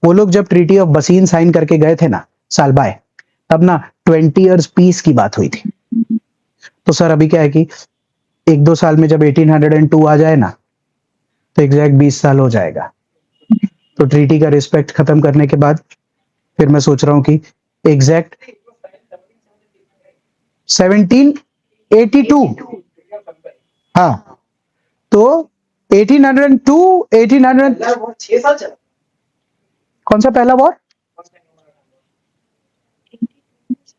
वो लोग जब ट्रीटी ऑफ बसीन साइन करके गए थे ना सालबाय, तब ना 20 इयर्स पीस की बात हुई थी। तो सर अभी क्या है कि 1-2 साल में जब 1802 आ जाए ना, तो एग्जैक्ट 20 साल हो जाएगा। तो ट्रीटी का रिस्पेक्ट खत्म करने के बाद फिर मैं सोच रहा हूं कि एग्जैक्ट 1782, हाँ, तो 1802, 1800, वो 6 साल चला। कौन सा पहला वॉर?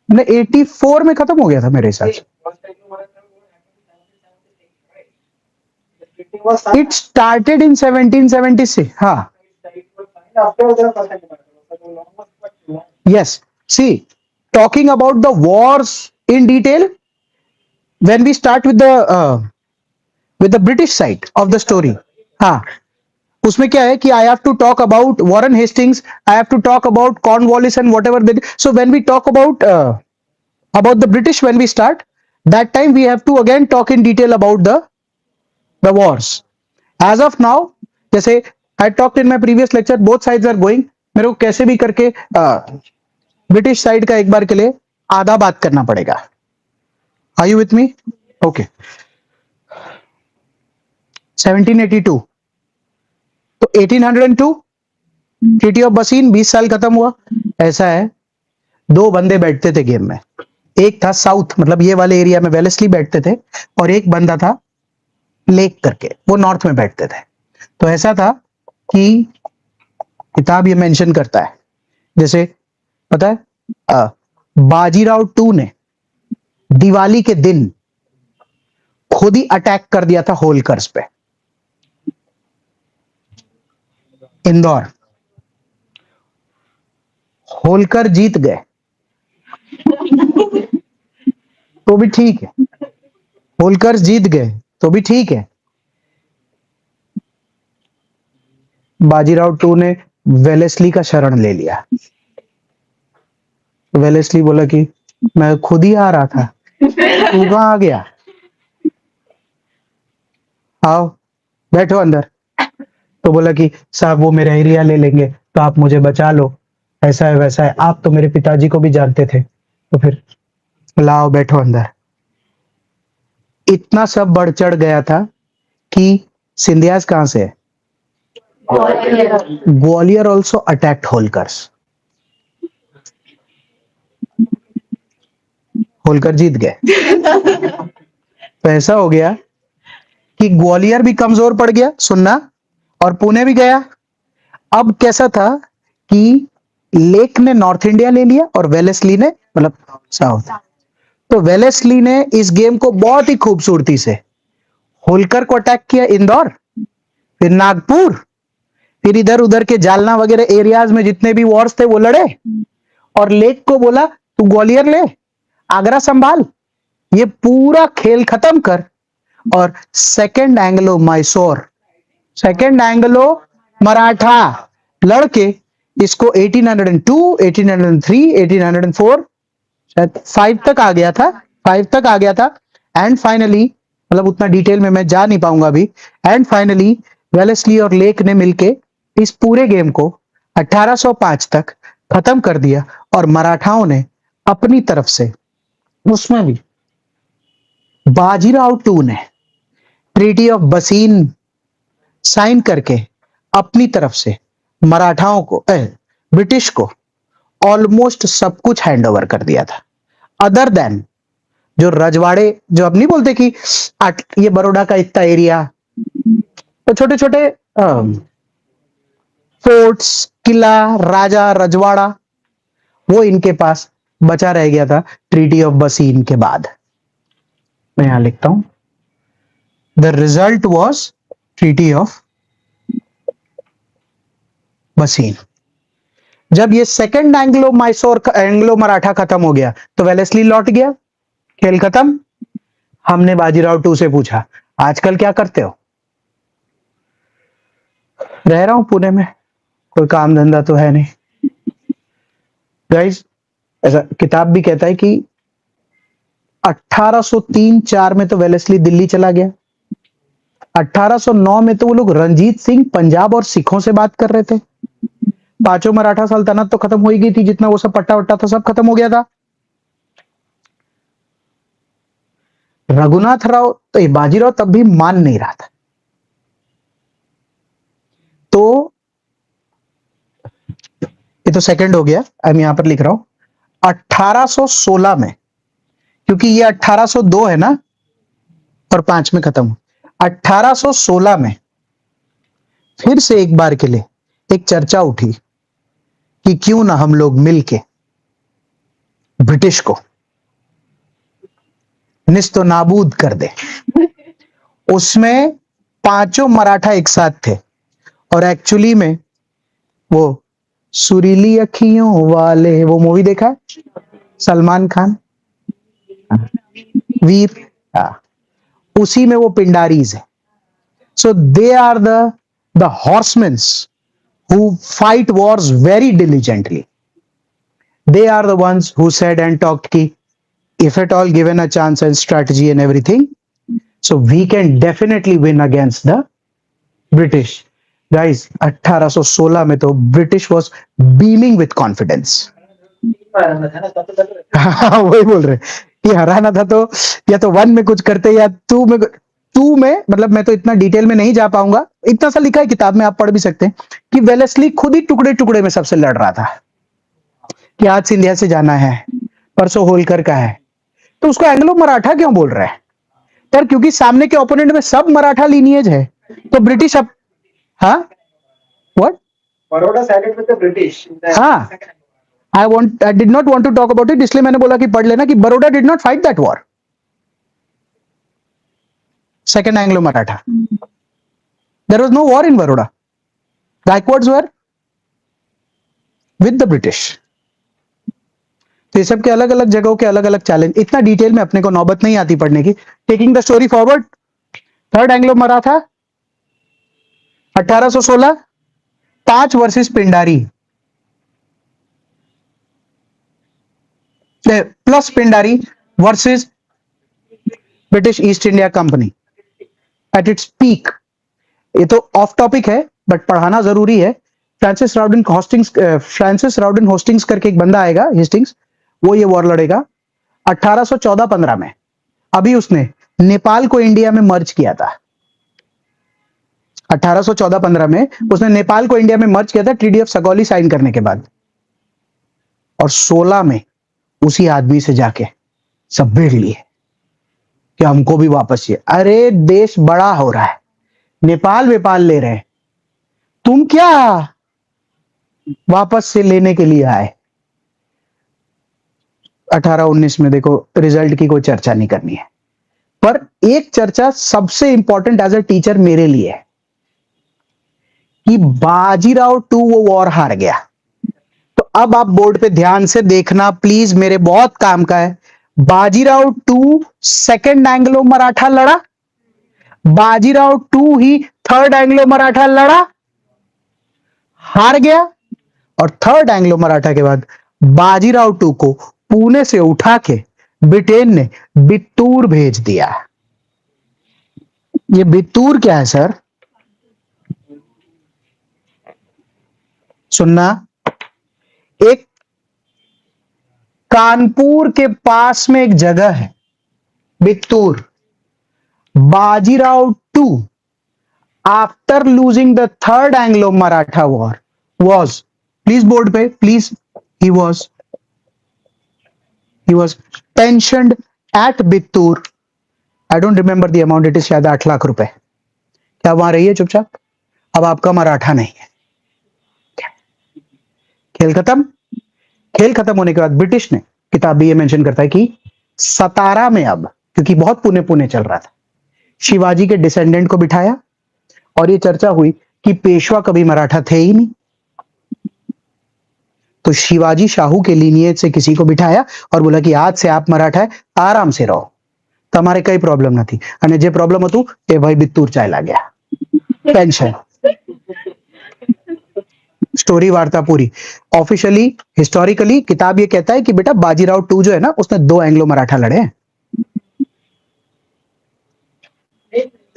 84 में खत्म हो गया था मेरे हिसाब से। इट स्टार्टेड इन 1776, हाँ yes. See, talking about the wars in detail, when we start with the British side of the story, हाँ, उसमें क्या है कि I have to talk about Warren Hastings, I have to talk about Cornwallis and whatever they did. So when we talk about the British, when we start, that time we have to again talk in detail about the wars. As of now, जैसे I talked in my previous lecture, both sides are going. मेरे को कैसे भी करके British side का एक बार के लिए आधा बात करना पड़ेगा। Are you with me? Okay. 1782, तो 1802 ट्रीटी ऑफ बसीन, 20 साल खत्म हुआ। ऐसा है, 2 बंदे बैठते थे गेम में, एक था साउथ, मतलब ये वाले एरिया में वेलेस्ली बैठते थे, और एक बंदा था लेक करके, वो नॉर्थ में बैठते थे। तो ऐसा था कि किताब ये मेंशन करता है, जैसे पता है बाजीराव 2 ने दिवाली के दिन खुद ही अटैक कर दिया था होलकर्स पे, इंदौर। होलकर जीत गए तो भी ठीक है, होलकर जीत गए तो भी ठीक है। बाजीराव 2 ने वेलेस्ली का शरण ले लिया। वेलेस्ली बोला कि मैं खुद ही आ रहा था, तू कहां आ गया? आओ बैठो अंदर। तो बोला कि साहब वो मेरा एरिया ले लेंगे, तो आप मुझे बचा लो, ऐसा है वैसा है, आप तो मेरे पिताजी को भी जानते थे, तो फिर लाओ बैठो अंदर। इतना सब बढ़ चढ़ गया था कि सिंधियास कहां से है? Gwalior also attacked Holkars. होलकर जीत गए। तो ऐसा हो गया कि ग्वालियर भी कमजोर पड़ गया, सुनना, और पुणे भी गया। अब कैसा था कि लेक ने नॉर्थ इंडिया ले लिया और वेलेस्ली ने मतलब साउथ। तो वेलेस्ली ने इस गेम को बहुत ही खूबसूरती से होलकर को अटैक किया, इंदौर, फिर नागपुर, फिर इधर उधर के जालना वगैरह एरियाज में जितने भी वॉर्स थे वो लड़े, और लेक को बोला तू ग्वालियर ले, आगरा संभाल, ये पूरा खेल खत्म कर। और सेकेंड एंग्लो मराठा लड़के इसको 1802, 1803, 1804 शायद 5 तक आ गया था, 5 तक आ गया था। एंड फाइनली, मतलब उतना डिटेल में मैं जा नहीं पाऊंगा अभी, एंड फाइनली वेलेस्ली और लेक ने मिलके इस पूरे गेम को 1805 तक खत्म कर दिया। और मराठाओं ने अपनी तरफ से, उसमें भी बाजीराव टू ने ट्रीटी ऑफ बसीन साइन करके अपनी तरफ से मराठाओं को ब्रिटिश को ऑलमोस्ट सब कुछ हैंड ओवर कर दिया था, अदर देन जो रजवाड़े, जो अब नहीं बोलते कि ये बड़ौदा का इतना एरिया, तो छोटे छोटे फोर्ट्स, किला, राजा, रजवाड़ा, वो इनके पास बचा रह गया था ट्रीटी ऑफ बसीन के बाद। मैं यहां लिखता हूं, the result was treaty of बसीन। जब ये सेकंड एंग्लो मराठा खत्म हो गया तो वेलेस्ली लौट गया, खेल खत्म। हमने बाजीराव टू से पूछा आजकल क्या करते हो? रह रहा हूं पुणे में, कोई काम धंधा तो है नहीं। गाइस, ऐसा किताब भी कहता है कि 1803-4 में तो वेलेस्ली दिल्ली चला गया, 1809 में तो वो लोग रणजीत सिंह पंजाब और सिखों से बात कर रहे थे, पांचों मराठा सल्तनत तो खत्म हो ही गई थी, जितना वो सब पट्टा वट्टा था सब खत्म हो गया था। रघुनाथ राव तो ये बाजीराव तब भी मान नहीं रहा था। तो ये तो सेकंड हो गया, मैं यहां पर लिख रहा हूं 1816 में, क्योंकि ये 1802 है ना और 5 में खत्म। 1816 में फिर से एक बार के लिए एक चर्चा उठी कि क्यों ना हम लोग मिलके ब्रिटिश को निस्तो नाबूद कर दे। उसमें पांचों मराठा एक साथ थे, और एक्चुअली में वो सुरीली अखियों वाले, वो मूवी देखा है सलमान खान, वीर, उसी में वो पिंडारीज है। So they are the horsemen who fight wars very diligently. They are the ones who said and talked ki if at all given a chance and strategy and everything, so we can definitely win against the British. Guys, 1816 में तो British was beaming with confidence. वही बोल रहे कि हराना था तो या तो 1 में कुछ करते या 2 में, मतलब मैं तो इतना डिटेल में नहीं जा पाऊंगा, इतना सा लिखा है किताब में, आप पढ़ भी सकते हैं कि वेलेस्ली खुद ही टुकड़े टुकड़े में सबसे लड़ रहा था कि आज सिंधिया से जाना है, परसों होलकर का है, तो उसको एंग्लो मराठा क्यों बोल रहा है? पर क्योंकि सामने के ओपोनेंट में सब मराठा लीनिएज है, तो ब्रिटिश अब, हाँ what, Baroda sided with the British. हाँ, I did not want to talk about it, इसलिए मैंने बोला कि पढ़ लेना कि Baroda did not fight that war, Second Anglo-Maratha. There was no war in Baroda. Gaikwads were with the British. तो ये सब के अलग अलग जगहों के अलग अलग चैलेंज, इतना डिटेल में अपने को नौबत नहीं आती पढ़ने की। Taking the story forward, third Anglo Maratha 1816, 5 versus Pindari, plus Pindari versus British east India company at its peak. ये तो ऑफ टॉपिक है बट पढ़ाना जरूरी है। फ्रांसिस राउडन होस्टिंग्स करके एक बंदा आएगा, हेस्टिंग्स, वो ये वॉर लड़ेगा 1814-15 में। अभी उसने नेपाल को इंडिया में मर्ज किया था, 1814-15 में उसने नेपाल को इंडिया में मर्ज किया था ट्रीटी ऑफ सगौली साइन करने के बाद। और 16 में उसी आदमी से जाके सब भिड़ लिए कि हमको भी वापस चाहिए। अरे देश बड़ा हो रहा है, नेपाल वेपाल ले रहे हैं, तुम क्या वापस से लेने के लिए आए। 18-19 में देखो रिजल्ट की कोई चर्चा नहीं करनी है, पर एक चर्चा सबसे इंपॉर्टेंट एज अ टीचर मेरे लिए है कि बाजीराव 2 वो वॉर हार गया। तो अब आप बोर्ड पे ध्यान से देखना प्लीज, मेरे बहुत काम का है। बाजीराव 2 सेकंड एंग्लो मराठा लड़ा, बाजीराव 2 ही थर्ड एंग्लो मराठा लड़ा, हार गया, और थर्ड एंग्लो मराठा के बाद बाजीराव 2 को पुणे से उठा के ब्रिटेन ने बित्तूर भेज दिया। ये बित्तूर क्या है सर? सुनना, एक कानपुर के पास में एक जगह है Bithoor. Bajirao 2 after losing the third Anglo Maratha war was, please board पे please, he was pensioned at Bittur. I don't remember the amount, it is शायद 8 लाख रुपए। क्या वहां रही है चुपचाप, अब आपका मराठा नहीं है। खेल खत्म। खेल खत्म होने के बाद ब्रिटिश ने, किताब भी ये मेंशन करता है कि सतारा में, अब क्योंकि बहुत पुणे पुणे चल रहा था, शिवाजी के डिसेंडेंट को बिठाया, और ये चर्चा हुई कि पेशवा कभी मराठा थे ही नहीं, तो शिवाजी शाहू के लीनिएज से किसी को बिठाया और बोला कि आज से आप मराठा है, आराम से रहो, તમારે કઈ પ્રોબ્લેમ નથી, અને જે પ્રોબ્લેમ હતું એ ભાઈ બિત્તૂર ચાલ્યા ગયા, પેન્શન। स्टोरी वार्ता पूरी। ऑफिशियली हिस्टोरिकली किताब ये कहता है कि बेटा बाजीराव 2 जो है ना, उसने 2 एंग्लो मराठा लड़े हैं।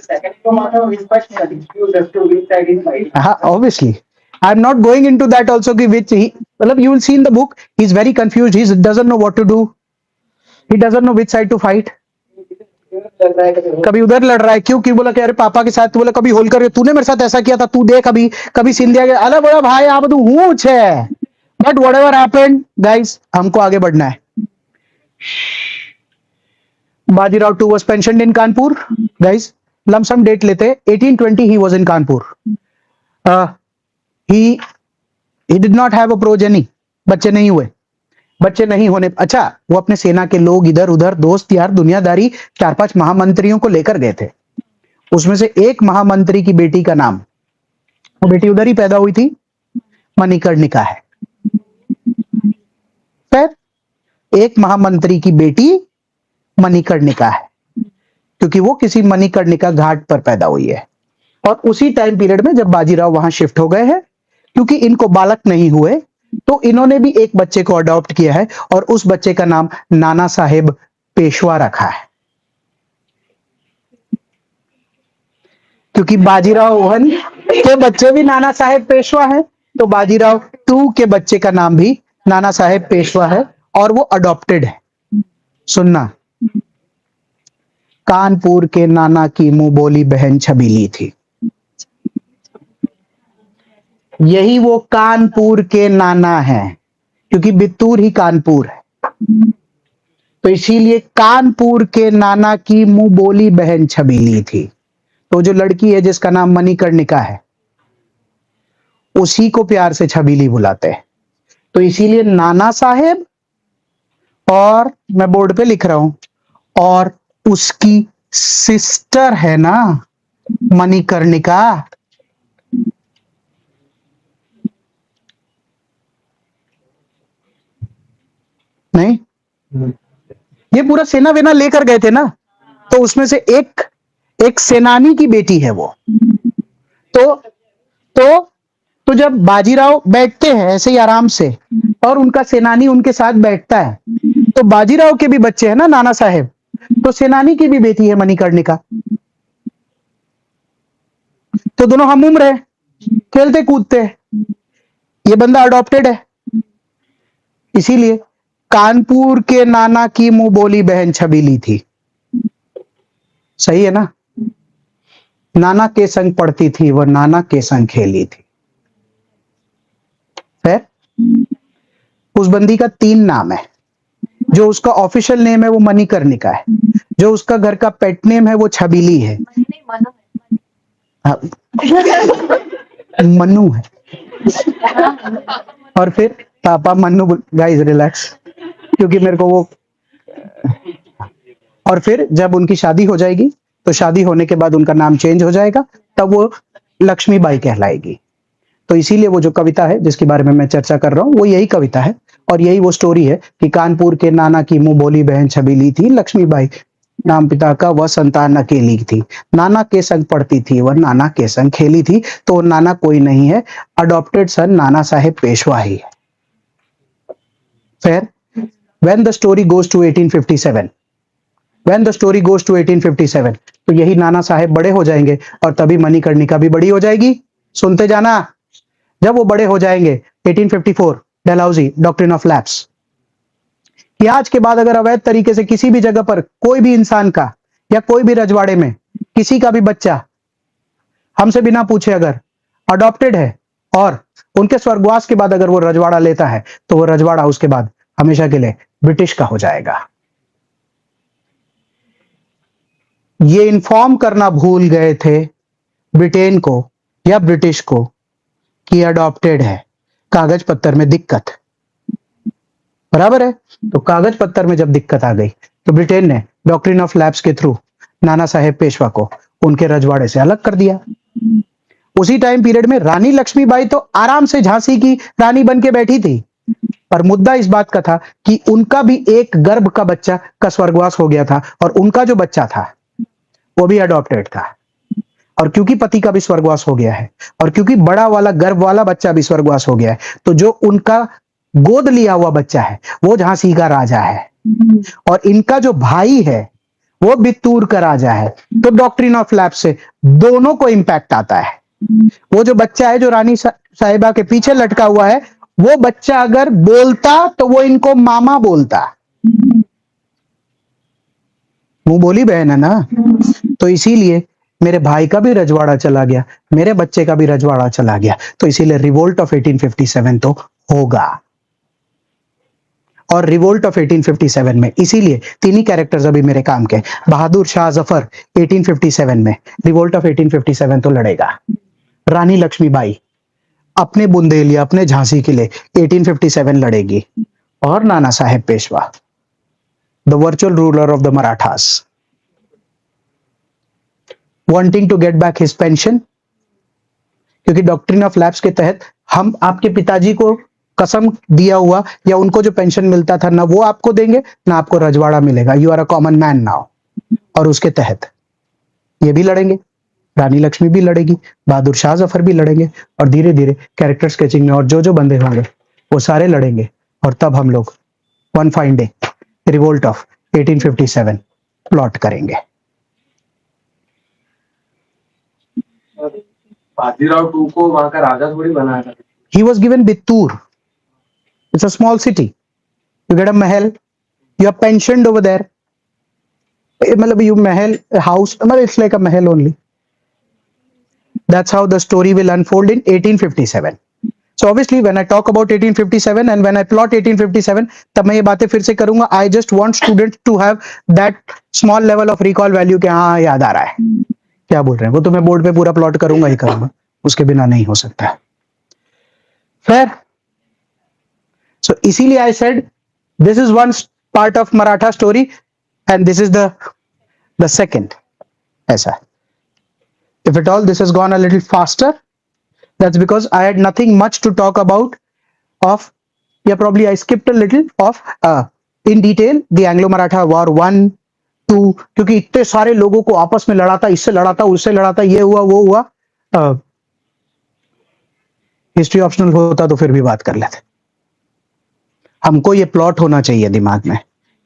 Second Marathon is much more confused as to which side is right. हाँ, obviously I am not going into that also कि which he, मतलब you will see in the book he is very confused, he doesn't know what to do, he doesn't know which side to fight। कभी उधर लड़ रहा है, क्यों बोला कि अरे पापा के साथ, तो बोला कभी होलकर तूने मेरे साथ ऐसा किया था, तू देख अभी, कभी सिंधिया के, अरे बोला भाई आप तो हूं छे, बट व्हाटएवर हैपेंड गाइस, हमको आगे बढ़ना है। Bajirao 2 was pensioned in Kanpur, guys, lump sum डेट लेते, 1820 he was in Kanpur। he did not have a progeny, बच्चे नहीं हुए, बच्चे नहीं होने, अच्छा वो अपने सेना के लोग इधर उधर दोस्त यार दुनियादारी 4-5 महामंत्रियों को लेकर गए थे, उसमें से एक महामंत्री की बेटी का नाम, वो बेटी उधर ही पैदा हुई थी, मणिकर्णिका है। फिर एक महामंत्री की बेटी मणिकर्णिका है, क्योंकि वो किसी मणिकर्णिका घाट पर पैदा हुई है। और उसी टाइम पीरियड में जब बाजीराव वहां शिफ्ट हो गए हैं, क्योंकि इनको बालक नहीं हुए, तो इन्होंने भी एक बच्चे को अडॉप्ट किया है, और उस बच्चे का नाम नाना साहेब पेशवा रखा है। क्योंकि बाजीराव 1 के बच्चे भी नाना साहेब पेशवा है, तो बाजीराव 2 के बच्चे का नाम भी नाना साहेब पेशवा है, और वो अडॉप्टेड है। सुनना, कानपुर के नाना की मुंह बोली बहन छबीली थी, यही वो कानपुर के नाना हैं, क्योंकि बित्तूर ही कानपुर है, तो इसीलिए कानपुर के नाना की मुंह बोली बहन छबीली थी। तो जो लड़की है जिसका नाम मणिकर्णिका है, उसी को प्यार से छबीली बुलाते हैं। तो इसीलिए नाना साहेब, और मैं बोर्ड पे लिख रहा हूं, और उसकी सिस्टर है ना मणिकर्णिका, नहीं, ये पूरा सेना वेना लेकर गए थे ना, तो उसमें से एक सेनानी की बेटी है वो। तो जब बाजीराव बैठते हैं ऐसे ही आराम से, और उनका सेनानी उनके साथ बैठता है, तो बाजीराव के भी बच्चे हैं ना नाना साहेब, तो सेनानी की भी बेटी है मणिकर्णिका, तो दोनों हम उम्र है, खेलते कूदते, ये बंदा अडॉप्टेड है। इसीलिए कानपुर के नाना की मुंह बोली बहन छबीली थी, सही है ना, नाना के संग पढ़ती थी वो, नाना के संग खेली थी। फिर उस बंदी का 3 नाम है, जो उसका ऑफिशियल नेम है वो मणिकर्णिका है, जो उसका घर का पेट नेम है वो छबीली है, हाँ, मनु है, और फिर पापा मन्नू गाइस रिलैक्स, क्योंकि मेरे को वो, और फिर जब उनकी शादी हो जाएगी तो शादी होने के बाद उनका नाम चेंज हो जाएगा, तब वो लक्ष्मीबाई कहलाएगी। तो इसीलिए वो जो कविता है जिसके बारे में मैं चर्चा कर रहा हूँ वो यही कविता है, और यही वो स्टोरी है कि कानपुर के नाना की मुंह बोली बहन छबीली थी लक्ष्मीबाई, नाम पिता का वह संतान अकेली थी, नाना के संग पढ़ती थी वह नाना के संग खेली थी, तो वो नाना कोई नहीं है, अडॉप्टेड सन नाना साहेब पेशवा ही है। फिर when the story goes to 1857, when the story goes to 1857, तो यही नाना साहेब बड़े हो जाएंगे और तभी मणिकर्णिका भी बड़ी हो जाएगी। सुनते जाना, जब वो बड़े हो जाएंगे 1854 डलहौजी डॉक्ट्रिन ऑफ लैप्स, कि आज के बाद अगर अवैध तरीके से किसी भी जगह पर कोई भी इंसान का या कोई भी रजवाड़े में किसी का भी बच्चा हमसे बिना पूछे अगर अडॉप्टेड है और उनके स्वर्गवास के बाद अगर वो रजवाड़ा लेता है तो वो रजवाड़ा उसके बाद हमेशा के लिए ब्रिटिश का हो जाएगा। ये इन्फॉर्म करना भूल गए थे ब्रिटेन को या ब्रिटिश को कि अडॉप्टेड है, कागज पत्तर में दिक्कत, बराबर है। तो कागज पत्तर में जब दिक्कत आ गई तो ब्रिटेन ने डॉक्ट्रिन ऑफ लैप्स के थ्रू नाना साहेब पेशवा को उनके रजवाड़े से अलग कर दिया। उसी टाइम पीरियड में रानी लक्ष्मीबाई तो आराम से झांसी की रानी बन के बैठी थी, पर मुद्दा इस बात का था कि उनका भी एक गर्भ का बच्चा का स्वर्गवास हो गया था, और उनका जो बच्चा था वो भी अडॉप्टेड था। और क्योंकि पति का भी स्वर्गवास हो गया है और क्योंकि बड़ा वाला गर्भ वाला बच्चा भी स्वर्गवास हो गया है, तो जो उनका गोद लिया हुआ बच्चा है वो झांसी का राजा है, और इनका जो भाई है वो बित्तूर का राजा है। तो डॉक्ट्रिन ऑफ लैप्स से दोनों को इंपैक्ट आता है। वो जो बच्चा है जो रानी साहिबा के पीछे लटका हुआ है, वो बच्चा अगर बोलता तो वो इनको मामा बोलता, मुंह बोली बहन है ना। तो इसीलिए मेरे भाई का भी रजवाड़ा चला गया, मेरे बच्चे का भी रजवाड़ा चला गया, तो इसीलिए रिवोल्ट ऑफ 1857 तो होगा। और रिवोल्ट ऑफ 1857 में इसीलिए तीन ही कैरेक्टर्स अभी मेरे काम के, बहादुर शाह जफर 1857 में रिवोल्ट ऑफ 1857 तो लड़ेगा, रानी लक्ष्मीबाई अपने बुंदेलिया अपने झांसी के लिए 1857 लड़ेगी, और Nana Saheb Peshwa the virtual ruler of the Marathas wanting to get back his pension, क्योंकि डॉक्ट्रिन ऑफ लैप्स के तहत हम आपके पिताजी को कसम दिया हुआ या उनको जो पेंशन मिलता था ना वो आपको देंगे ना आपको रजवाड़ा मिलेगा, you are a common man now. और उसके तहत ये भी लड़ेंगे, रानी लक्ष्मी भी लड़ेगी, बहादुर शाह जफर भी लड़ेंगे, और धीरे धीरे कैरेक्टर स्केचिंग में और जो जो बंदे होंगे वो सारे लड़ेंगे, और तब हम लोग one fine day revolt of 1857 plot करेंगे। बाजीराव टू को वहां का राजा थोड़ी बनाया था। He was given Bittur. It's a small city. You get a mahal. You are pensioned over there. मतलब you mahal a house. मतलब it's like a mahal only. That's how the story will unfold in 1857. So obviously when I talk about 1857 and when I plot 1857, तब मैं ये बातें फिर से करूंगा. I just want students to have that small level of recall value कि हाँ याद आ रहा है. क्या बोल रहे हैं वो तो मैं बोर्ड पे पूरा प्लॉट करूंगा ही करूंगा, उसके बिना नहीं हो सकता है। Fair? So इसीलिए I said this is one part of Maratha story and this is the second. ऐसा। If at all this has gone a little faster, that's because I had nothing much to talk about of, yeah, probably I skipped a little of in detail the Anglo-Maratha War 1, 2, क्योंकि इतने सारे लोगों को आपस में लड़ा था, इससे लड़ा था, उससे लड़ा था, ये हुआ वो हुआ। हिस्ट्री ऑप्शनल होता तो फिर भी बात कर लेते। हमको ये प्लॉट होना चाहिए दिमाग में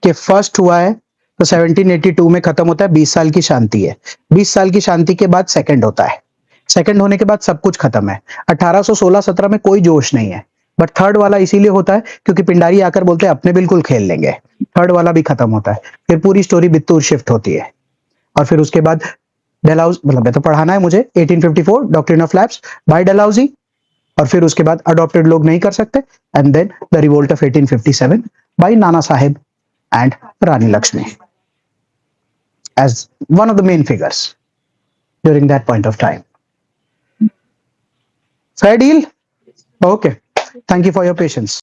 कि फर्स्ट हुआ है तो 1782 में खत्म होता है, 20 साल की शांति है, 20 साल की शांति के बाद सेकंड होता है, सेकंड होने के बाद सब कुछ खत्म है। 1816-17 में कोई जोश नहीं है, बट थर्ड वाला इसीलिए होता है क्योंकि पिंडारी आकर बोलते हैं अपने बिल्कुल खेल लेंगे, थर्ड वाला भी खत्म होता है। फिर पूरी स्टोरी बित्तूर शिफ्ट होती है, और फिर उसके बाद डलहौजी, मतलब तो पढ़ाना है मुझे 1854 doctrine of lapse by Dalhousie, और फिर उसके बाद अडॉप्टेड लोग नहीं कर सकते, and then the revolt of 1857 by Nana Saheb and Rani Lakshmi as one of the main figures during that point of time. Fair deal? Okay. Thank you for your patience.